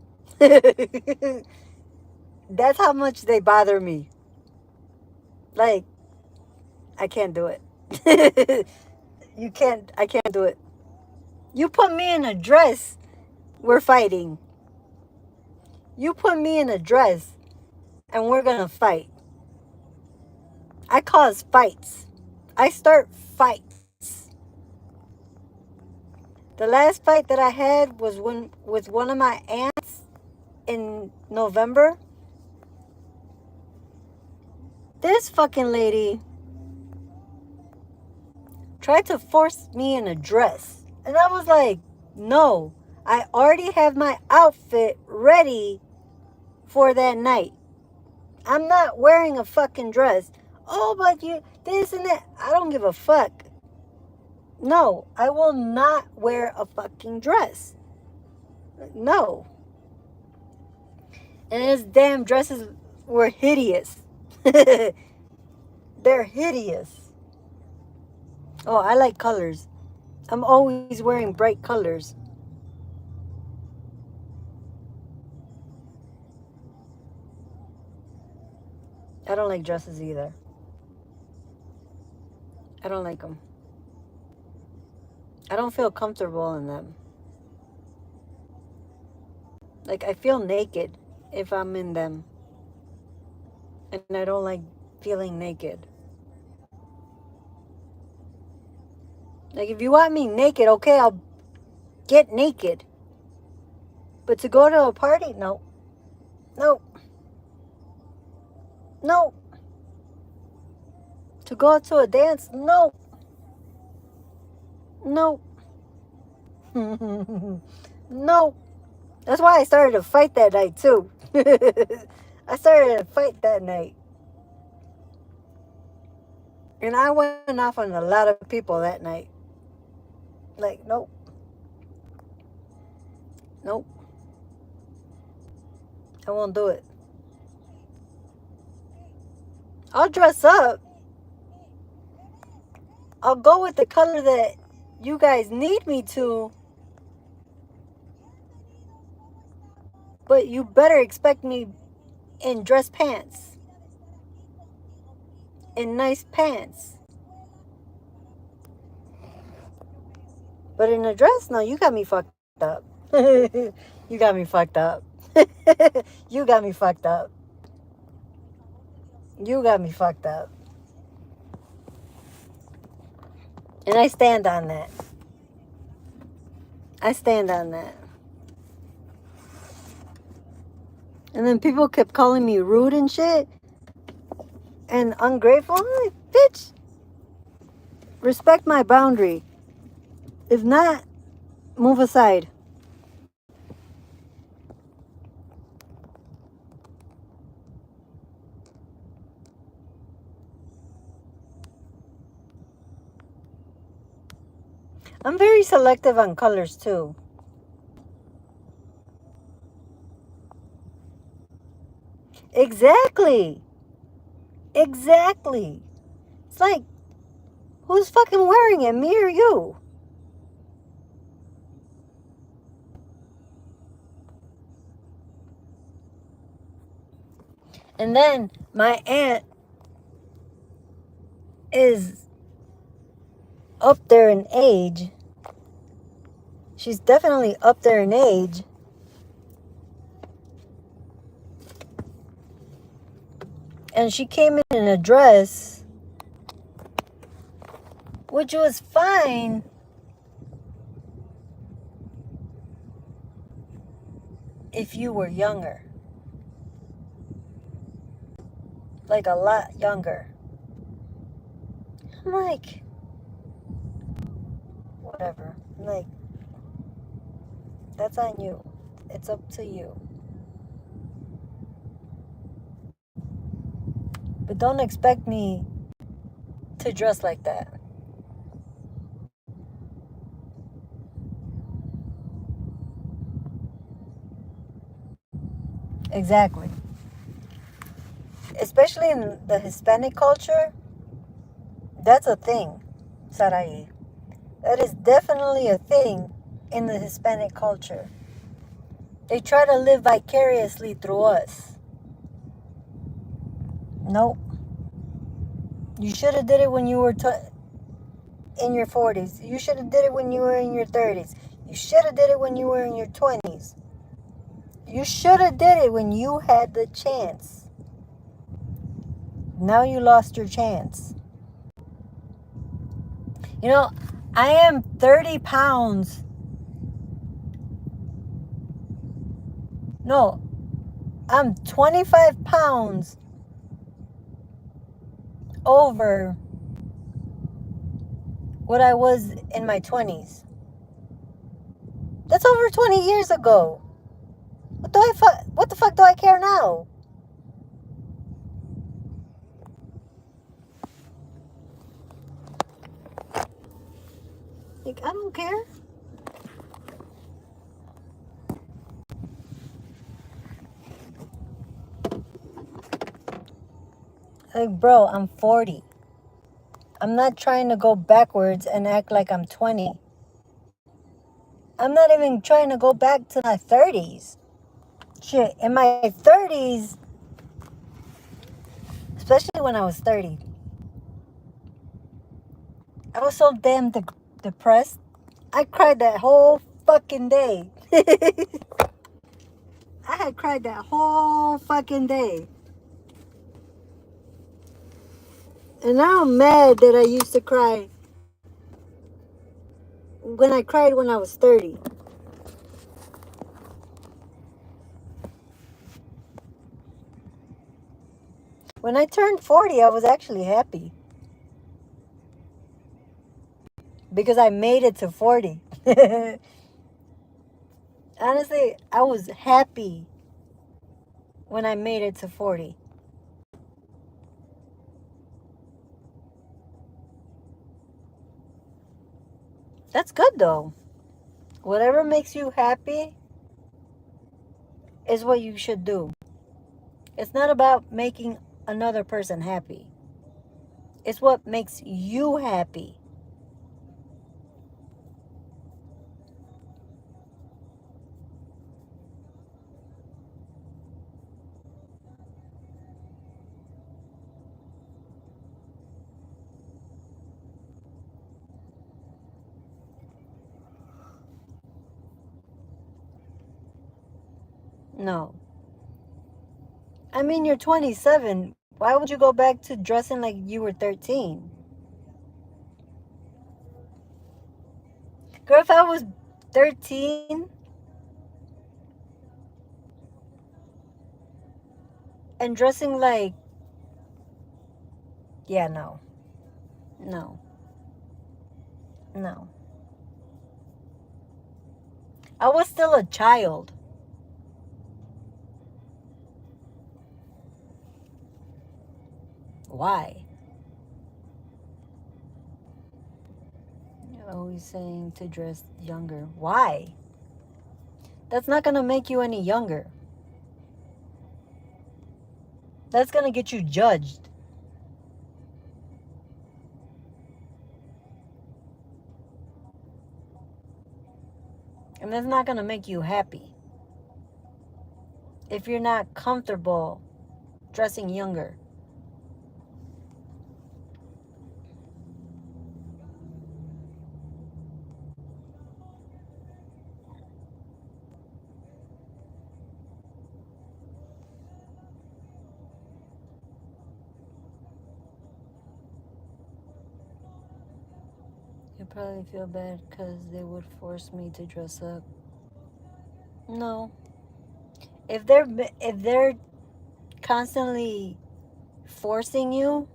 That's how much they bother me. Like, I can't do it. I can't do it. You put me in a dress, we're fighting. You put me in a dress, and we're gonna fight. I cause fights. I start fights. The last fight that I had was with one of my aunts in November. This fucking lady tried to force me in a dress. And I was like, no, I already have my outfit ready for that night. I'm not wearing a fucking dress. Oh, but you, this and that. I don't give a fuck. No, I will not wear a fucking dress. No. And his damn dresses were hideous. They're hideous. Oh, I like colors. I'm always wearing bright colors. I don't like dresses either. I don't like them. I don't feel comfortable in them. Like, I feel naked if I'm in them. And I don't like feeling naked. Like, if you want me naked, okay, I'll get naked. But to go to a party, no. No. No. To go to a dance, no. No. No. That's why I started to fight that night, too. I started to fight that night. And I went off on a lot of people that night. Like, nope. Nope. I won't do it. I'll dress up. I'll go with the color that you guys need me to. But you better expect me in dress pants. In nice pants. But in a dress, no, you got me fucked up. You got me fucked up. You got me fucked up. You got me fucked up. And I stand on that. I stand on that. And then people kept calling me rude and shit. And ungrateful. I'm like, bitch. Respect my boundary. If not, move aside. I'm very selective on colors too. Exactly. Exactly. It's like, who's fucking wearing it, me or you? And then my aunt is up there in age. She's definitely up there in age. And she came in a dress, which was fine if you were younger. Like a lot younger. I'm like, whatever. I'm like, that's on you. It's up to you. But don't expect me to dress like that. Exactly. Especially in the Hispanic culture, that's a thing, Sarai. That is definitely a thing in the Hispanic culture. They try to live vicariously through us. Nope. You should have did it when you were in your 40s. You should have did it when you were in your 30s. You should have did it when you were in your 20s. You should have did it when you had the chance. Now you lost your chance. You know, I am 30 pounds. No, I'm 25 pounds over what I was in my 20s. That's over 20 years ago. What the fuck do I care now? Like, I don't care. Like, bro, I'm 40. I'm not trying to go backwards and act like I'm 20. I'm not even trying to go back to my 30s. Shit, in my 30s, especially when I was 30, I was so damn depressed. I cried that whole fucking day. I had cried that whole fucking day. And now I'm mad that I used to cry when I cried when I was 30. When I turned 40, I was actually happy. Because I made it to 40. Honestly, I was happy when I made it to 40. That's good though. Whatever makes you happy is what you should do. It's not about making another person happy. It's what makes you happy. No. I mean, you're 27. Why would you go back to dressing like you were 13? Girl, if I was 13 and dressing like, yeah, no. No. No. I was still a child. Why? Always saying to dress younger. Why? That's not going to make you any younger. That's going to get you judged. And that's not going to make you happy. If you're not comfortable dressing younger. You probably feel bad because they would force me to dress up. No. If they're constantly forcing you,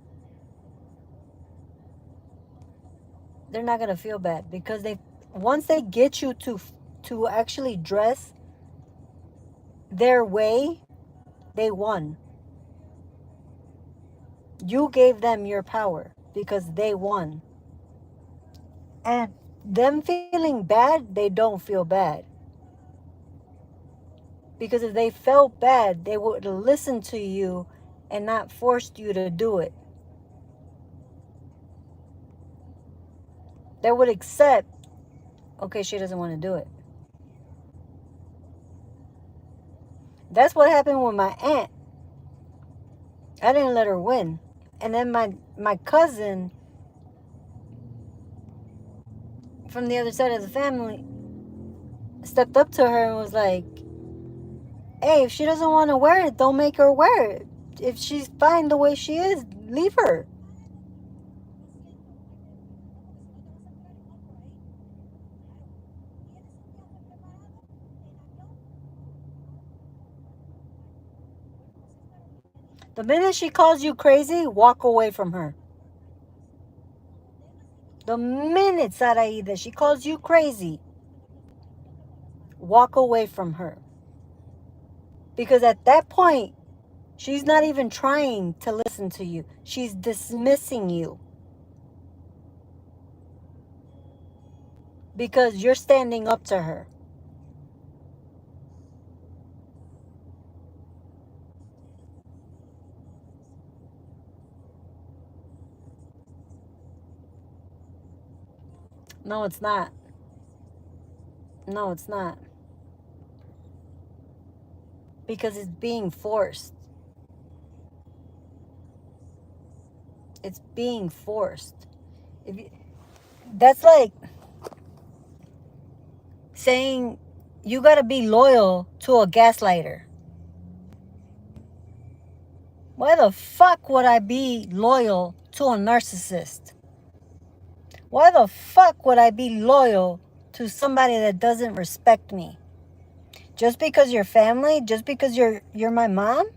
they're not gonna feel bad because once they get you to actually dress their way, they won. You gave them your power because they won. And them feeling bad, they don't feel bad. Because if they felt bad, they would listen to you and not forced you to do it. They would accept, okay, she doesn't want to do it. That's what happened with my aunt. I didn't let her win. And then my cousin from the other side of the family stepped up to her and was like, hey, if she doesn't want to wear it, don't make her wear it. If she's fine the way she is, leave her. The minute she calls you crazy, walk away from her. The minute, Sarai, that she calls you crazy, walk away from her. Because at that point, she's not even trying to listen to you. She's dismissing you. Because you're standing up to her. No, it's not. No, it's not. Because it's being forced. It's being forced. That's like saying you got to be loyal to a gaslighter. Why the fuck would I be loyal to a narcissist? Why the fuck would I be loyal to somebody that doesn't respect me? Just because you're family? Just because you're my mom?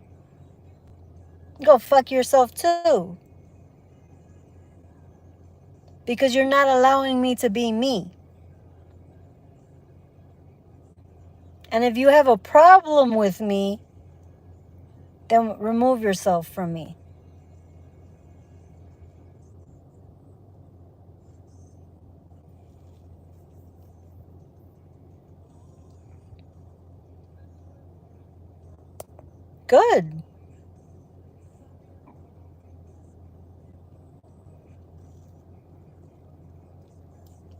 Go fuck yourself too. Because you're not allowing me to be me. And if you have a problem with me, then remove yourself from me. Good.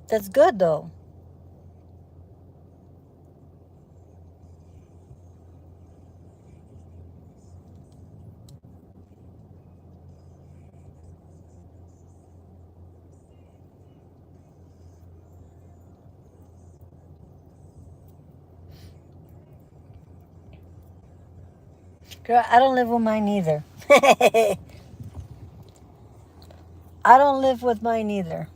That's good though. Girl, I don't live with mine either. I don't live with mine either.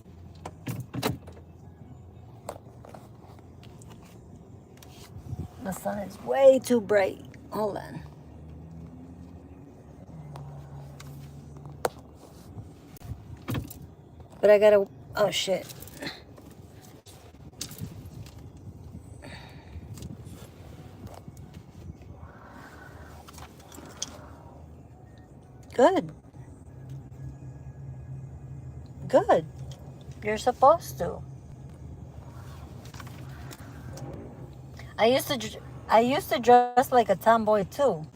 The sun is way too bright. Hold on. But I gotta... Oh, shit. Good. Good. You're supposed to. I used to, I used to dress like a tomboy too.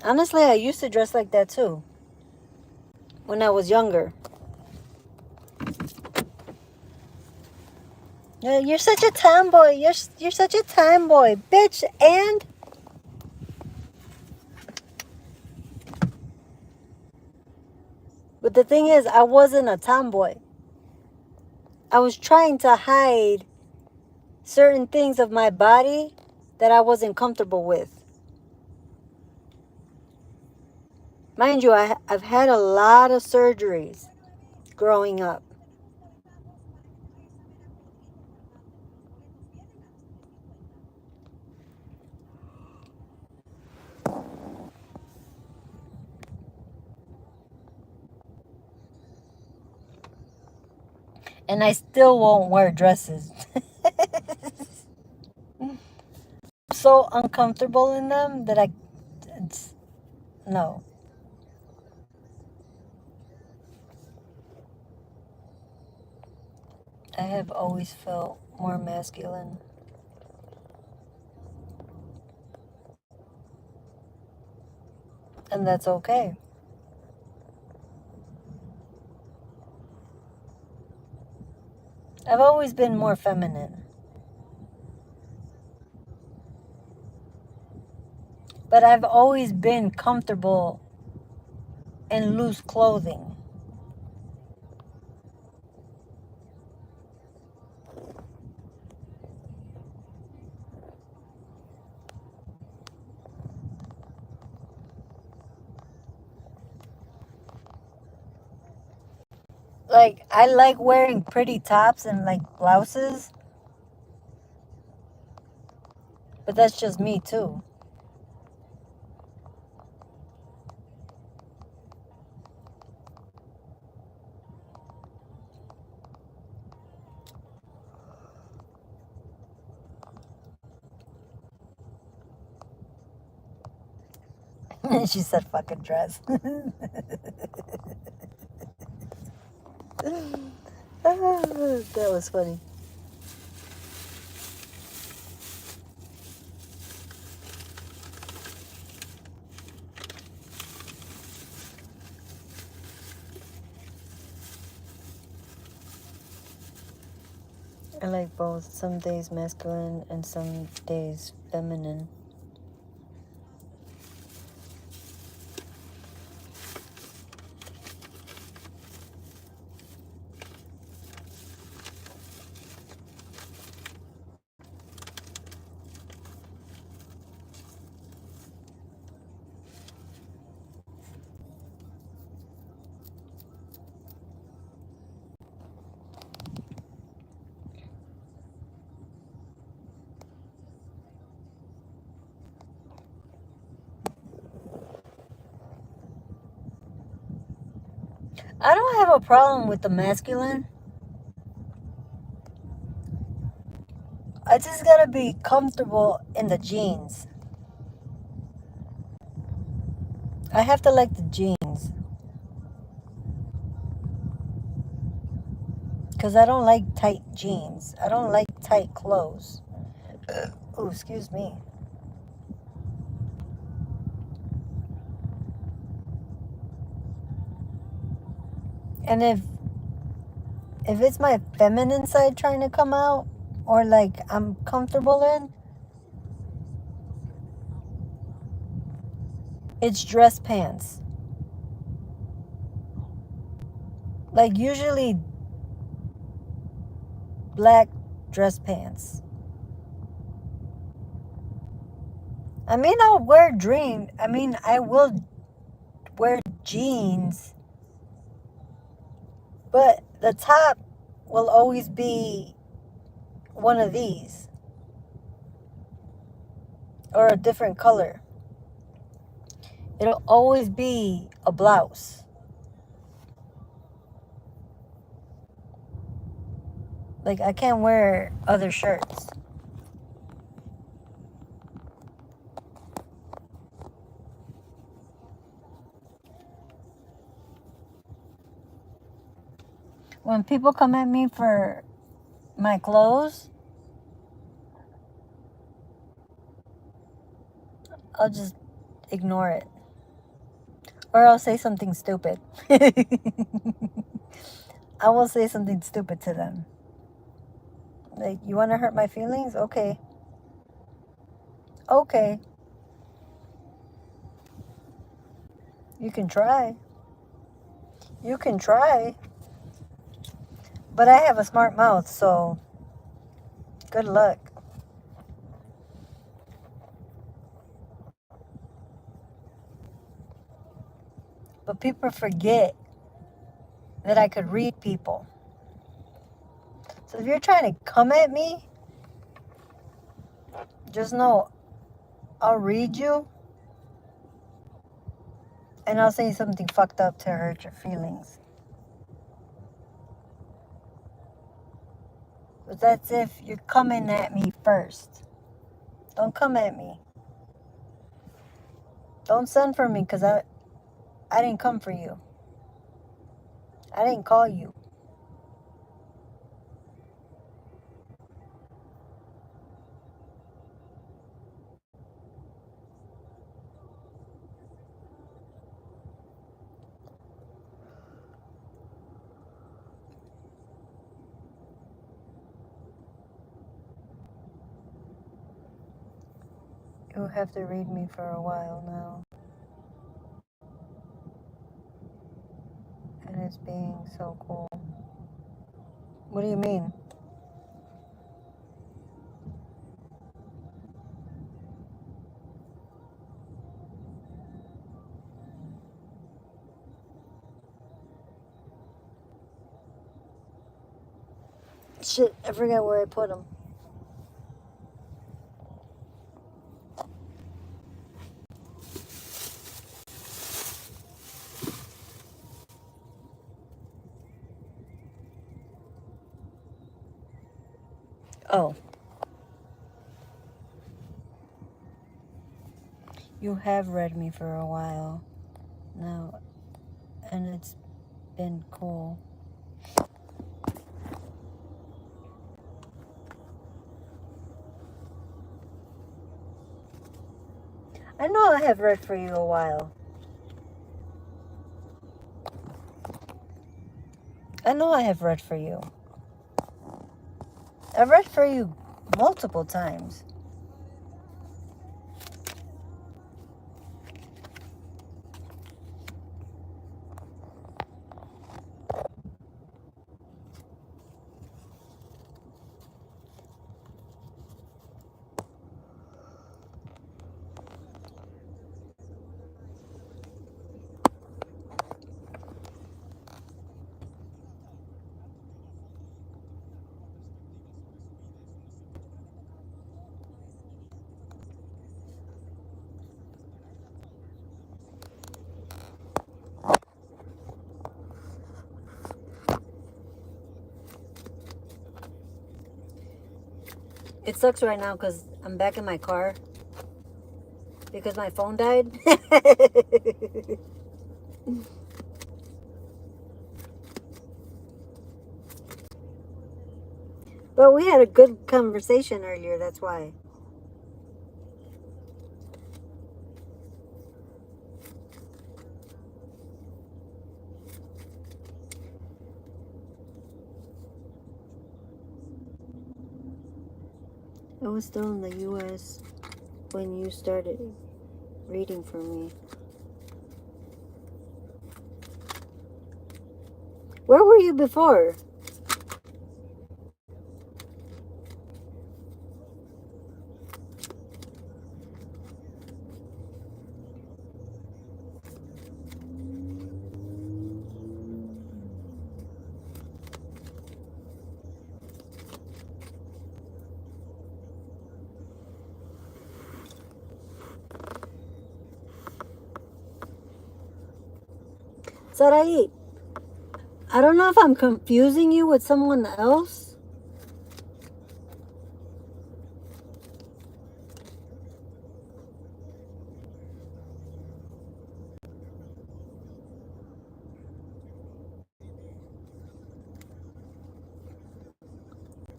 Honestly, I used to dress like that too when I was younger. Yeah, you're such a tomboy. You're such a tomboy, bitch. And but the thing is, I wasn't a tomboy. I was trying to hide certain things of my body that I wasn't comfortable with. Mind you, I've had a lot of surgeries growing up. And I still won't wear dresses. I'm so uncomfortable in them that no. I have always felt more masculine. And that's okay. I've always been more feminine. But I've always been comfortable in loose clothing. Like, I like wearing pretty tops and like blouses. But that's just me too. She said fucking dress. That was funny. I like both. Some days masculine and some days feminine. I don't have a problem with the masculine. I just gotta be comfortable in the jeans. I have to like the jeans. Because I don't like tight jeans. I don't like tight clothes. Oh, excuse me. And if it's my feminine side trying to come out, or like I'm comfortable in, it's dress pants. Like usually black dress pants. I mean, I will wear jeans, but the top will always be one of these or a different color. It'll always be a blouse. Like, I can't wear other shirts. When people come at me for my clothes, I'll just ignore it. Or I'll say something stupid. I will say something stupid to them. Like, you want to hurt my feelings? Okay. Okay. You can try. You can try. But I have a smart mouth, so good luck. But people forget that I could read people. So if you're trying to come at me, just know I'll read you and I'll say something fucked up to hurt your feelings. But that's if you're coming at me first. Don't come at me. Don't send for me because I didn't come for you. I didn't call you. You'll have to read me for a while now. And it's being so cool. What do you mean? Shit, I forgot where I put them. Oh. You have read me for a while now, and it's been cool. I know I have read for you a while. I know I have read for you. I've read for you multiple times. It sucks right now because I'm back in my car because my phone died. But we had a good conversation earlier, that's why. I was still in the US when you started reading for me. Where were you before? Sarai, I don't know if I'm confusing you with someone else.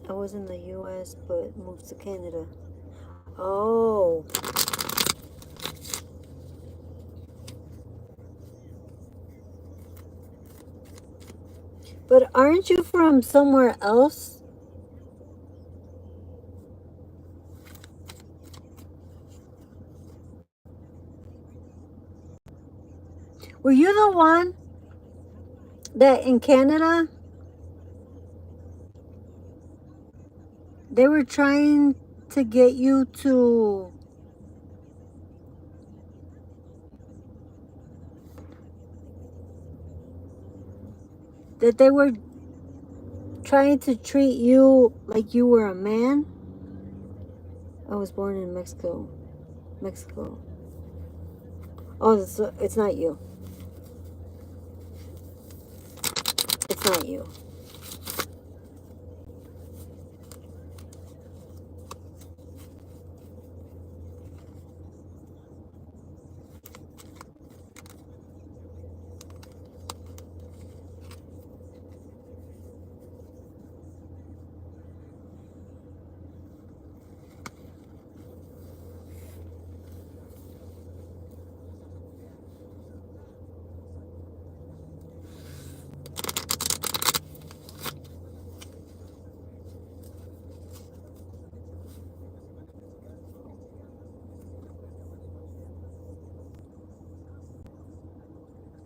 I was in the US but moved to Canada. Oh. But aren't you from somewhere else? Were you the one that in Canada they were trying to get you to that they were trying to treat you like you were a man? I was born in Mexico. Mexico. Oh, it's not you. It's not you.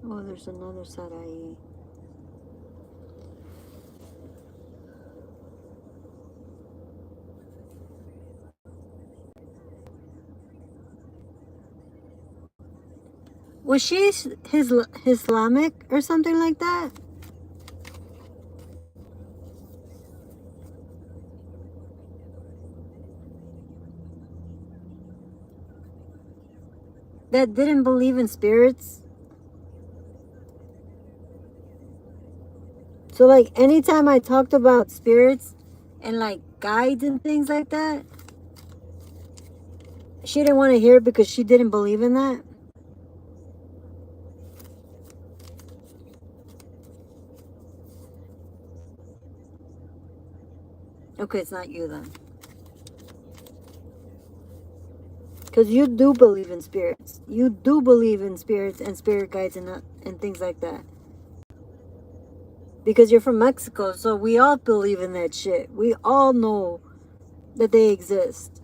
Oh, there's another Sarai. Was she his Islamic or something like that? That didn't believe in spirits? So like anytime I talked about spirits and like guides and things like that, she didn't want to hear it because she didn't believe in that? Okay, it's not you then. Because you do believe in spirits. You do believe in spirits and spirit guides and things like that. Because you're from Mexico, so we all believe in that shit. We all know that they exist.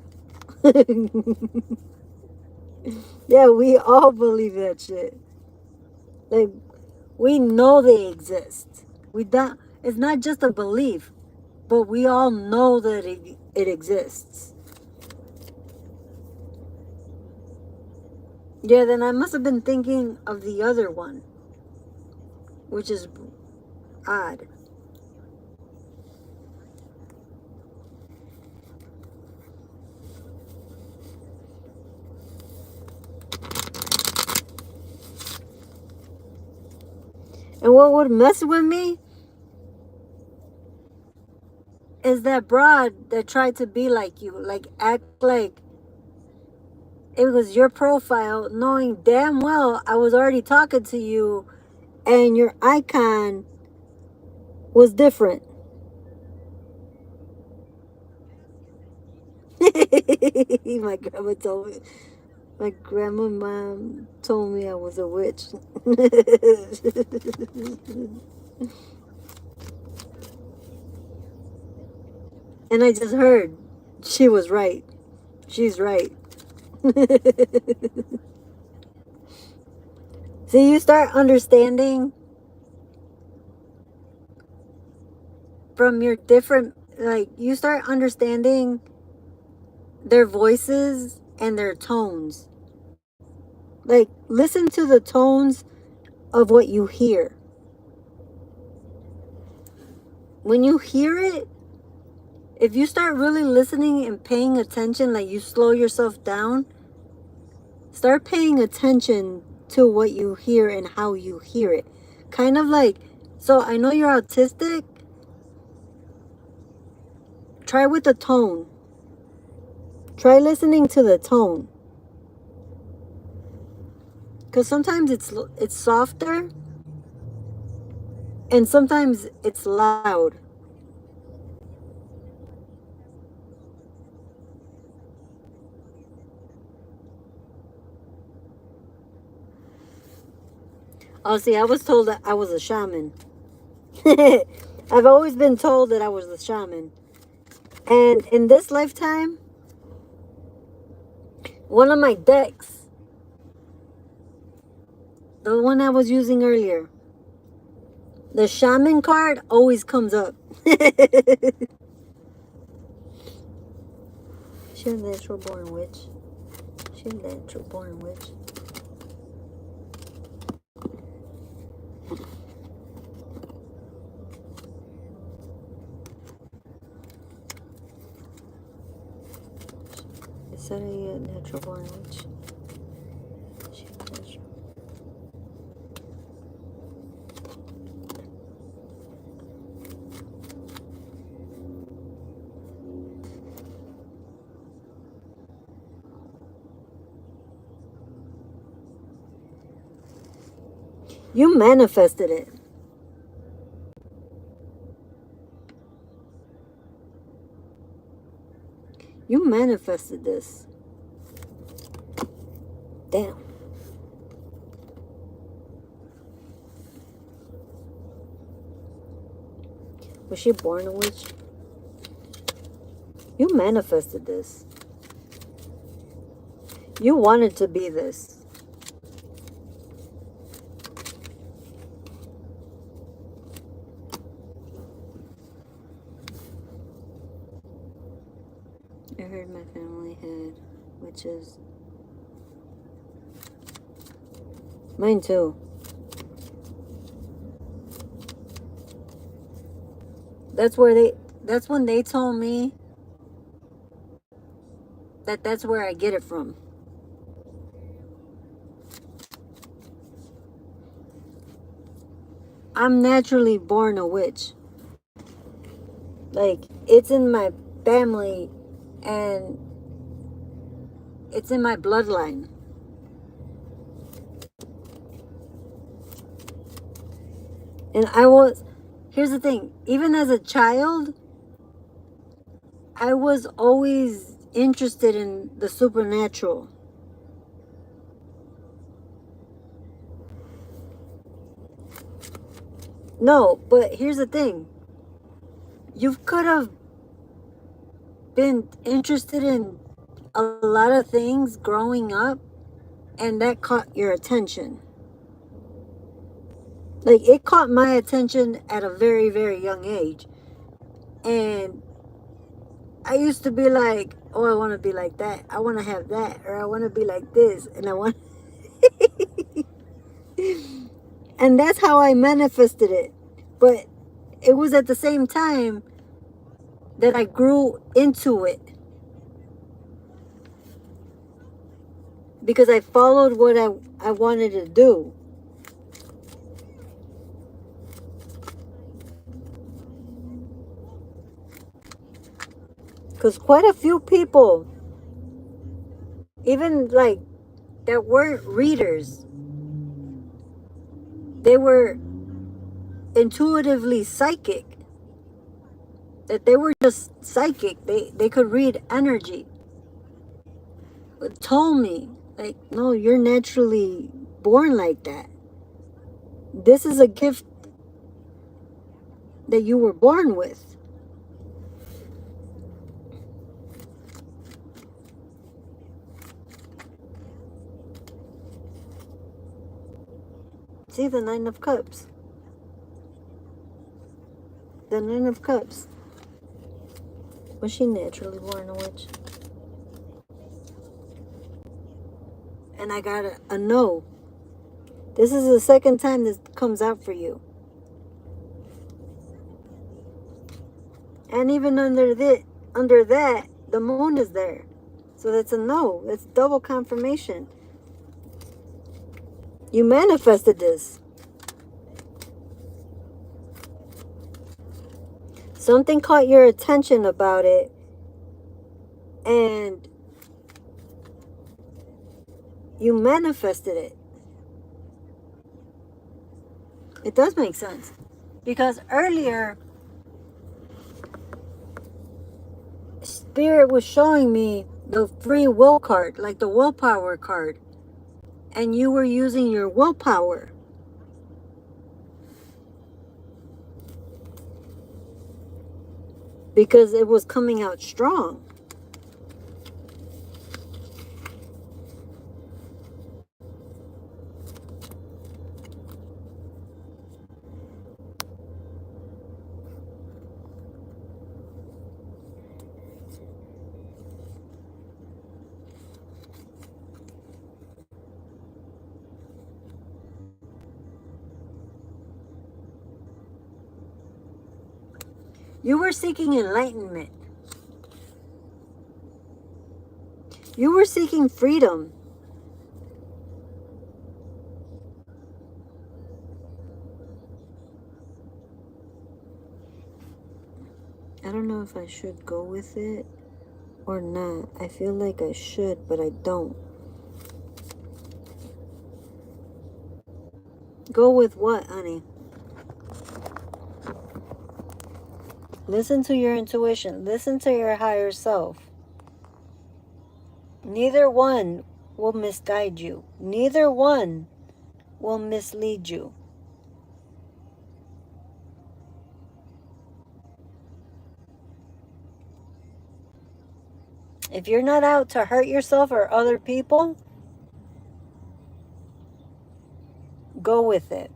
Yeah, we all believe that shit. Like, we know they exist. We don't. It's not just a belief, but we all know that it exists. Yeah, then I must have been thinking of the other one, which is odd. And what would mess with me is that broad that tried to be like you, like act like it was your profile, knowing damn well I was already talking to you and your icon was different. My grandma told me. My grandma mom told me I was a witch. And I just heard she was right. She's right. See, you start understanding from your different, like, you start understanding their voices and their tones. Like, listen to the tones of what you hear. When you hear it, if you start really listening and paying attention, like you slow yourself down, start paying attention to what you hear and how you hear it. Kind of like, so I know you're autistic. Try with the tone. Try listening to the tone. Because sometimes it's softer and sometimes it's loud. Oh, see, I was told that I was a shaman. I've always been told that I was the shaman. And in this lifetime, one of my decks, the one I was using earlier, the shaman card always comes up. She's a natural born witch. She's a natural born witch. Is that a natural born witch? She's natural. You manifested it. You manifested this. Damn. Was she born a witch? You manifested this. You wanted to be this. I heard my family had witches. Mine too. That's when they told me that that's where I get it from. I'm naturally born a witch. Like, it's in my family and it's in my bloodline. And here's the thing, even as a child, I was always interested in the supernatural. No, but here's the thing. You could have been interested in a lot of things growing up, and that caught your attention. Like, it caught my attention at a very, very young age. And I used to be like, oh, I want to be like that. I want to have that. Or I want to be like this. And I want... And that's how I manifested it. But it was at the same time that I grew into it. Because I followed what I wanted to do. Because quite a few people, even like that weren't readers, they were intuitively psychic. That they were just psychic. They could read energy. But told me, like, no, you're naturally born like that. This is a gift that you were born with. See, the Nine of Cups. The Nine of Cups. Was she naturally born a witch? And I got a no. This is the second time this comes out for you. And even under that, the moon is there. So that's a no. That's double confirmation. You manifested this. Something caught your attention about it. And you manifested it. It does make sense. Because earlier, Spirit was showing me the free will card, like the willpower card. And you were using your willpower. because it was coming out strong. You were seeking enlightenment. You were seeking freedom. I don't know if I should go with it or not. I feel like I should, but I don't. Go with what, honey? Listen to your intuition. Listen to your higher self. Neither one will misguide you. Neither one will mislead you. If you're not out to hurt yourself or other people, go with it.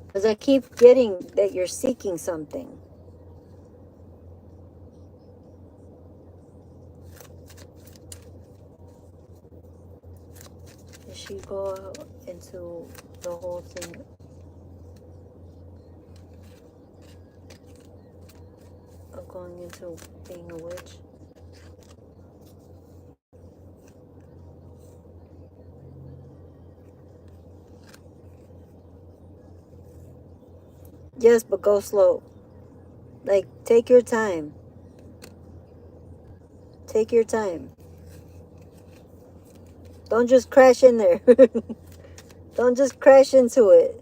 Because I keep getting that you're seeking something. Did she go out into the whole thing? Of going into being a witch? Yes, but go slow. Like, take your time. Take your time. Don't just crash in there. Don't just crash into it.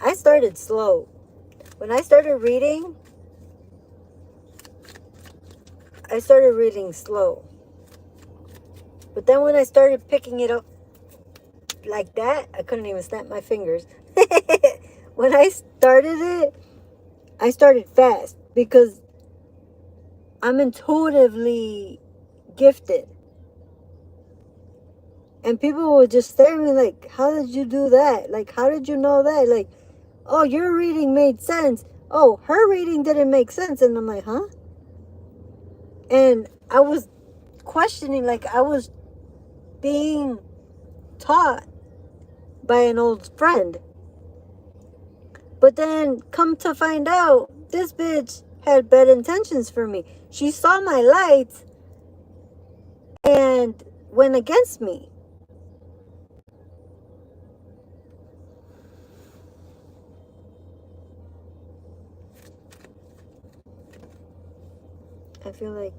I started slow. When I started reading slow. But then when I started picking it up like that, I couldn't even snap my fingers. When I started it, I started fast because I'm intuitively gifted. And people would just stare at me like, how did you do that? Like, how did you know that? Like, oh, your reading made sense. Oh, her reading didn't make sense. And I'm like, huh? And I was questioning, like I was being taught by an old friend. But then come to find out, this bitch had bad intentions for me. She saw my light and went against me. I feel like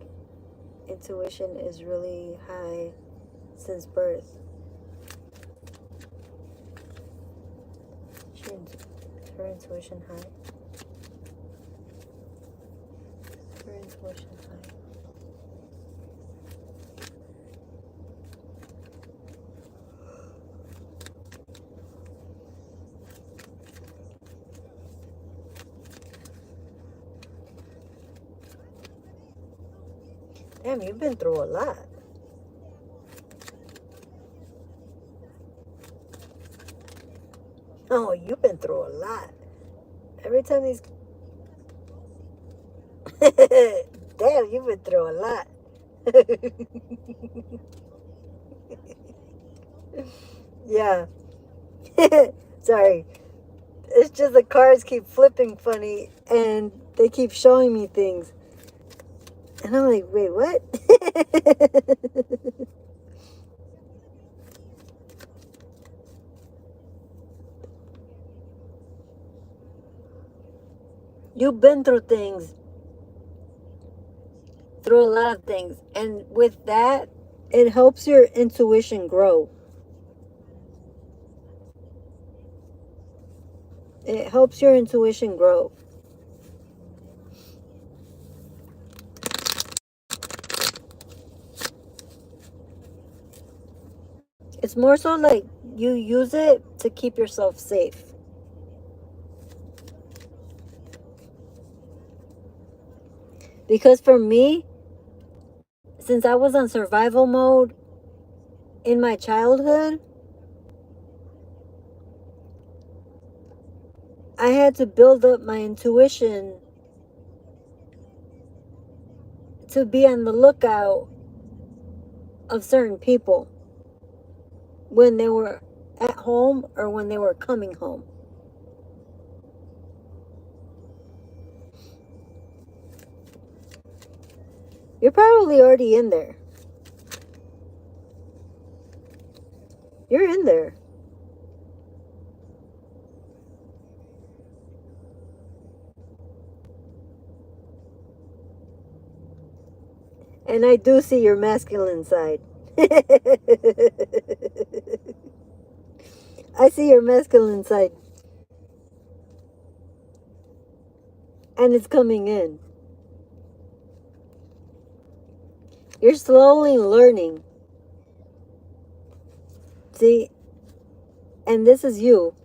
intuition is really high since birth. Is her intuition high? Her intuition high. Damn, you've been through a lot. Oh, you've been through a lot. Every time these... Damn, you've been through a lot. Yeah. Sorry. It's just the cards keep flipping funny and they keep showing me things. And I'm like, wait, what? You've been through things. Through a lot of things. And with that, it helps your intuition grow. It helps your intuition grow. It's more so like you use it to keep yourself safe. Because for me, since I was on survival mode in my childhood, I had to build up my intuition to be on the lookout of certain people when they were at home or when they were coming home. You're probably already in there. You're in there. And I do see your masculine side. I see your masculine side. And it's coming in. You're slowly learning. See? And this is you.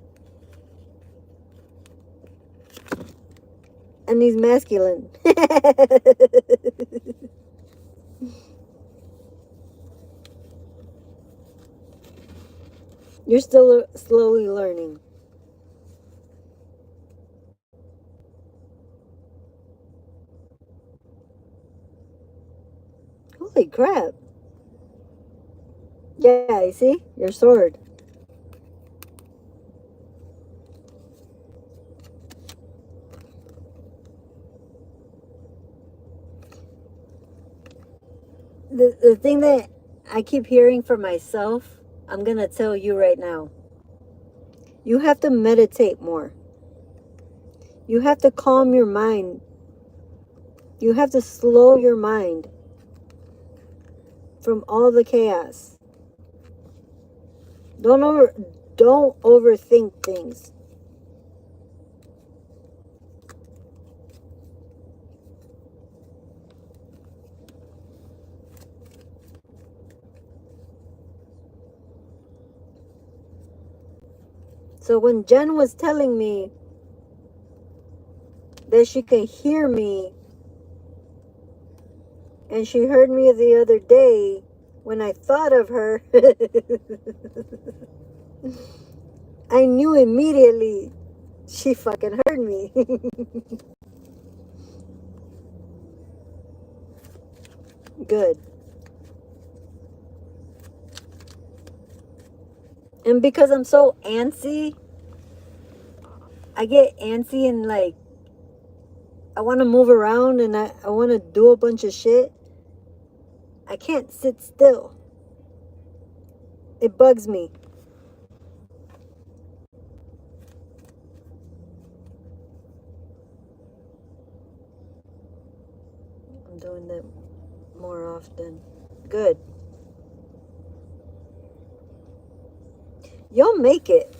And he's masculine. You're still slowly learning. Holy crap. Yeah, you see? Your sword. The thing that I keep hearing for myself, I'm going to tell you right now. You have to meditate more. You have to calm your mind. You have to slow your mind from all the chaos. Don't overthink things. So when Jen was telling me that she could hear me, and she heard me the other day when I thought of her, I knew immediately she fucking heard me. Good. And because I'm so antsy, I get antsy and like, I want to move around and I want to do a bunch of shit. I can't sit still. It bugs me. I'm doing that more often. Good. You'll make it.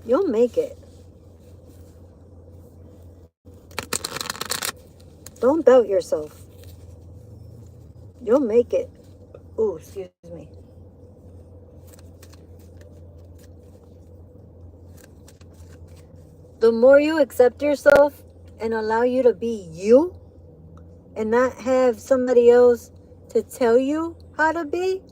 You'll make it. Don't doubt yourself. You'll make it. Oh, excuse me. The more you accept yourself and allow you to be you and not have somebody else to tell you how to be,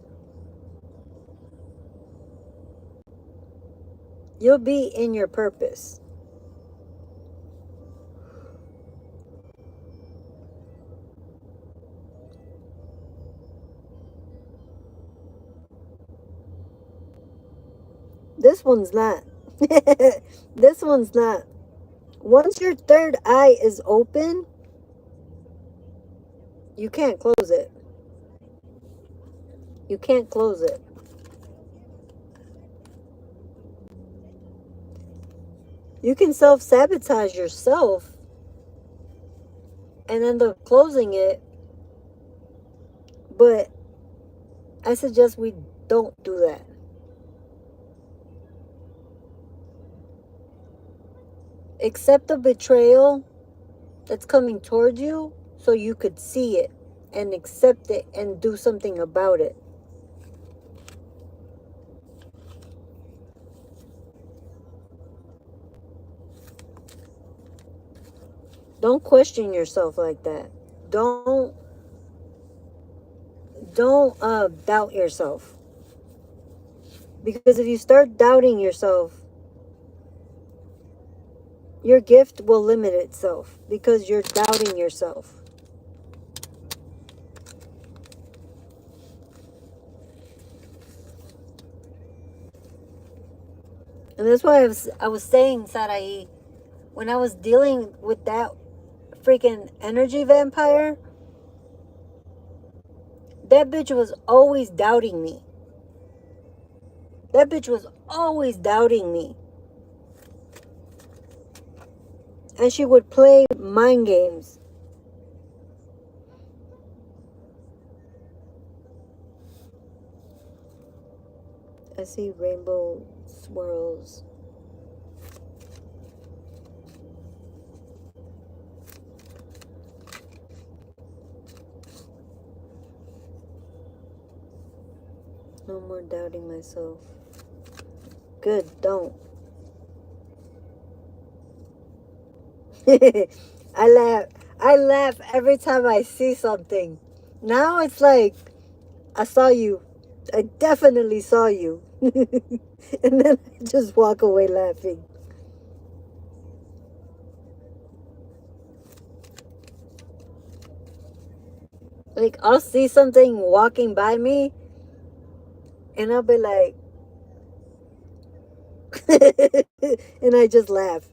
you'll be in your purpose. This one's not. This one's not. Once your third eye is open, you can't close it. You can't close it. You can self-sabotage yourself and end up closing it, but I suggest we don't do that. Accept the betrayal that's coming towards you so you could see it and accept it and do something about it. Don't question yourself like that. Don't doubt yourself. Because if you start doubting yourself, your gift will limit itself because you're doubting yourself. And that's why I was saying, Sarai, when I was dealing with that freaking energy vampire, that bitch was always doubting me. That bitch was always doubting me. And she would play mind games. I see rainbow swirls. No more doubting myself. Good, don't. I laugh every time I see something. Now it's like, I saw you. I definitely saw you. And then I just walk away laughing. Like, I'll see something walking by me, and I'll be like, and I just laugh.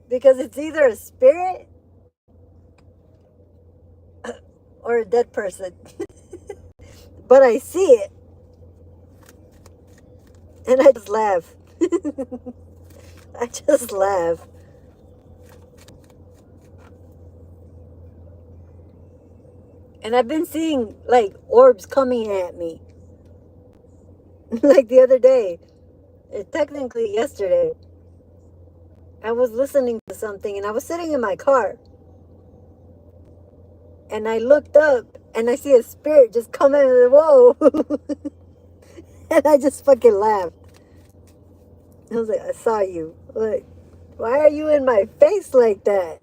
Because it's either a spirit or a dead person. But I see it. And I just laugh. I just laugh. And I've been seeing, like, orbs coming at me. Like the other day. Technically yesterday. I was listening to something and I was sitting in my car. And I looked up and I see a spirit just come in and whoa. And I just fucking laughed. I was like, I saw you. Like, why are you in my face like that?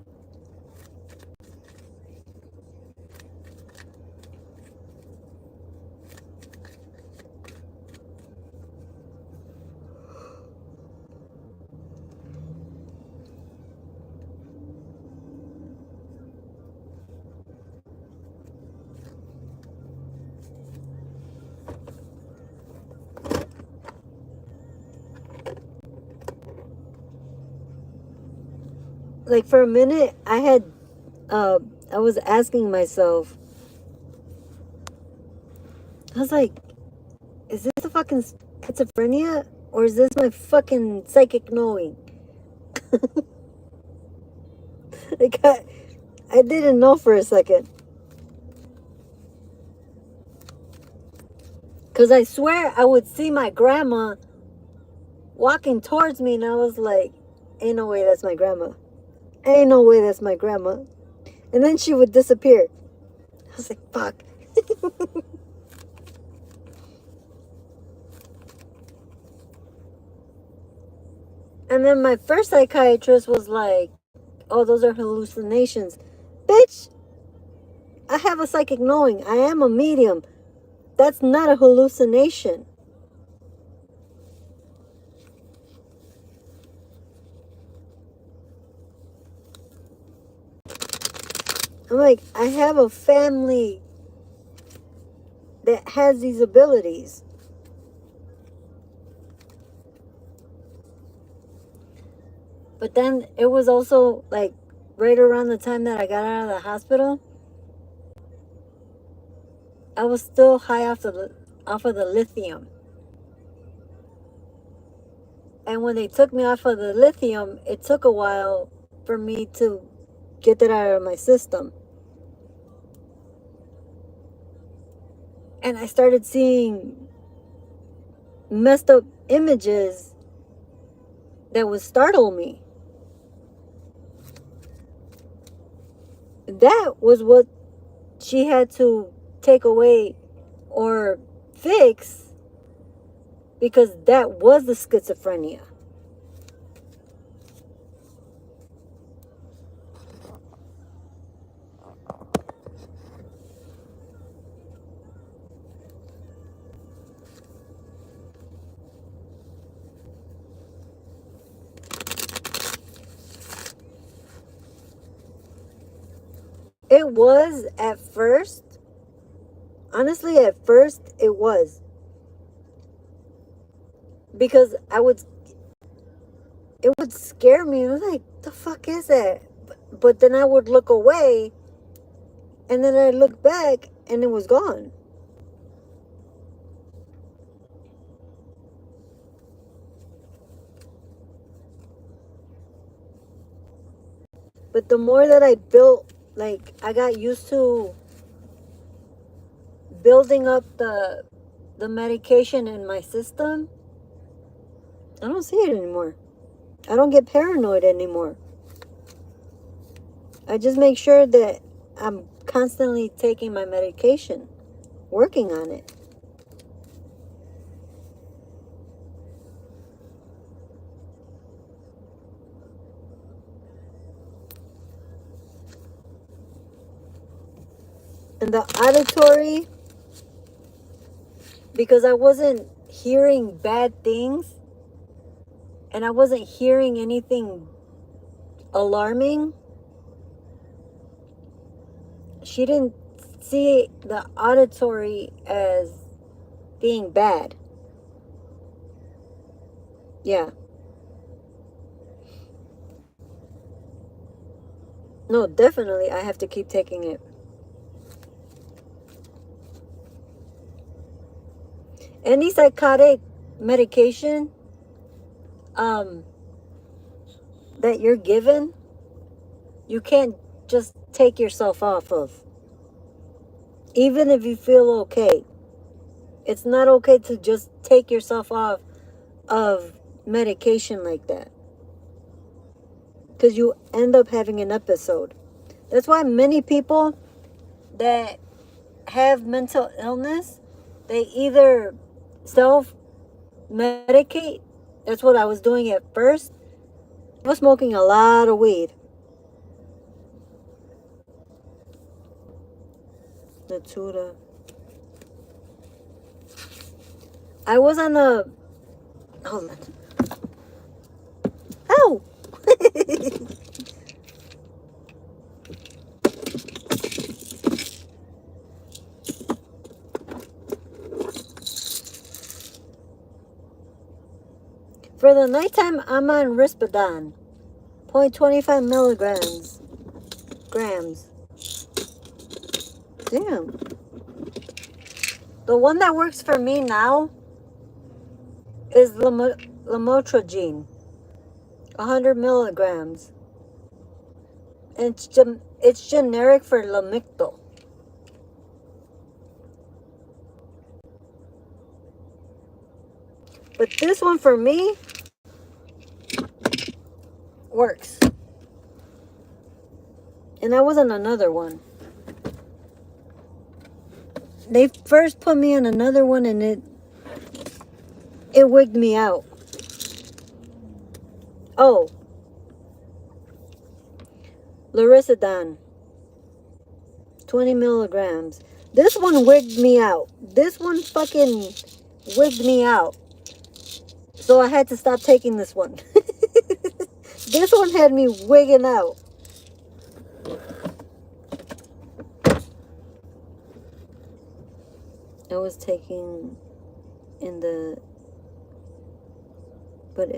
Like for a minute, I was asking myself, I was like, is this a fucking schizophrenia? Or is this my fucking psychic knowing? Like, I didn't know for a second. Because I swear I would see my grandma walking towards me and I was like, ain't no way that's my grandma. Ain't no way that's my grandma. And then she would disappear. I was like, fuck. And then my first psychiatrist was like, oh, those are hallucinations. Bitch, I have a psychic knowing. I am a medium. That's not a hallucination. I'm like, I have a family that has these abilities. But then it was also like right around the time that I got out of the hospital, I was still high off of the lithium. And when they took me off of the lithium, it took a while for me to get that out of my system. And I started seeing messed up images that would startle me. That was what she had to take away or fix, because that was the schizophrenia. It was at first. Honestly, at first it was. Because it would scare me. I was like, the fuck is that? But then I would look away, and then I look back and it was gone. But the more that I built, like, I got used to building up the medication in my system, I don't see it anymore. I don't get paranoid anymore. I just make sure that I'm constantly taking my medication, working on it. And the auditory, because I wasn't hearing bad things and I wasn't hearing anything alarming, she didn't see the auditory as being bad. Yeah. No, definitely I have to keep taking it. Any psychotic medication that you're given, you can't just take yourself off of. Even if you feel okay. It's not okay to just take yourself off of medication like that. Because you end up having an episode. That's why many people that have mental illness, they either self-medicate. That's what I was doing at first. I was smoking a lot of weed. Natura. I was on a... Hold on. Ow! For the nighttime, I'm on Risperidone. 0.25 milligrams. Grams. Damn. The one that works for me now is lamotrigine. 100 milligrams. And it's generic for Lamictal. But this one for me works. And I was on another one. They first put me on another one and it wigged me out. Oh. Laricidon. 20 milligrams. This one wigged me out. This one fucking wigged me out. So I had to stop taking this one. This one had me wigging out. I was taking in the... But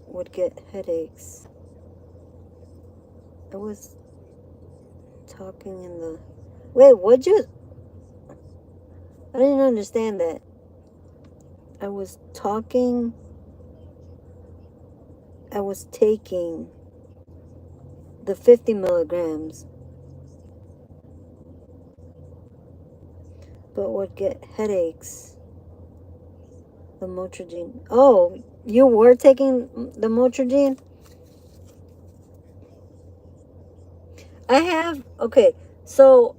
would get headaches. I was talking in the... Wait, what'd you... I didn't understand that. I was taking the 50 milligrams. But would get headaches. The Motrigine. Oh, you were taking the Motrigine? Okay, so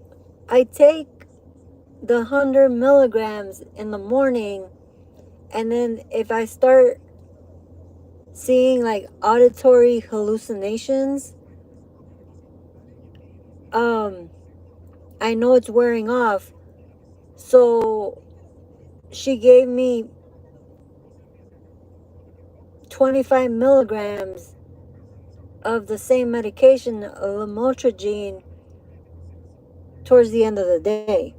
I take the 100 milligrams in the morning, and then if I start seeing like auditory hallucinations, I know it's wearing off. So she gave me 25 milligrams of the same medication, lamotrigine, towards the end of the day.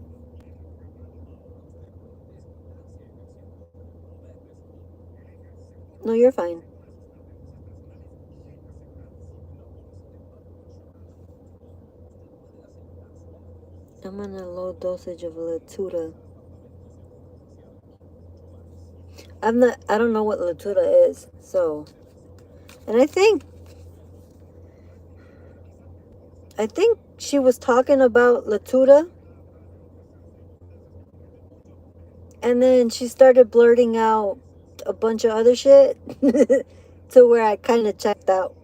No, you're fine. I'm on a low dosage of Latuda. I don't know what Latuda is, so. And I think she was talking about Latuda. And then she started blurting out a bunch of other shit to where I kind of checked out.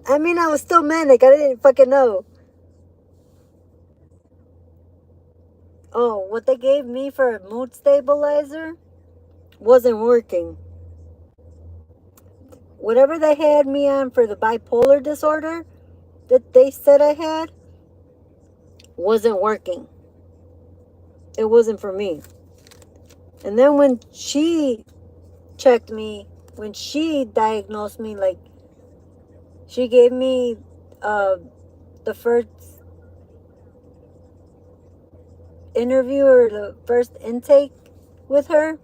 I mean, I was still manic. I didn't fucking know. Oh, what they gave me for a mood stabilizer wasn't working. Whatever they had me on for the bipolar disorder that they said I had wasn't working. It wasn't for me. And then when she checked me, when she diagnosed me, like, she gave me the first interview or the first intake with her.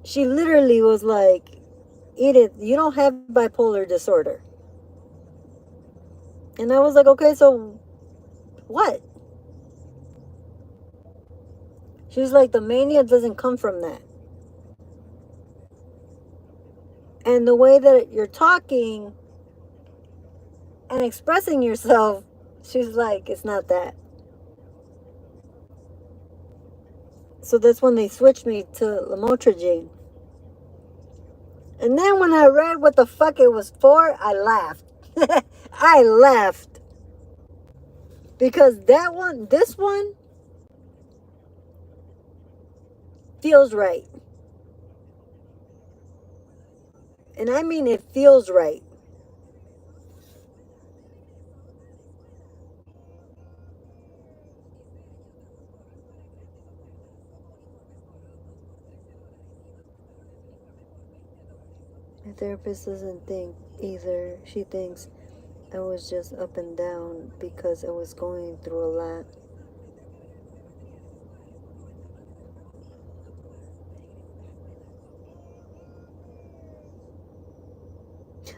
She literally was like, Edith, you don't have bipolar disorder. And I was like, okay, so what? She was like, the mania doesn't come from that. And the way that you're talking and expressing yourself, she's like, it's not that. So that's when they switched me to lamotrigine. And then when I read what the fuck it was for, I laughed. I laughed. Because this one feels right. And I mean it feels right. My therapist doesn't think either. She thinks I was just up and down because I was going through a lot.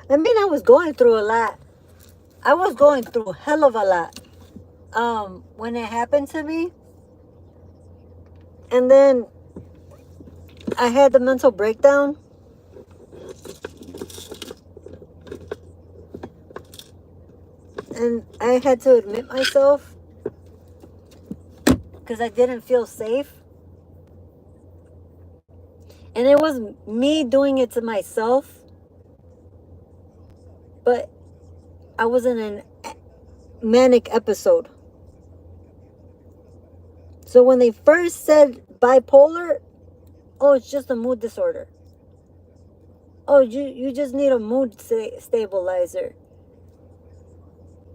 I mean, I was going through a lot. I was going through a hell of a lot. When it happened to me. And then I had the mental breakdown. And I had to admit myself because I didn't feel safe. And it was me doing it to myself. But I was in a manic episode. So when they first said bipolar, oh, it's just a mood disorder. Oh, you just need a mood stabilizer.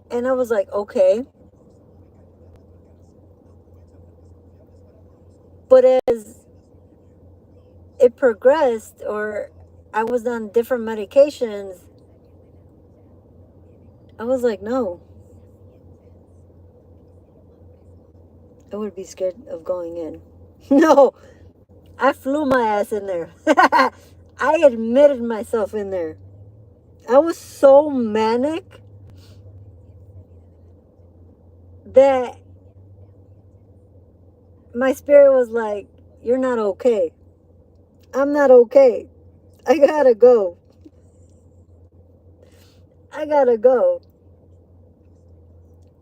And I was like, okay. But as it progressed, or I was on different medications, I was like, no. I would be scared of going in. No, I flew my ass in there. I admitted myself in there. I was so manic that my spirit was like, you're not okay. I'm not okay. I gotta go. I gotta go.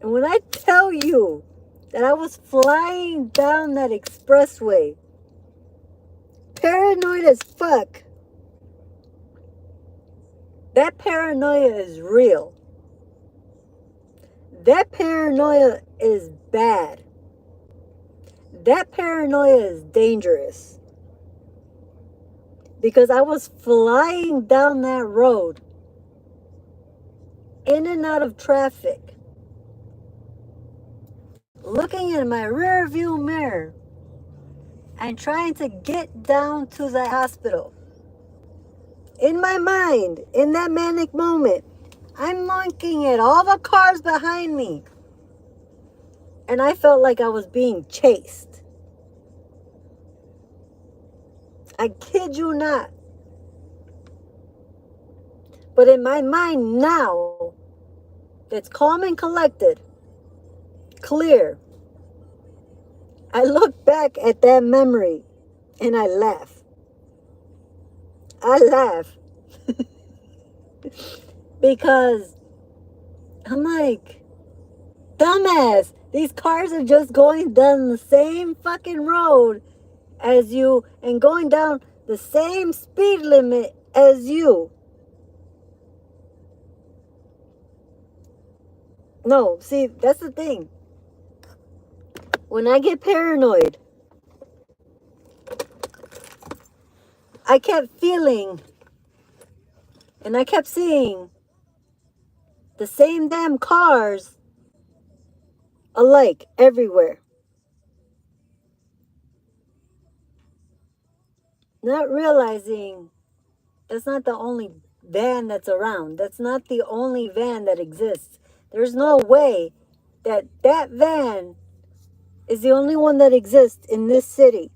And when I tell you that I was flying down that expressway, paranoid as fuck. That paranoia is real. That paranoia is bad. That paranoia is dangerous. Because I was flying down that road, in and out of traffic, looking in my rear view mirror and trying to get down to the hospital. In my mind, in that manic moment, I'm looking at all the cars behind me. And I felt like I was being chased. I kid you not. But in my mind now, that's calm and collected, clear, I look back at that memory and I laugh. I laugh because I'm like, dumbass, these cars are just going down the same fucking road as you and going down the same speed limit as you. No, see, that's the thing. When I get paranoid, I kept feeling and I kept seeing the same damn cars alike everywhere. Not realizing that's not the only van that's around. That's not the only van that exists. There's no way that that van is the only one that exists in this city.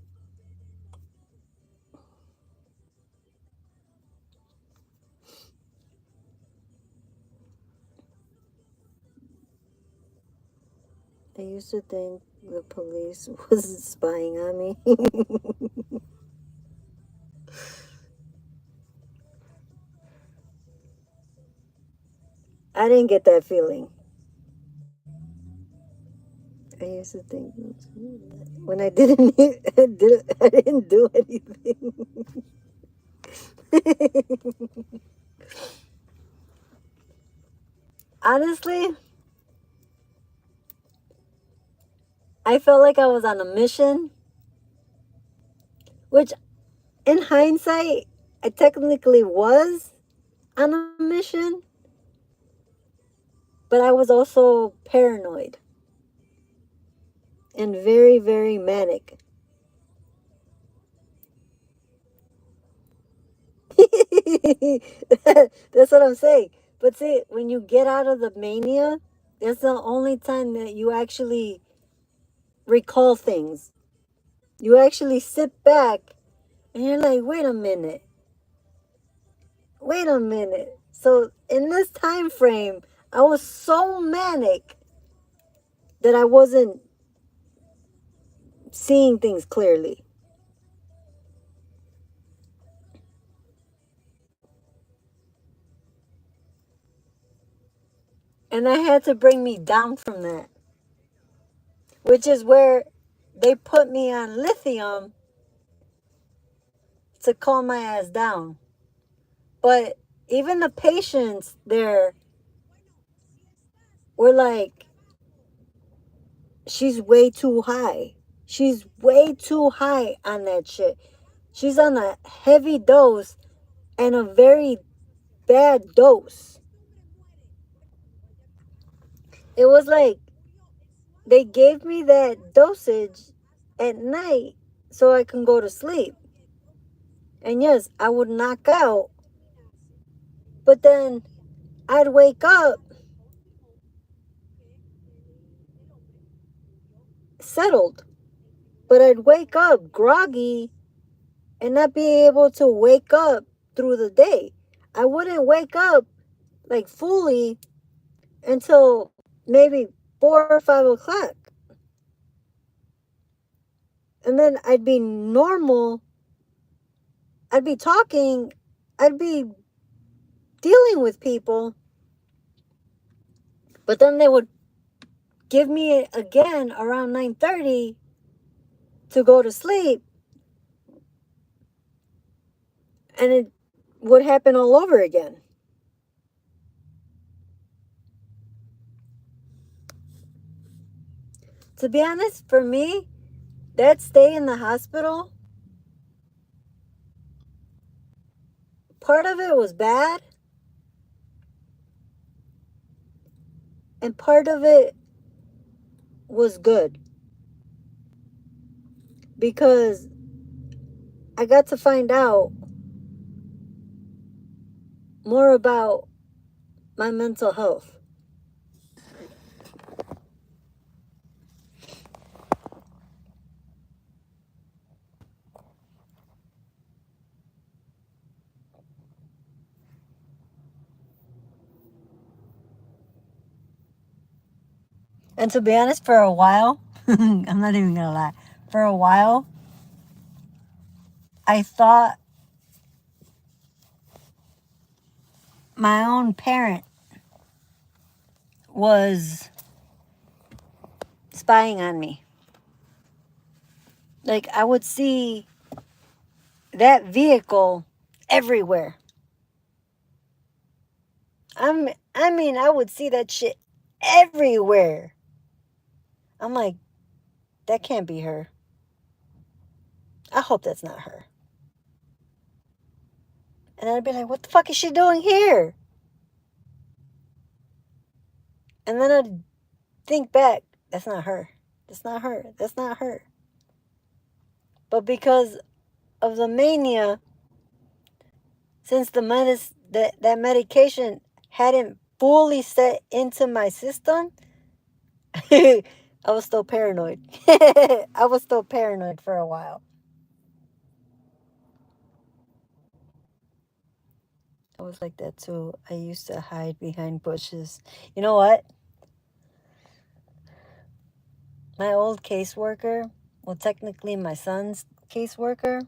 I used to think the police was spying on me. I didn't get that feeling. I used to think when I didn't, I didn't do anything. Honestly, I felt like I was on a mission, which in hindsight, I technically was on a mission, but I was also paranoid and very, very manic. That's what I'm saying. But see, when you get out of the mania, that's the only time that you actually recall things. You actually sit back and you're like, wait a minute. Wait a minute. So in this time frame, I was so manic that I wasn't seeing things clearly. And I had to bring me down from that, which is where they put me on lithium to calm my ass down. But even the patients there were like, she's way too high. She's way too high on that shit. She's on a heavy dose and a very bad dose. It was like they gave me that dosage at night so I can go to sleep. And yes, I would knock out, but then I'd wake up settled. But I'd wake up groggy and not be able to wake up through the day. I wouldn't wake up like fully until maybe 4 or 5 o'clock. And then I'd be normal. I'd be talking. I'd be dealing with people. But then they would give me it again around 9:30 to go to sleep. And it would happen all over again. To be honest, for me, that stay in the hospital, part of it was bad. And part of it was good. Because I got to find out more about my mental health. And to be honest, for a while, I'm not even gonna lie, for a while, I thought my own parent was spying on me. Like, I would see that vehicle everywhere. I mean, I would see that shit everywhere. I'm like, that can't be her. I hope that's not her. And I'd be like, what the fuck is she doing here? And then I'd think back, that's not her. That's not her. That's not her. But because of the mania, since that medication hadn't fully set into my system, I was still paranoid. I was still paranoid for a while. I was like that too. I used to hide behind bushes. You know what? My old caseworker, well, technically my son's caseworker,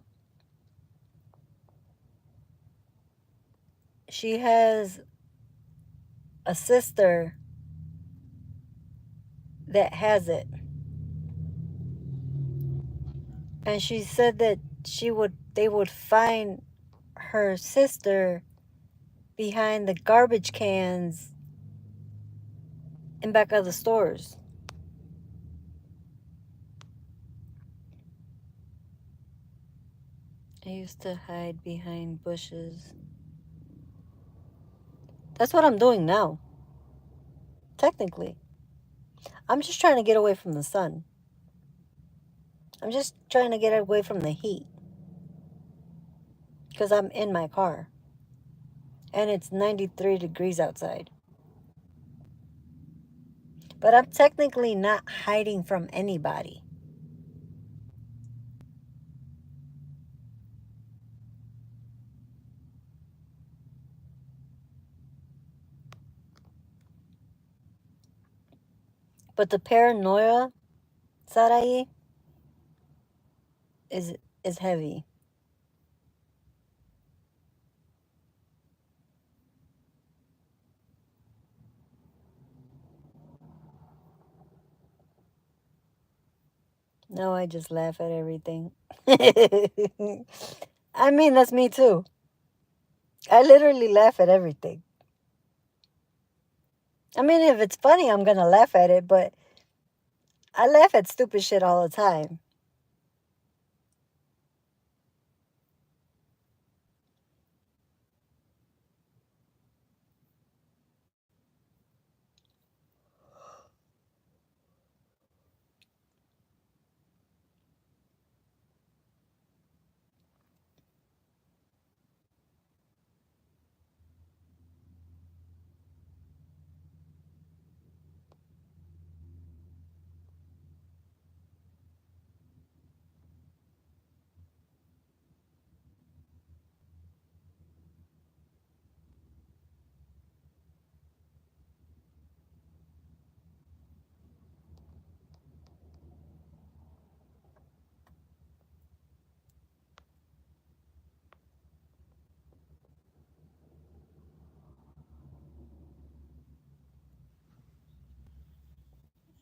she has a sister that has it. And she said that they would find her sister behind the garbage cans in back of the stores. I used to hide behind bushes. That's what I'm doing now. Technically. I'm just trying to get away from the sun. I'm just trying to get away from the heat. Because I'm in my car. And it's 93 degrees outside. But I'm technically not hiding from anybody. But the paranoia, Sarai, is heavy. No, I just laugh at everything. I mean, that's me too. I literally laugh at everything. I mean, if it's funny, I'm gonna laugh at it, but I laugh at stupid shit all the time.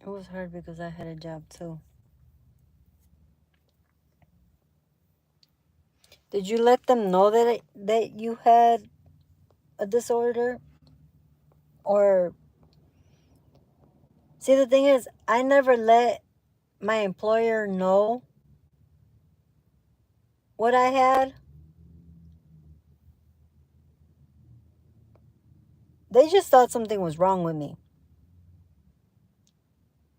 It was hard because I had a job too. Did you let them know that you had a disorder? Or see, the thing is, I never let my employer know what I had. They just thought something was wrong with me,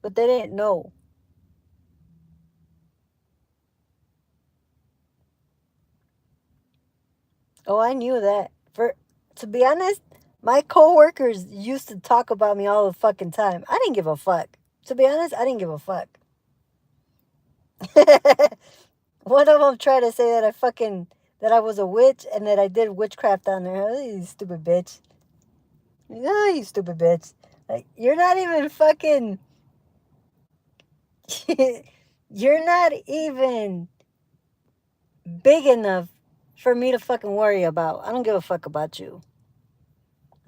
but they didn't know. Oh, I knew that. To be honest, My coworkers used to talk about me all the fucking time. I didn't give a fuck. To be honest, I didn't give a fuck. One of them tried to say that that I was a witch and that I did witchcraft on her. Oh, you stupid bitch. Oh, you stupid bitch. Like, you're not even fucking... You're not even big enough for me to fucking worry about. I don't give a fuck about you.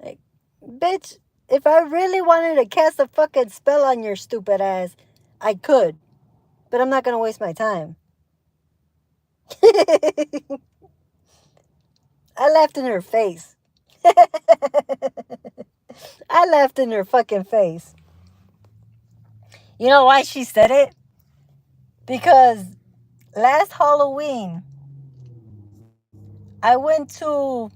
Like, bitch, if I really wanted to cast a fucking spell on your stupid ass, I could. But I'm not gonna waste my time. I laughed in her face. I laughed in her fucking face. You know why she said it? Because last Halloween, I went to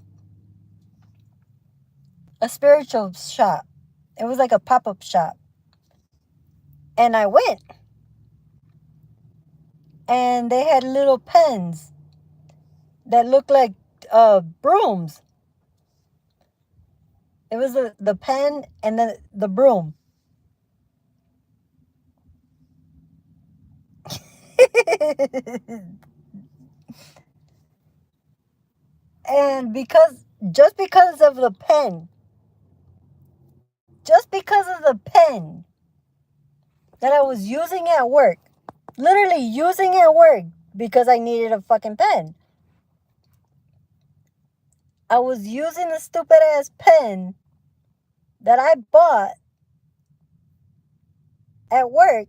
a spiritual shop. It was like a pop-up shop. And I went. And they had little pens that looked like brooms. It was the pen and then the broom. And just because of the pen, that I was using at work, literally using at work because I needed a fucking pen. I was using the stupid ass pen that I bought at work.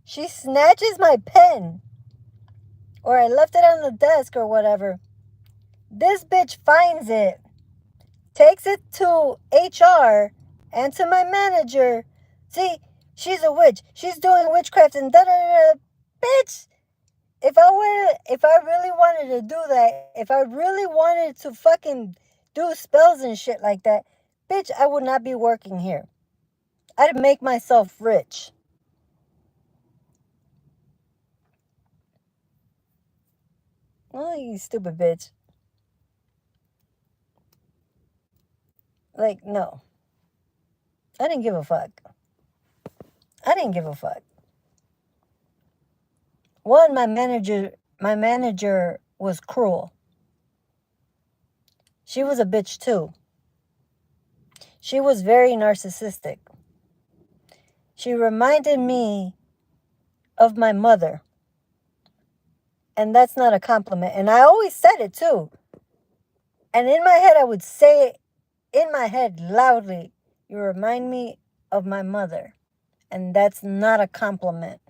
She snatches my pen, or I left it on the desk or whatever. This bitch finds it, takes it to HR and to my manager. See, she's a witch. She's doing witchcraft and da da da. Bitch, if I really wanted to do that, if I really wanted to fucking do spells and shit like that, bitch, I would not be working here. I'd make myself rich. Oh, you stupid bitch. Like, no. I didn't give a fuck. I didn't give a fuck. One, my manager was cruel. She was a bitch too. She was very narcissistic. She reminded me of my mother. And that's not a compliment. And I always said it too. And in my head, I would say it in my head loudly. You remind me of my mother. And that's not a compliment.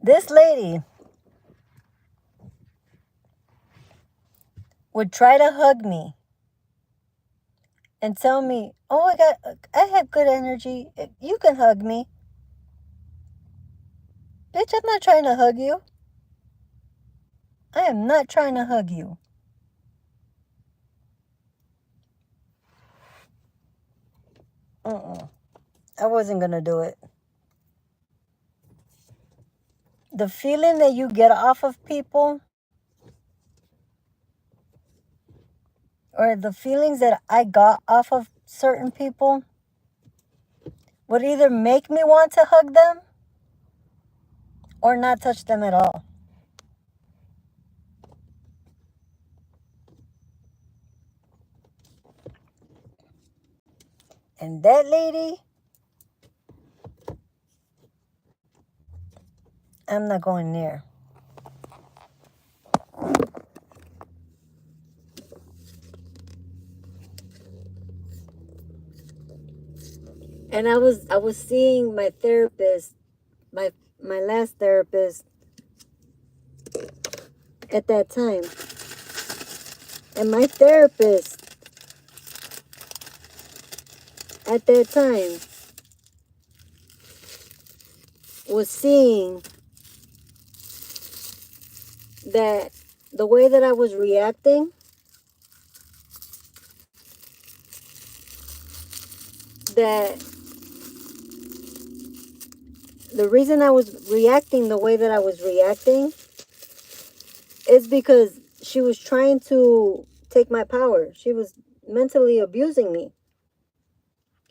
This lady would try to hug me and tell me, oh, I have good energy. You can hug me. Bitch, I'm not trying to hug you. I am not trying to hug you. I wasn't going to do it. The feeling that you get off of people, or the feelings that I got off of certain people, would either make me want to hug them or not touch them at all. And that lady, I'm not going near. And I was seeing my therapist, my last therapist at that time. And my therapist at that time was seeing that the way that I was reacting that the reason I was reacting the way that I was reacting is because she was trying to take my power. She was mentally abusing me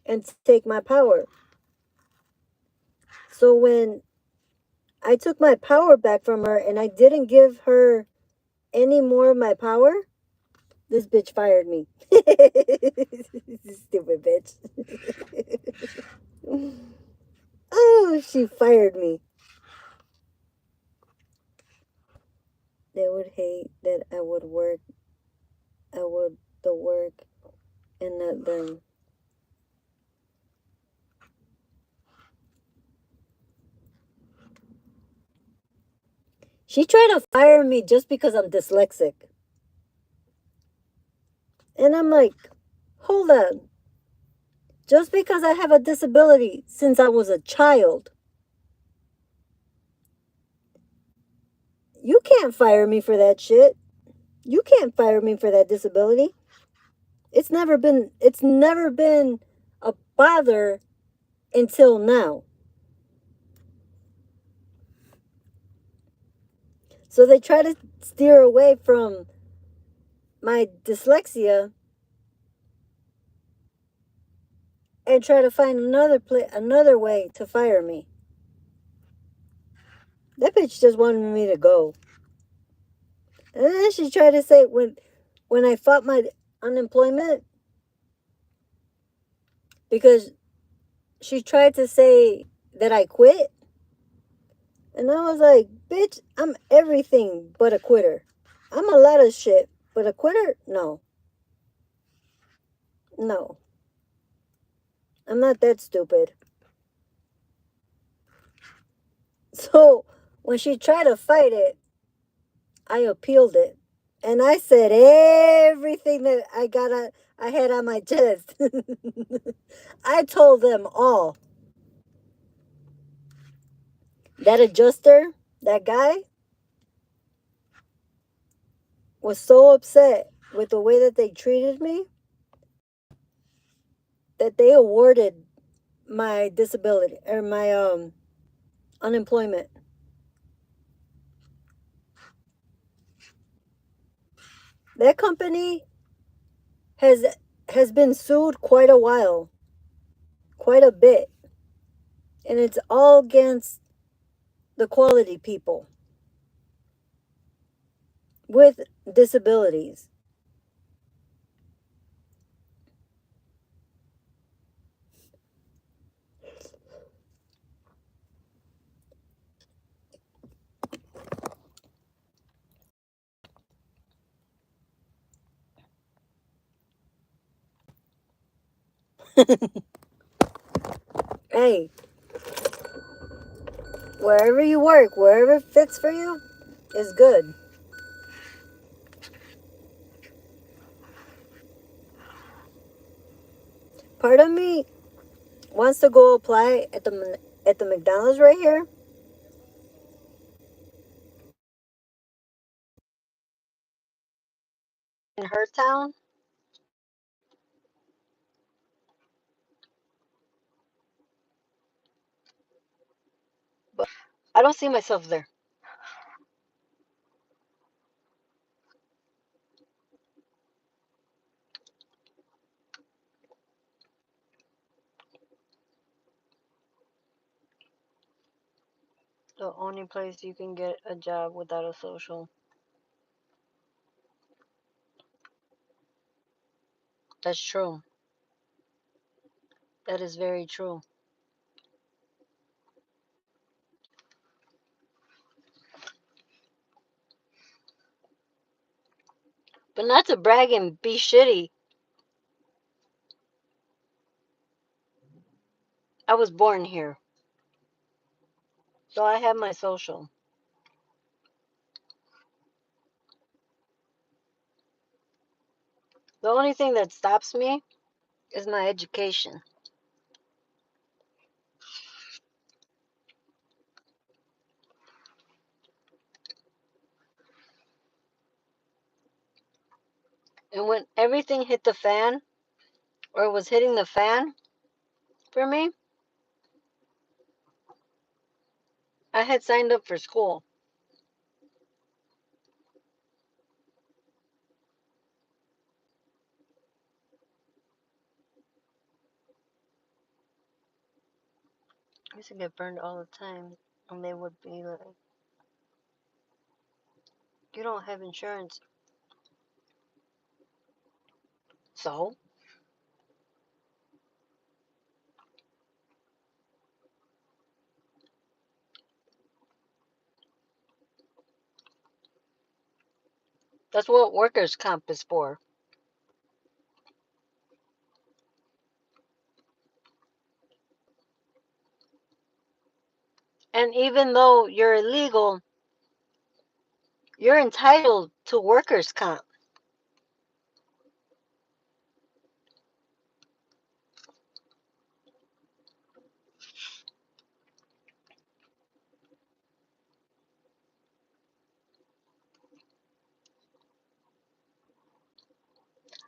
and take my power. So when I took my power back from her and I didn't give her any more of my power, this bitch fired me. Stupid bitch. Oh, she fired me. They would hate that I would work. I would the work and not them. She tried to fire me just because I'm dyslexic. And I'm like, hold on. Just because I have a disability since I was a child, you can't fire me for that shit. You can't fire me for that disability. It's never been a bother until now. So they try to steer away from my dyslexia and try to find another way to fire me. That bitch just wanted me to go. And then she tried to say when I fought my unemployment, because she tried to say that I quit. And I was like, bitch, I'm everything but a quitter. I'm a lot of shit, but a quitter? No. No. I'm not that stupid. So when she tried to fight it, I appealed it. And I said everything that I had on my chest. I told them all. That adjuster, that guy, was so upset with the way that they treated me that they awarded my disability or my unemployment. That company has has been sued quite a while, quite a bit, and it's all against the quality people with disabilities. Hey, wherever you work, wherever fits for you is good. Part of me wants to go apply at the McDonald's right here in her town, but I don't see myself there. The only place you can get a job without a social. That's true. That is very true. But not to brag and be shitty. I was born here. So I have my social. The only thing that stops me is my education. And when everything hit the fan, or was hitting the fan, For me, I had signed up for school. I used to get burned all the time. And they would be like, you don't have insurance. So? That's what workers' comp is for. And even though you're illegal, you're entitled to workers' comp.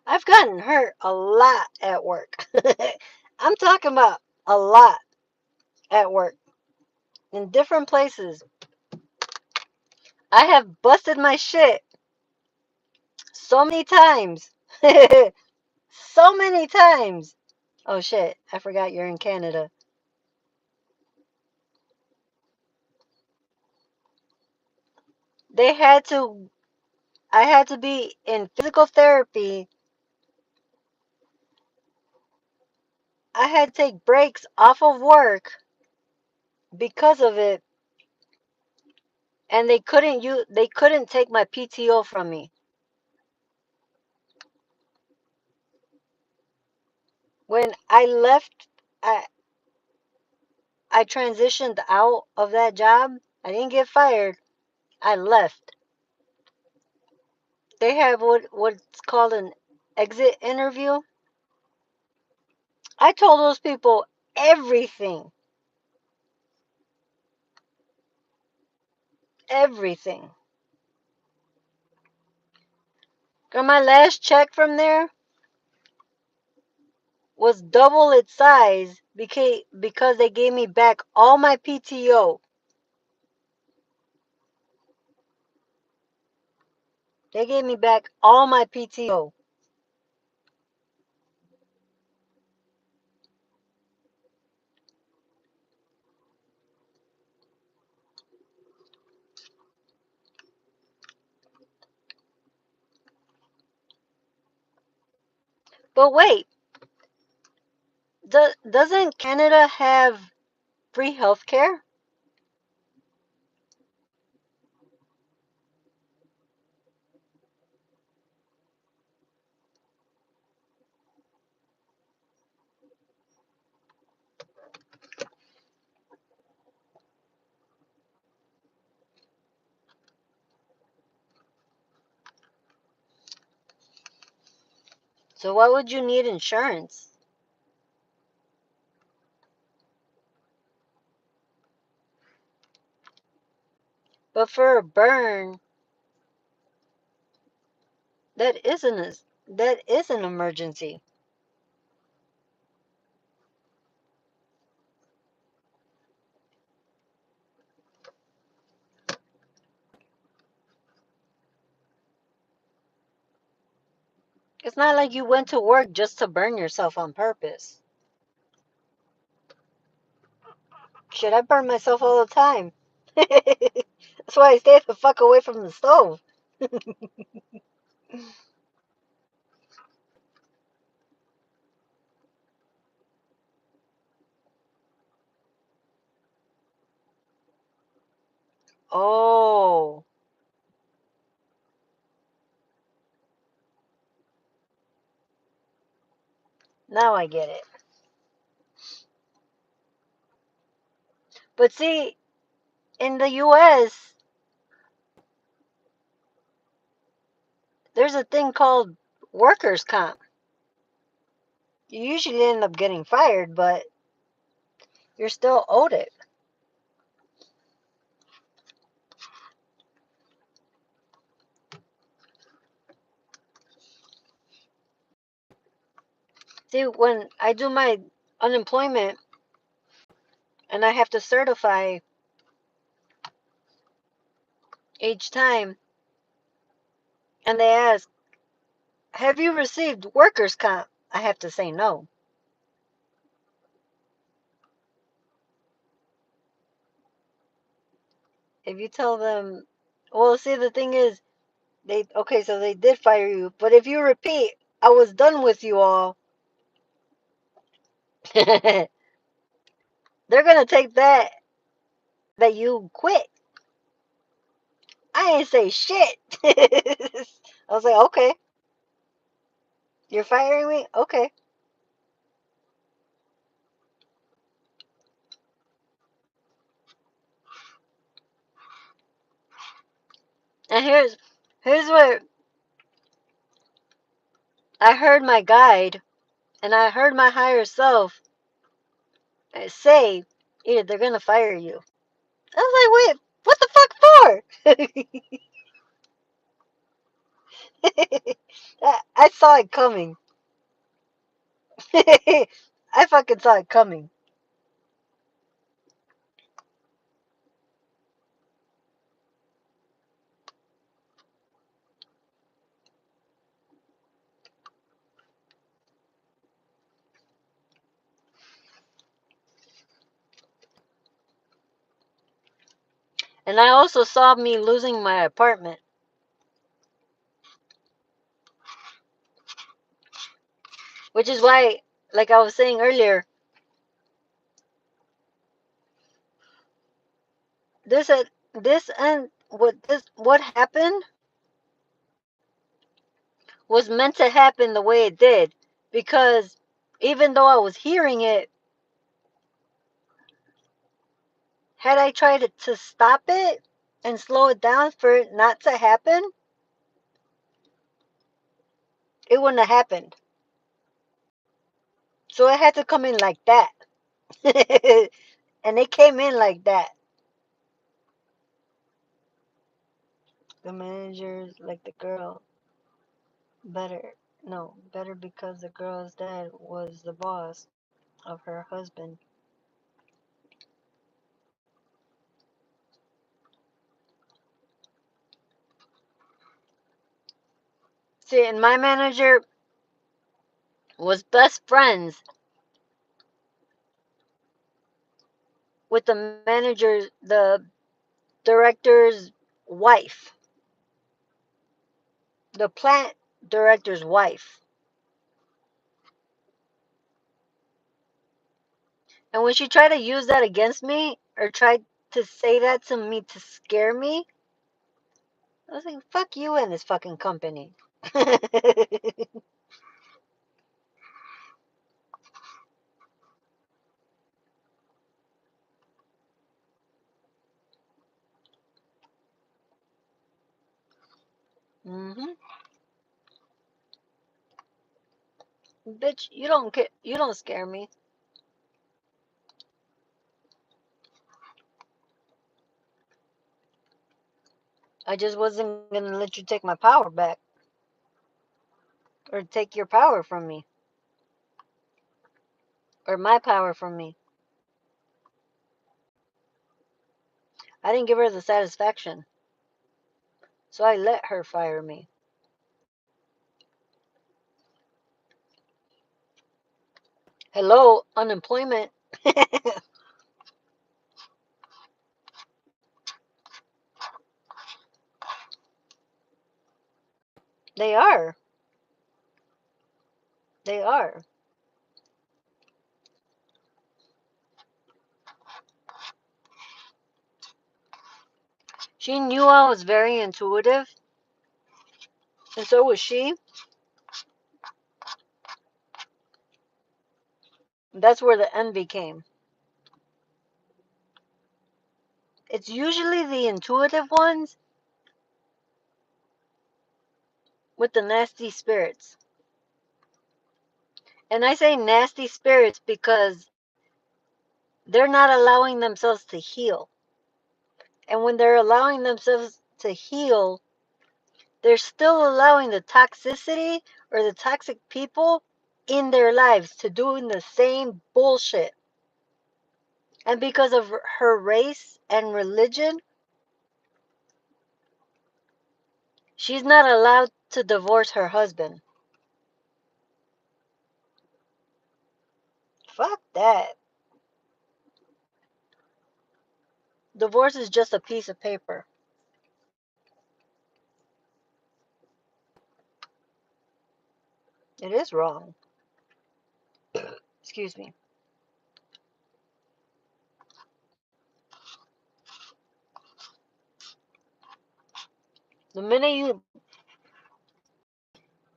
I've gotten hurt a lot at work. I'm talking about a lot at work in different places. I have busted my shit so many times. So many times. Oh shit, I forgot you're in Canada. They had to, I had to be in physical therapy. I had to take breaks off of work because of it, and they couldn't take my PTO from me. When I left, I I transitioned out of that job. I didn't get fired. I left. They have what's called an exit interview. I told those people everything. Everything. Got my last check from there was double its size because they gave me back all my PTO. They gave me back all my PTO. But wait, doesn't Canada have free healthcare? So why would you need insurance? But for a burn, that isn't a, that is an emergency. It's not like you went to work just to burn yourself on purpose. Shit, I burn myself all the time. That's why I stay the fuck away from the stove. Oh, now I get it. But see, in the US, there's a thing called workers' comp. You usually end up getting fired, but you're still owed it. See, when I do my unemployment and I have to certify each time, and they ask, have you received workers' comp? I have to say no. If you tell them, well, see, the thing is, okay, so they did fire you, but if you repeat, I was done with you all, they're gonna take that you quit. I ain't say shit. I was like, okay, you're firing me? Okay. And here's what I heard my guide and I heard my higher self say, Edith, they're gonna fire you. I was like, wait, what the fuck for? I saw it coming. I fucking saw it coming. And I also saw me losing my apartment. Which is why, like I was saying earlier, this and what happened was meant to happen the way it did, because even though I was hearing it, had I tried to stop it and slow it down for it not to happen, it wouldn't have happened. So it had to come in like that. And it came in like that. The managers, like the girl, better. No, better because the girl's dad was the boss of her husband. See, and my manager was best friends with the director's wife, the plant director's wife. And when she tried to use that against me, or tried to say that to me to scare me, I was like, fuck you and this fucking company. Hmm. Bitch, you don't scare me. I just wasn't gonna let you take my power back, or take your power from me, or my power from me. I didn't give her the satisfaction, so I let her fire me. Hello, unemployment. They are. They are. She knew I was very intuitive, and so was she. That's where the envy came. It's usually the intuitive ones with the nasty spirits. And I say nasty spirits because they're not allowing themselves to heal. And when they're allowing themselves to heal, they're still allowing the toxicity or the toxic people in their lives to doing the same bullshit. And because of her race and religion, she's not allowed to divorce her husband. Fuck that. Divorce is just a piece of paper. It is wrong. Excuse me. The minute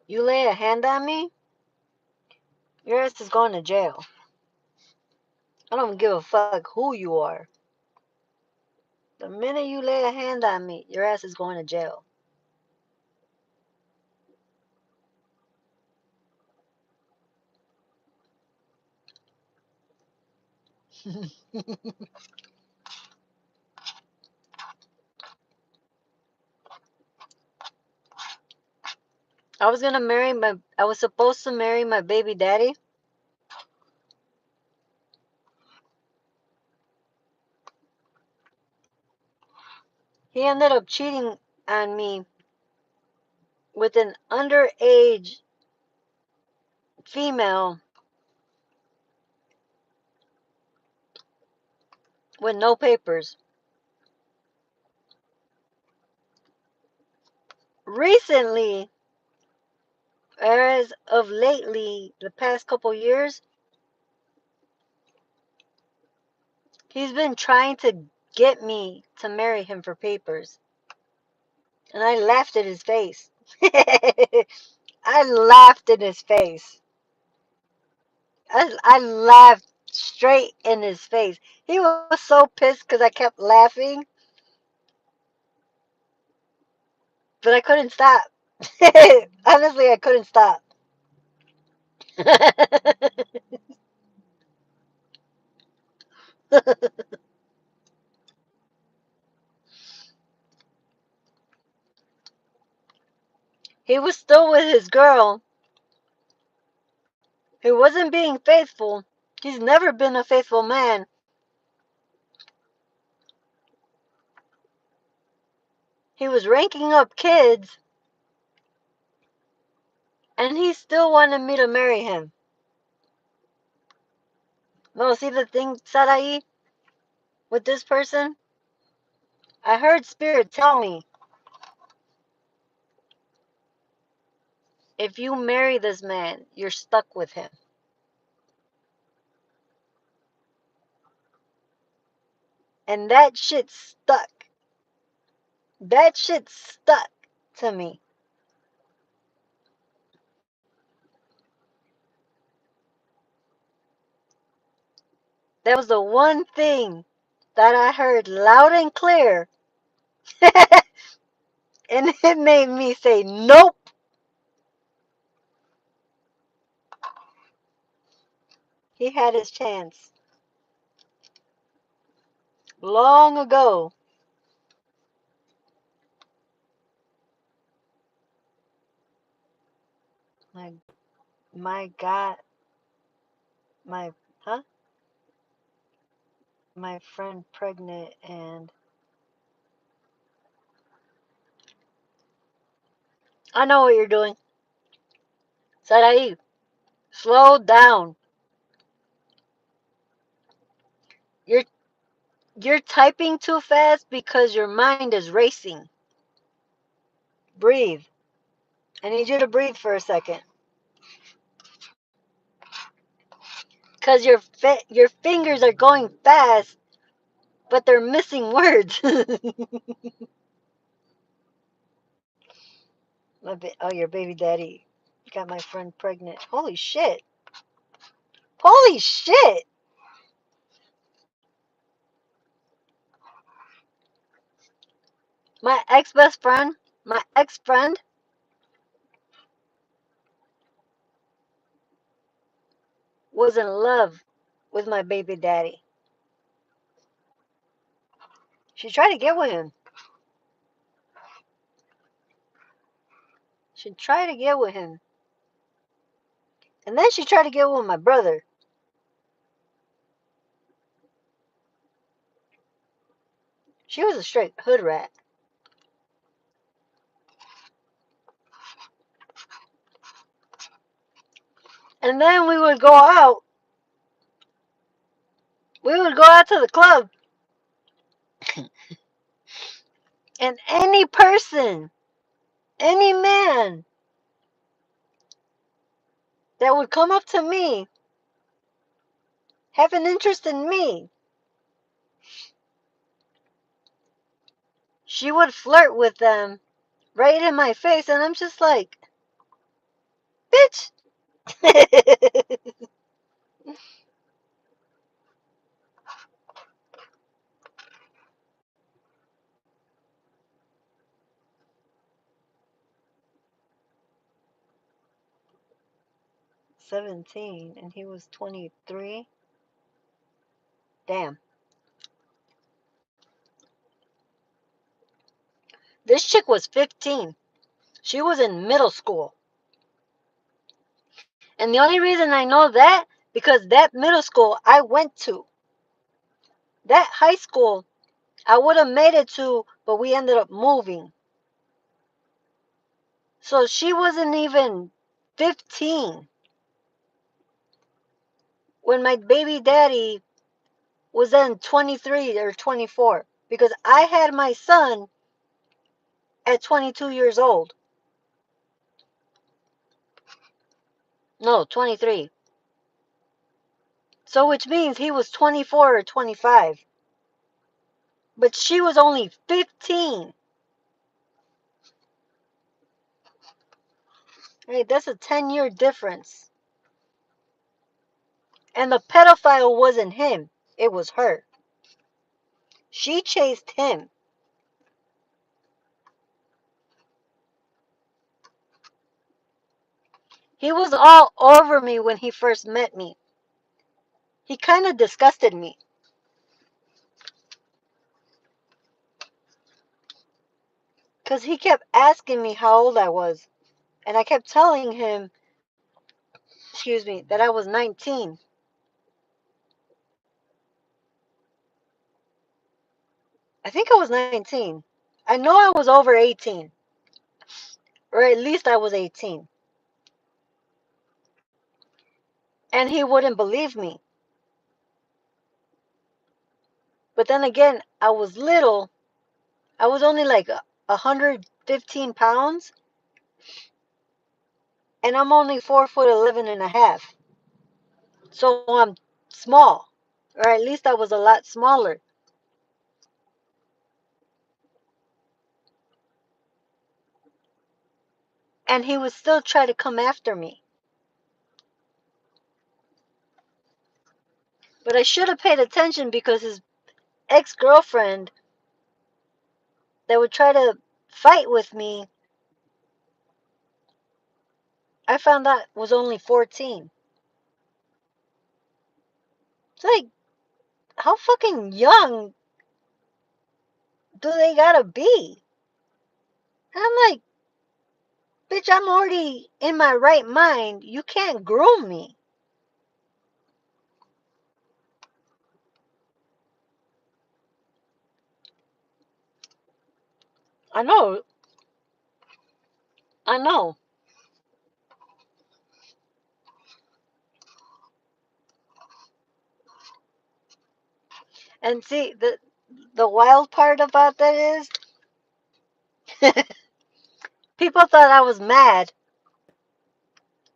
you lay a hand on me, your ass is going to jail. I don't give a fuck who you are. The minute you lay a hand on me, your ass is going to jail. I was supposed to marry my baby daddy. He ended up cheating on me with an underage female with no papers. Recently, as of lately, the past couple years, he's been trying to get me to marry him for papers. And I laughed at his face. I laughed in his face. I laughed straight in his face. He was so pissed because I kept laughing, but I couldn't stop. Honestly, I couldn't stop. He was still with his girl. He wasn't being faithful. He's never been a faithful man. He was ranking up kids, and he still wanted me to marry him. No, see the thing, Sarai, with this person? I heard Spirit tell me, if you marry this man, you're stuck with him. And that shit stuck. That shit stuck to me. That was the one thing that I heard loud and clear. And it made me say, nope. He had his chance. Long ago. My, my God. My, huh? My friend pregnant and... I know what you're doing. Sarai, slow down. You're you're typing too fast because your mind is racing. Breathe. I need you to breathe for a second. Because your fingers are going fast, but they're missing words. Oh, your baby daddy got my friend pregnant. Holy shit. Holy shit. My ex-best friend, my ex-friend, was in love with my baby daddy. She tried to get with him. She tried to get with him. And then she tried to get with my brother. She was a straight hood rat. And then we would go out. We would go out to the club. And any person, any man that would come up to me, have an interest in me, she would flirt with them right in my face. And I'm just like, bitch. 17 and he was 23. Damn. This chick was 15. She was in middle school. And the only reason I know that, because that middle school I went to. That high school I would have made it to, but we ended up moving. So she wasn't even 15 when my baby daddy was then 23 or 24. Because I had my son at 22 years old. No, 23. So which means he was 24 or 25. But she was only 15. Hey, that's a 10-year difference. And the pedophile wasn't him. It was her. She chased him. He was all over me when he first met me. He kind of disgusted me. Because he kept asking me how old I was. And I kept telling him, excuse me, that I was 19. I think I was 19. I know I was over 18. Or at least I was 18. And he wouldn't believe me. But then again, I was little. I was only like 115 pounds. And I'm only 4 foot 11 and a half. So I'm small. Or at least I was a lot smaller. And he would still try to come after me. But I should have paid attention because his ex-girlfriend that would try to fight with me, I found out was only 14. It's like, how fucking young do they gotta be? And I'm like, bitch, I'm already in my right mind. You can't groom me. I know. I know. And see, the wild part about that is people thought I was mad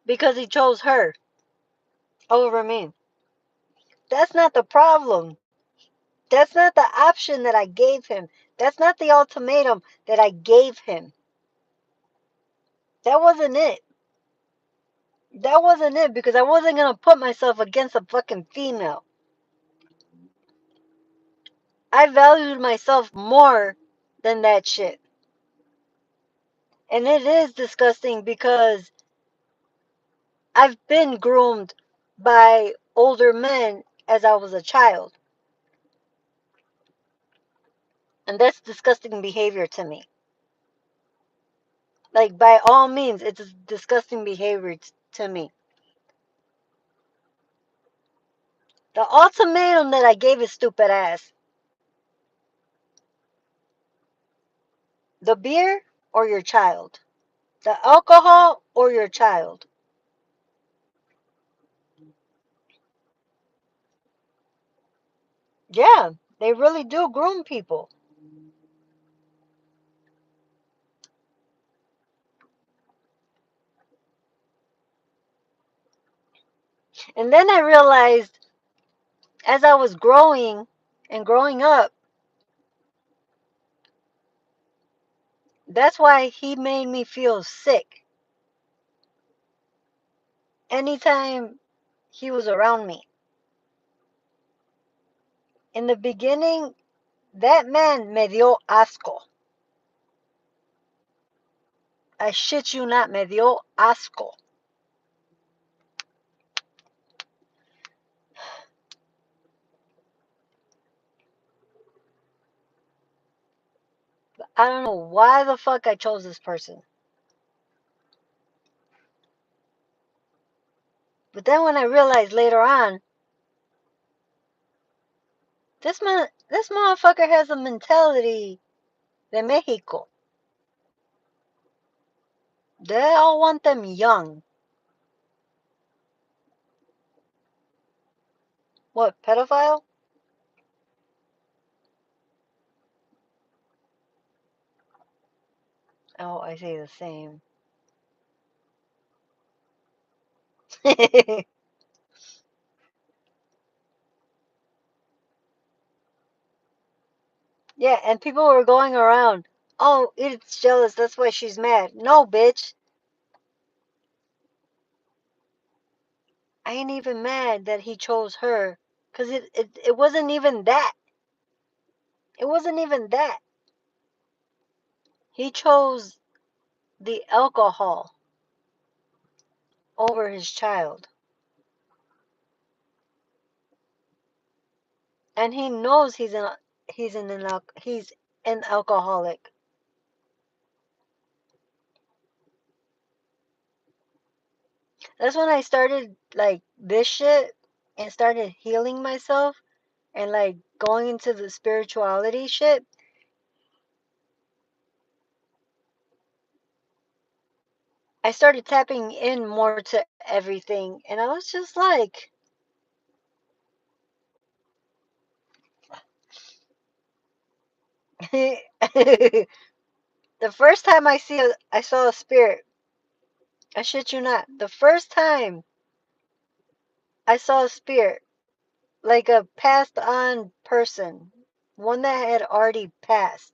because he chose her over me. That's not the problem. That's not the option that I gave him. That's not the ultimatum that I gave him. That wasn't it. That wasn't it because I wasn't going to put myself against a fucking female. I valued myself more than that shit. And it is disgusting because I've been groomed by older men as I was a child. And that's disgusting behavior to me. Like, by all means, it's disgusting behavior to me. The ultimatum that I gave his stupid ass. The beer or your child? The alcohol or your child? Yeah, they really do groom people. And then I realized as I was growing and growing up, that's why he made me feel sick anytime he was around me. In the beginning, that man me dio asco. I shit you not, me dio asco. I don't know why the fuck I chose this person. But then when I realized later on, this motherfucker has a mentality de Mexico. They all want them young. What, pedophile? Oh, I say the same. Yeah, and people were going around. Oh, Edith's jealous. That's why she's mad. No, bitch. I ain't even mad that he chose her. Because it wasn't even that. It wasn't even that. He chose the alcohol over his child. And he knows he's an alcoholic. That's when I started like this shit and started healing myself and like going into the spirituality shit. I started tapping in more to everything and I was just like the first time I saw a spirit, I shit you not. The first time I saw a spirit, like a passed on person, one that had already passed.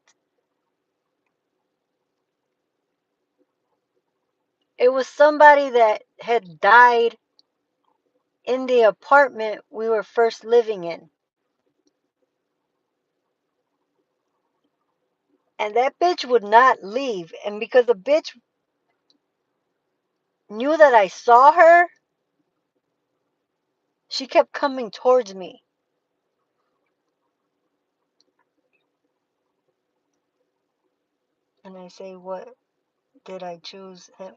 It was somebody that had died in the apartment we were first living in. And that bitch would not leave. And because the bitch knew that I saw her, she kept coming towards me. And I say, what did I choose him?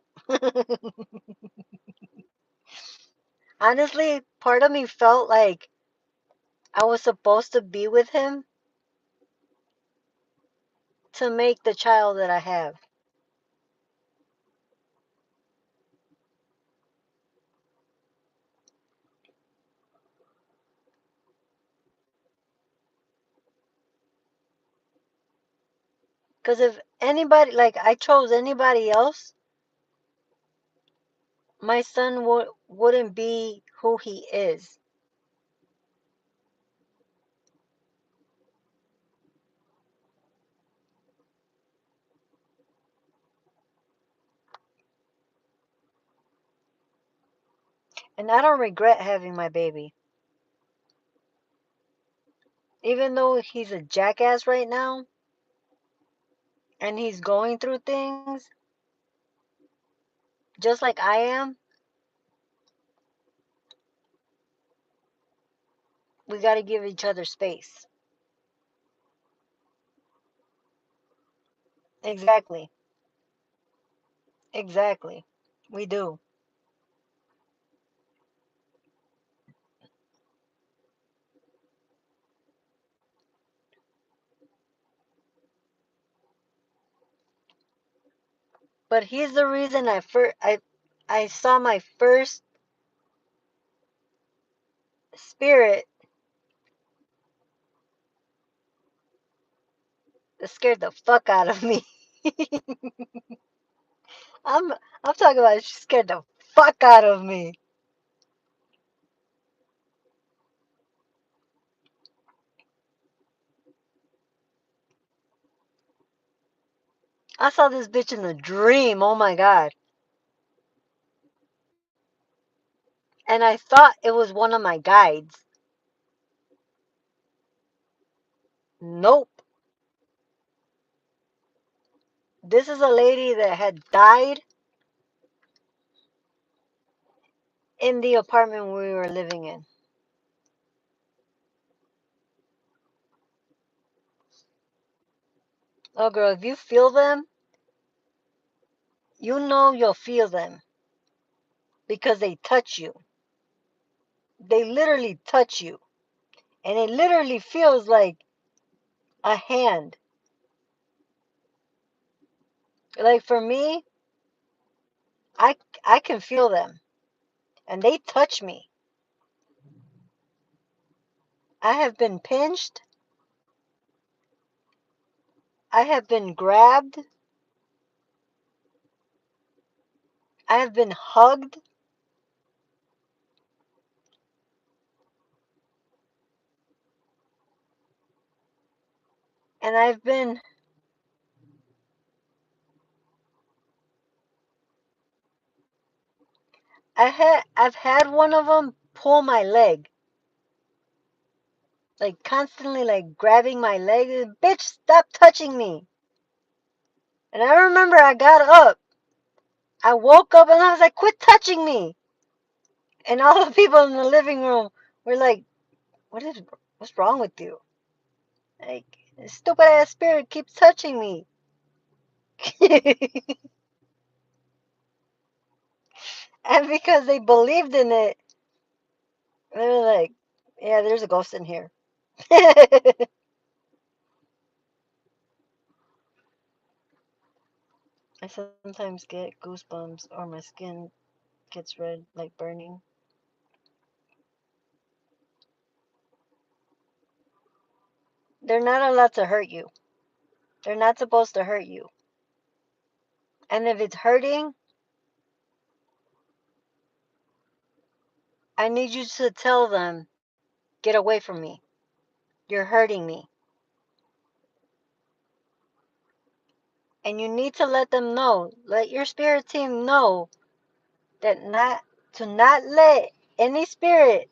Honestly, part of me felt like I was supposed to be with him to make the child that I have. Because if anybody, like I chose anybody else, my son wouldn't be who he is. And I don't regret having my baby. Even though he's a jackass right now and he's going through things just like I am, we got to give each other space. Exactly. Exactly. We do. But he's the reason I saw my first spirit that scared the fuck out of me. I'm I'm talking about she scared the fuck out of me. I saw this bitch in a dream. Oh my god. And I thought it was one of my guides. Nope. This is a lady that had died in the apartment we were living in. Oh girl, if you feel them, you know you'll feel them because they touch you. They literally touch you. And it literally feels like a hand. Like for me, I I can feel them and they touch me. I have been pinched, I have been grabbed, I have been hugged, and I've had one of them pull my leg, like constantly like grabbing my leg. Bitch, stop touching me. And I remember I got up. I woke up and I was like, quit touching me. And all the people in the living room were like, what's wrong with you? Like, this stupid ass spirit keeps touching me. And because they believed in it, they were like, yeah, there's a ghost in here. I sometimes get goosebumps or my skin gets red, like burning. They're not allowed to hurt you. They're not supposed to hurt you. And if it's hurting, I need you to tell them, get away from me. You're hurting me. And you need to let them know, let your spirit team know that not let any spirit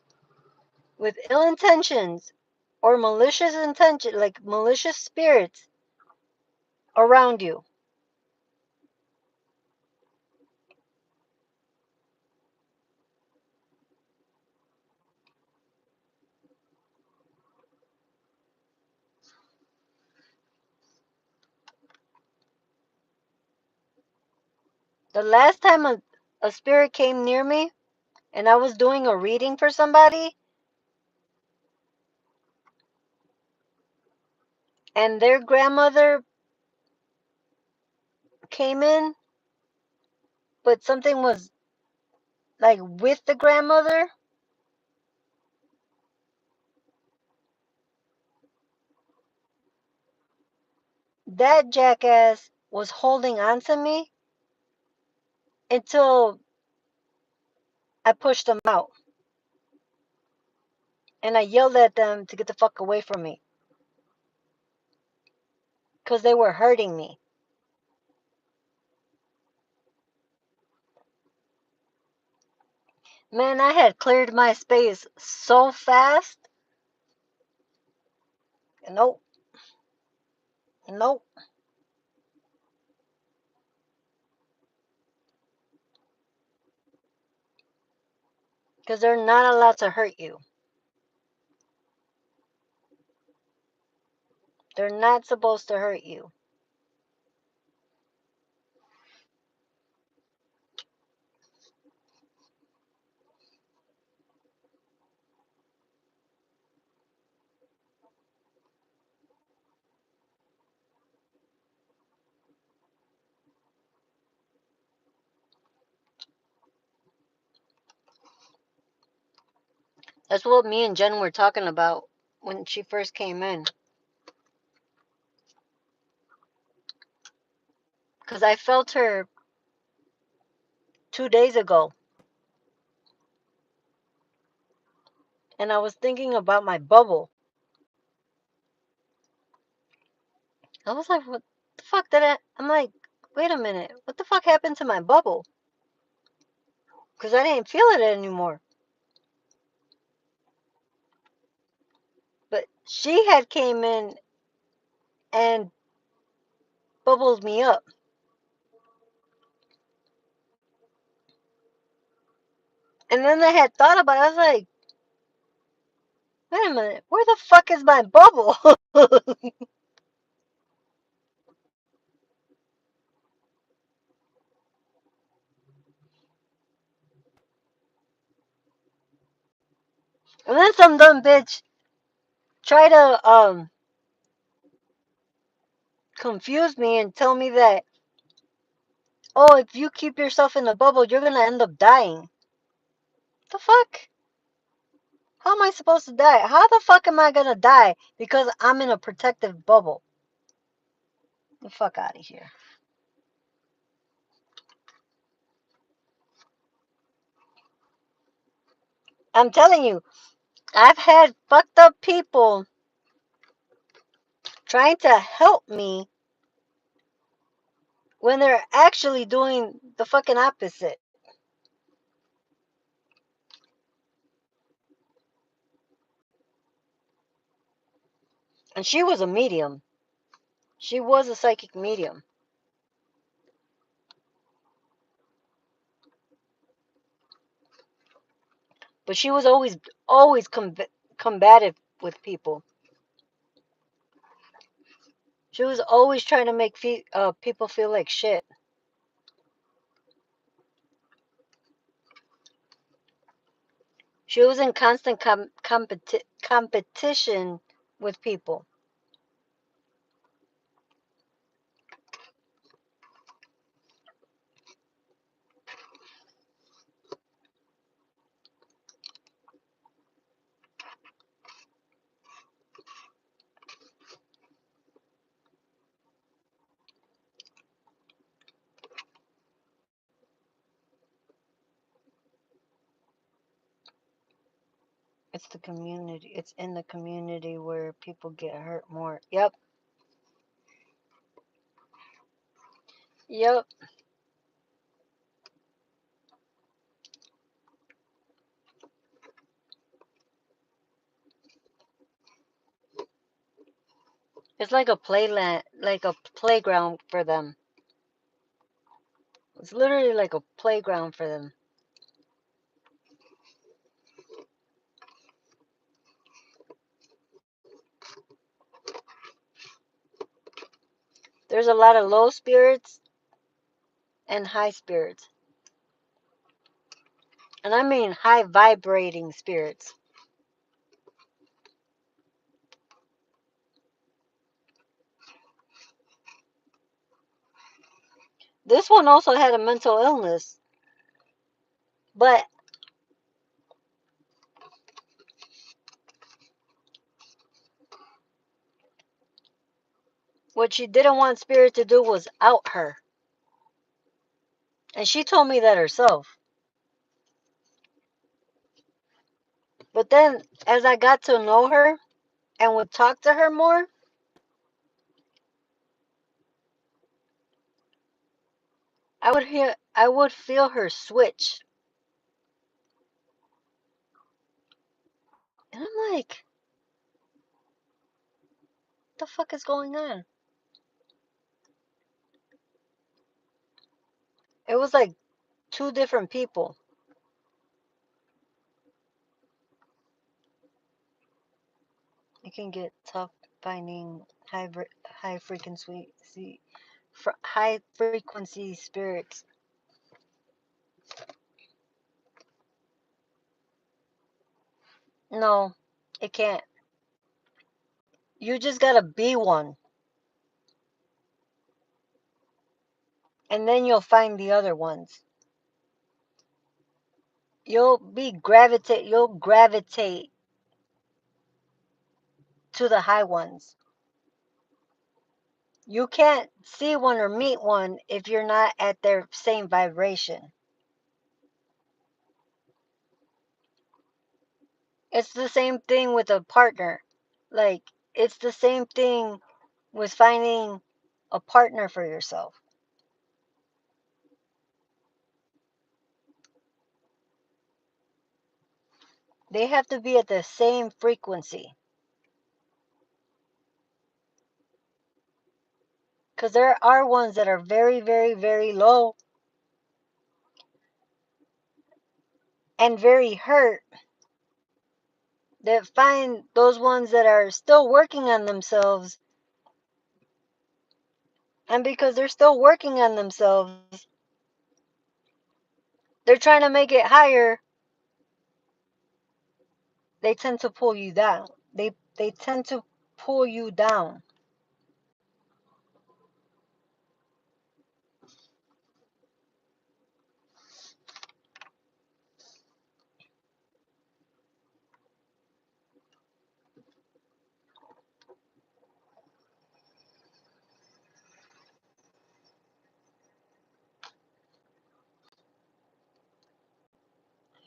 with ill intentions or malicious intention, like malicious spirits around you. The last time a spirit came near me and I was doing a reading for somebody and their grandmother came in, but something was like with the grandmother, that jackass was holding on to me until I pushed them out. And I yelled at them to get the fuck away from me because they were hurting me. Man, I had cleared my space so fast. Nope, nope, because they're not allowed to hurt you. They're not supposed to hurt you. That's what me and Jen were talking about when she first came in. Because I felt her 2 days ago. And I was thinking about my bubble. I was like, what the fuck did I... I'm like, wait a minute. What the fuck happened to my bubble? Because I didn't feel it anymore. But she had came in and bubbled me up. And then I had thought about it. I was like, wait a minute. Where the fuck is my bubble? And then some dumb bitch try to confuse me and tell me that, oh, if you keep yourself in a bubble, you're gonna end up dying. The fuck? How am I supposed to die? How the fuck am I gonna die because I'm in a protective bubble? The fuck out of here. I'm telling you, I've had fucked up people trying to help me when they're actually doing the fucking opposite. And she was a medium. She was a psychic medium. But she was always combative with people. She was always trying to make people feel like shit. She was in constant competition with people. It's the community. It's in the community where people get hurt more. Yep. Yep. It's like a playland, like a playground for them. It's literally like a playground for them. There's a lot of low spirits and high spirits. And I mean high vibrating spirits. This one also had a mental illness. But what she didn't want spirit to do was out her. And she told me that herself. But then as I got to know her and would talk to her more, I would feel her switch. And I'm like, what the fuck is going on? It was like two different people. It can get tough finding high frequency high frequency spirits. No, it can't. You just gotta be one, and then you'll find the other ones. you'll gravitate to the high ones. You can't see one or meet one if you're not at their same vibration. It's the same thing with a partner. Like, it's the same thing with finding a partner for yourself. They have to be at the same frequency. Because there are ones that are very, very, very low and very hurt, that find those ones that are still working on themselves. And because they're still working on themselves, they're trying to make it higher. They tend to pull you down. They tend to pull you down.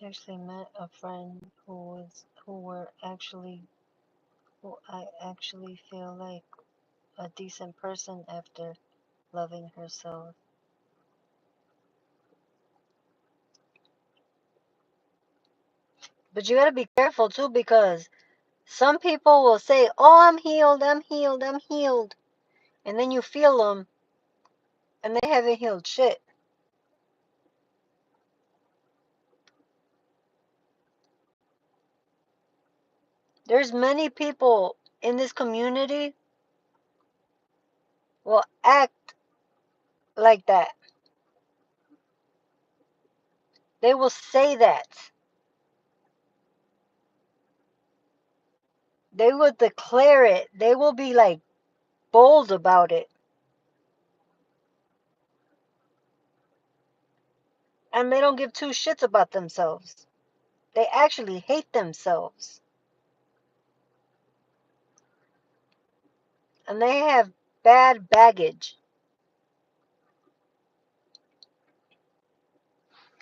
I actually met a friend who I actually feel like a decent person after loving herself. But you gotta be careful too, because some people will say, "Oh, I'm healed, I'm healed, I'm healed," and then you feel them, and they haven't healed shit. There's many people in this community will act like that. They will say that. They will declare it. They will be like bold about it. And they don't give two shits about themselves. They actually hate themselves. And they have bad baggage.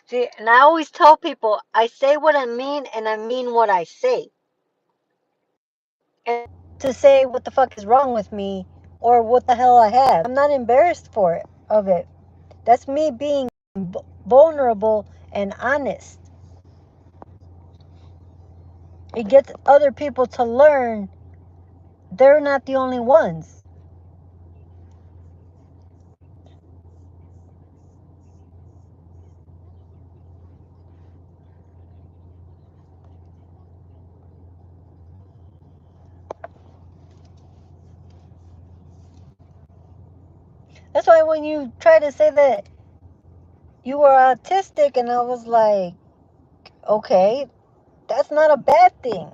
See, and I always tell people, I say what I mean and I mean what I say. And to say what the fuck is wrong with me or what the hell I have. I'm not embarrassed for it of it. That's me being vulnerable and honest. It gets other people to learn they're not the only ones. That's why when you try to say that you were autistic, and I was like, okay, that's not a bad thing.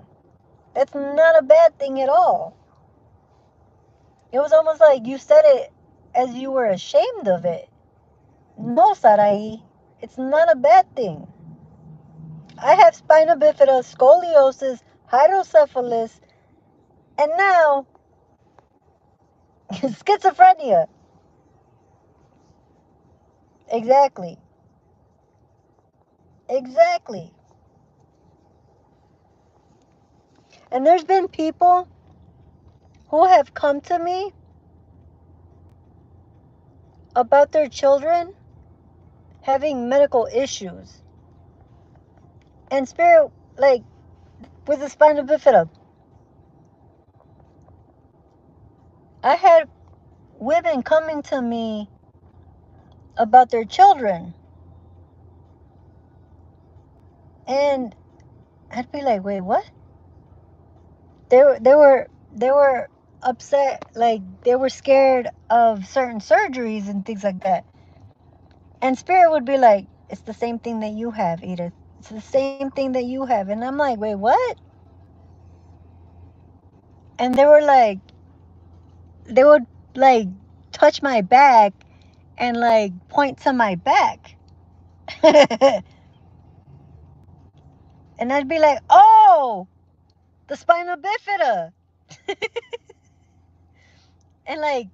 That's not a bad thing at all. It was almost like you said it as you were ashamed of it. No, Sarai, it's not a bad thing. I have spina bifida, scoliosis, hydrocephalus, and now schizophrenia. Exactly. Exactly. And there's been people who have come to me about their children having medical issues. And spirit, like with the spina bifida, I had women coming to me about their children. And I'd be like, wait, what? They were upset, like they were scared of certain surgeries and things like that. And spirit would be like, it's the same thing that you have, Edith. It's the same thing that you have. And I'm like, wait, what? And they would like touch my back and like point to my back. And I'd be like, oh, the spinal bifida. And like,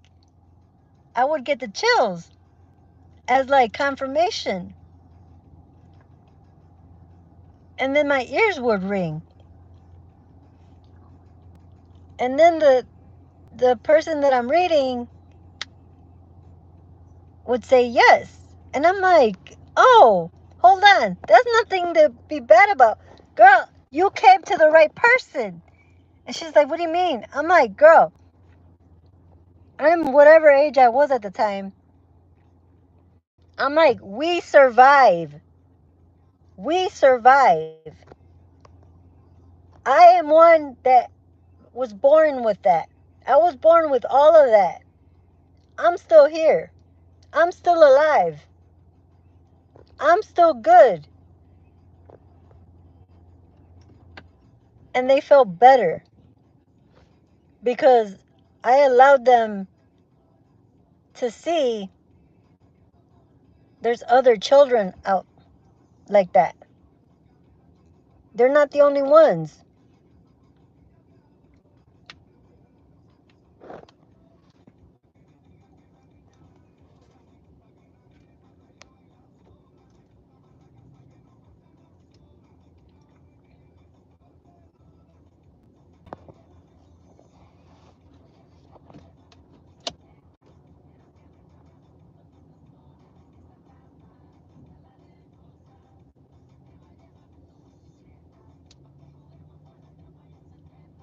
I would get the chills as like confirmation. And then my ears would ring. And then the person that I'm reading would say yes. And I'm like, oh, hold on. There's nothing to be bad about. Girl, you came to the right person. And she's like, what do you mean? I'm like, girl, I'm whatever age I was at the time. I'm like, we survive. We survive. I am one that was born with that. I was born with all of that. I'm still here. I'm still alive. I'm still good. And they felt better because I allowed them to see there's other children out like that. They're not the only ones.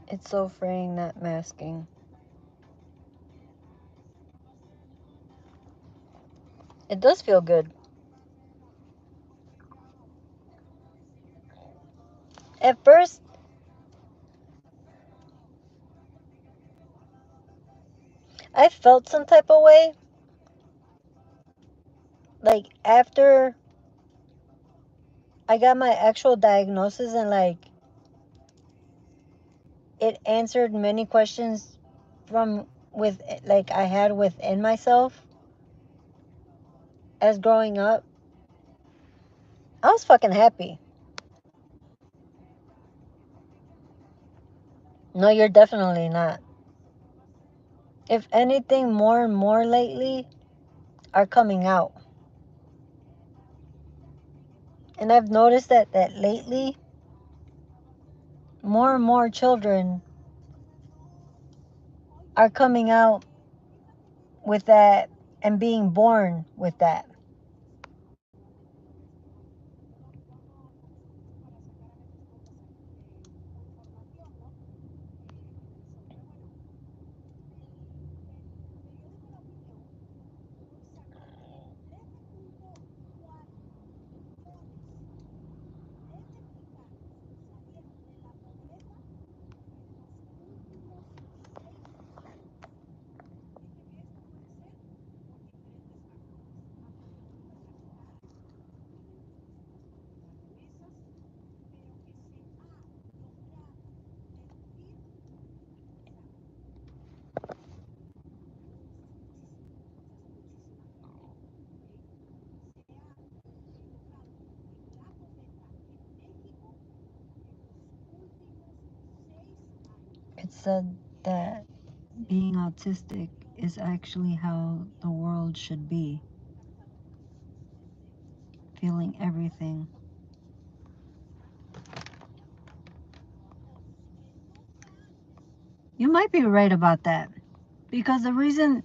It's so freeing not masking. It does feel good. At first, I felt some type of way. Like after I got my actual diagnosis and like it answered many questions from with like I had within myself as growing up. I was fucking happy. No, you're definitely not. If anything, more and more lately are coming out. And I've noticed that lately, more and more children are coming out with that and being born with that. It said that being autistic is actually how the world should be. Feeling everything. You might be right about that. Because the reason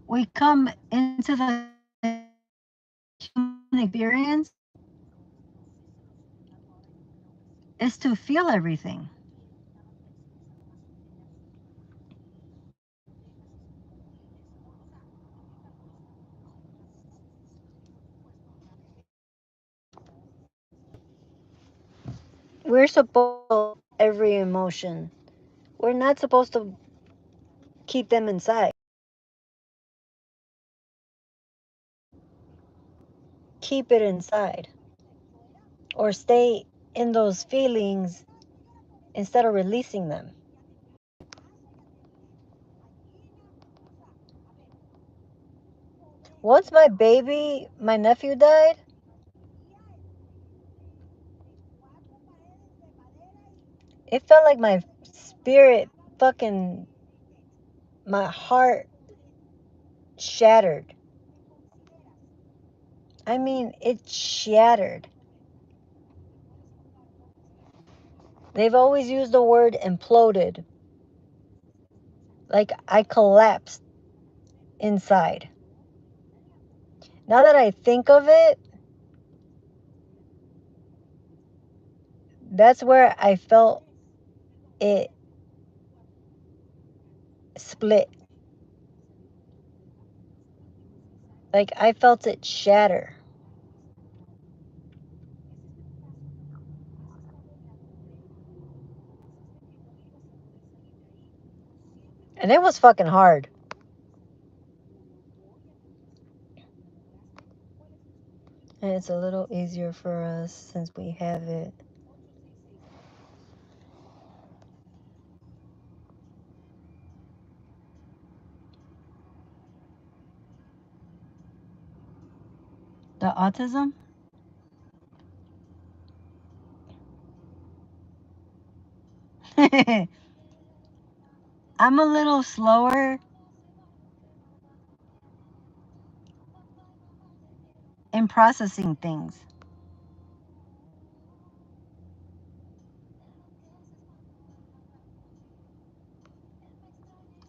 we come into the human experience is to feel everything. We're supposed to every emotion. We're not supposed to keep them inside. Keep it inside. Or stay in those feelings instead of releasing them. Once my nephew died, It felt like my spirit fucking, my heart shattered. I mean, it shattered. They've always used the word imploded. Like I collapsed inside. Now that I think of it, that's where I felt it split. Like I felt it shatter. And it was fucking hard. And it's a little easier for us since we have it. The autism? I'm a little slower in processing things.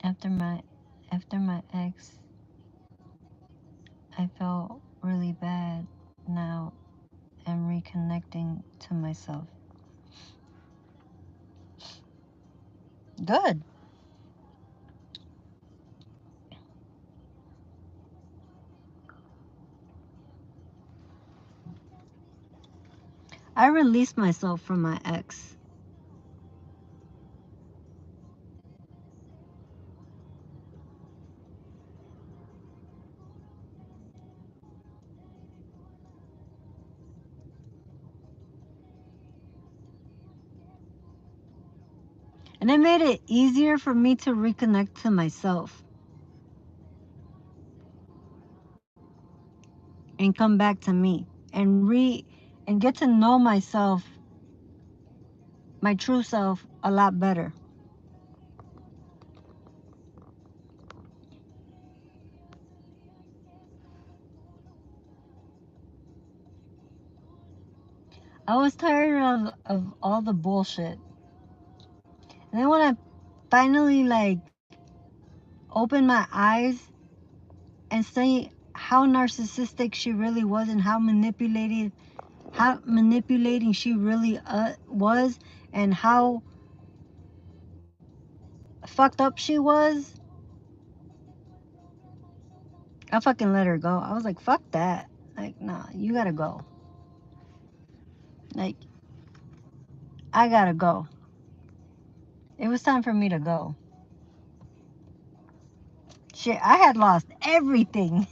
After my ex, I felt really bad. Now I'm reconnecting to myself. Good. I released myself from my ex. And it made it easier for me to reconnect to myself and come back to me and get to know myself, my true self, a lot better. I was tired of all the bullshit. And then when I finally like opened my eyes and see how narcissistic she really was and how manipulating she really was, and how fucked up she was, I fucking let her go. I was like, fuck that. Like, nah, you gotta go. Like, I gotta go. It was time for me to go. Shit, I had lost everything.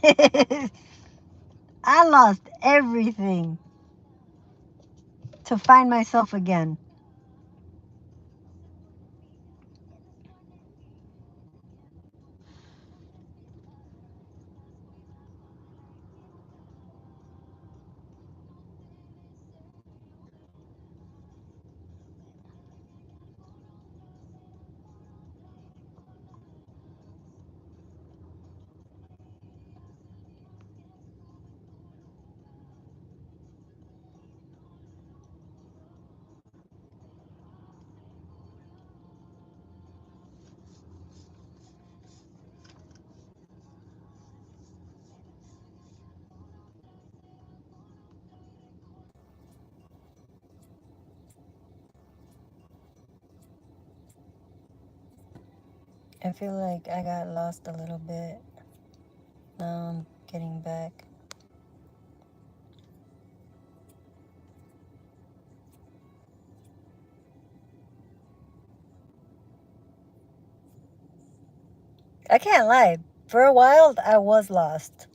I lost everything to find myself again. I feel like I got lost a little bit. Now I'm getting back. I can't lie. For a while, I was lost.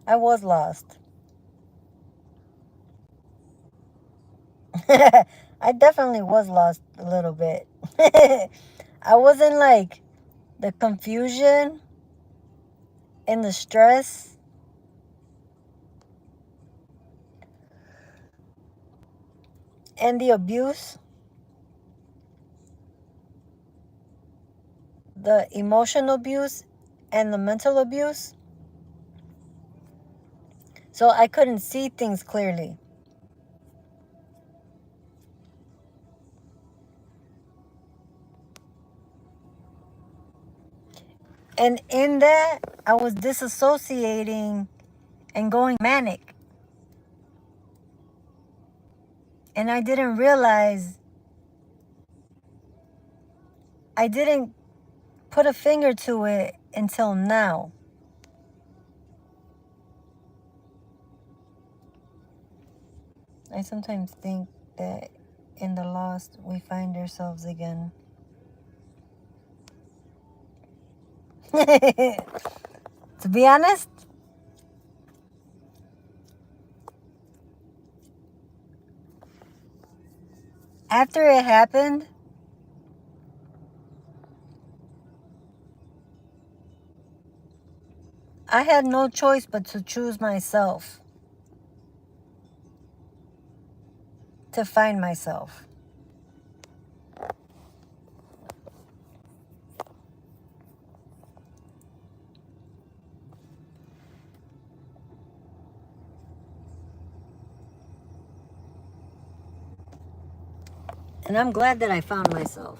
I was lost. I definitely was lost a little bit. I wasn't like the confusion and the stress and the abuse, the emotional abuse and the mental abuse. So I couldn't see things clearly. And in that, I was disassociating and going manic. And I didn't realize, I didn't put a finger to it until now. I sometimes think that in the lost, we find ourselves again. To be honest, after it happened, I had no choice but to choose myself, to find myself. And I'm glad that I found myself.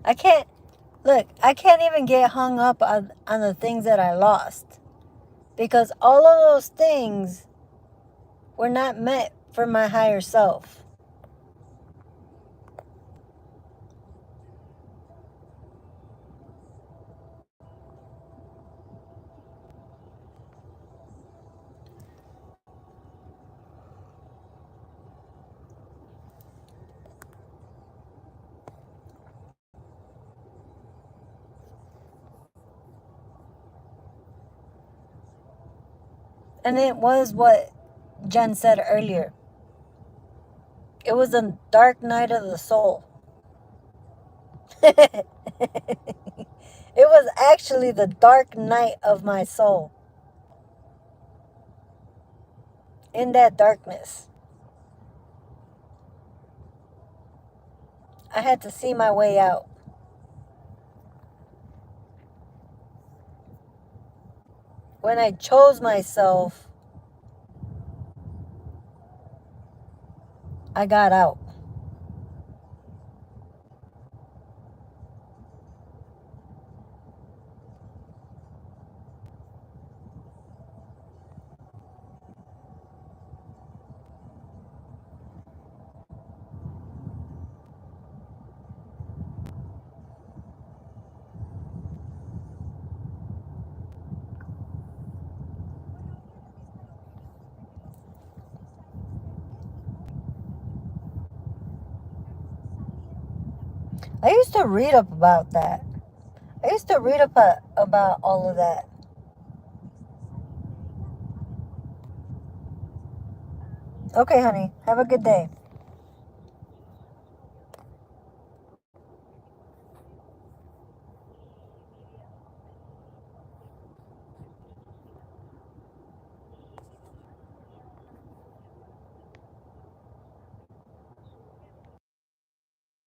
I can't, look, I can't even get hung up on the things that I lost. Because all of those things were not meant for my higher self. And it was what Jen said earlier. It was a dark night of the soul. It was actually the dark night of my soul. In that darkness, I had to see my way out. When I chose myself, I got out. I used to read up about that. I used to read about all of that. Okay, honey. Have a good day.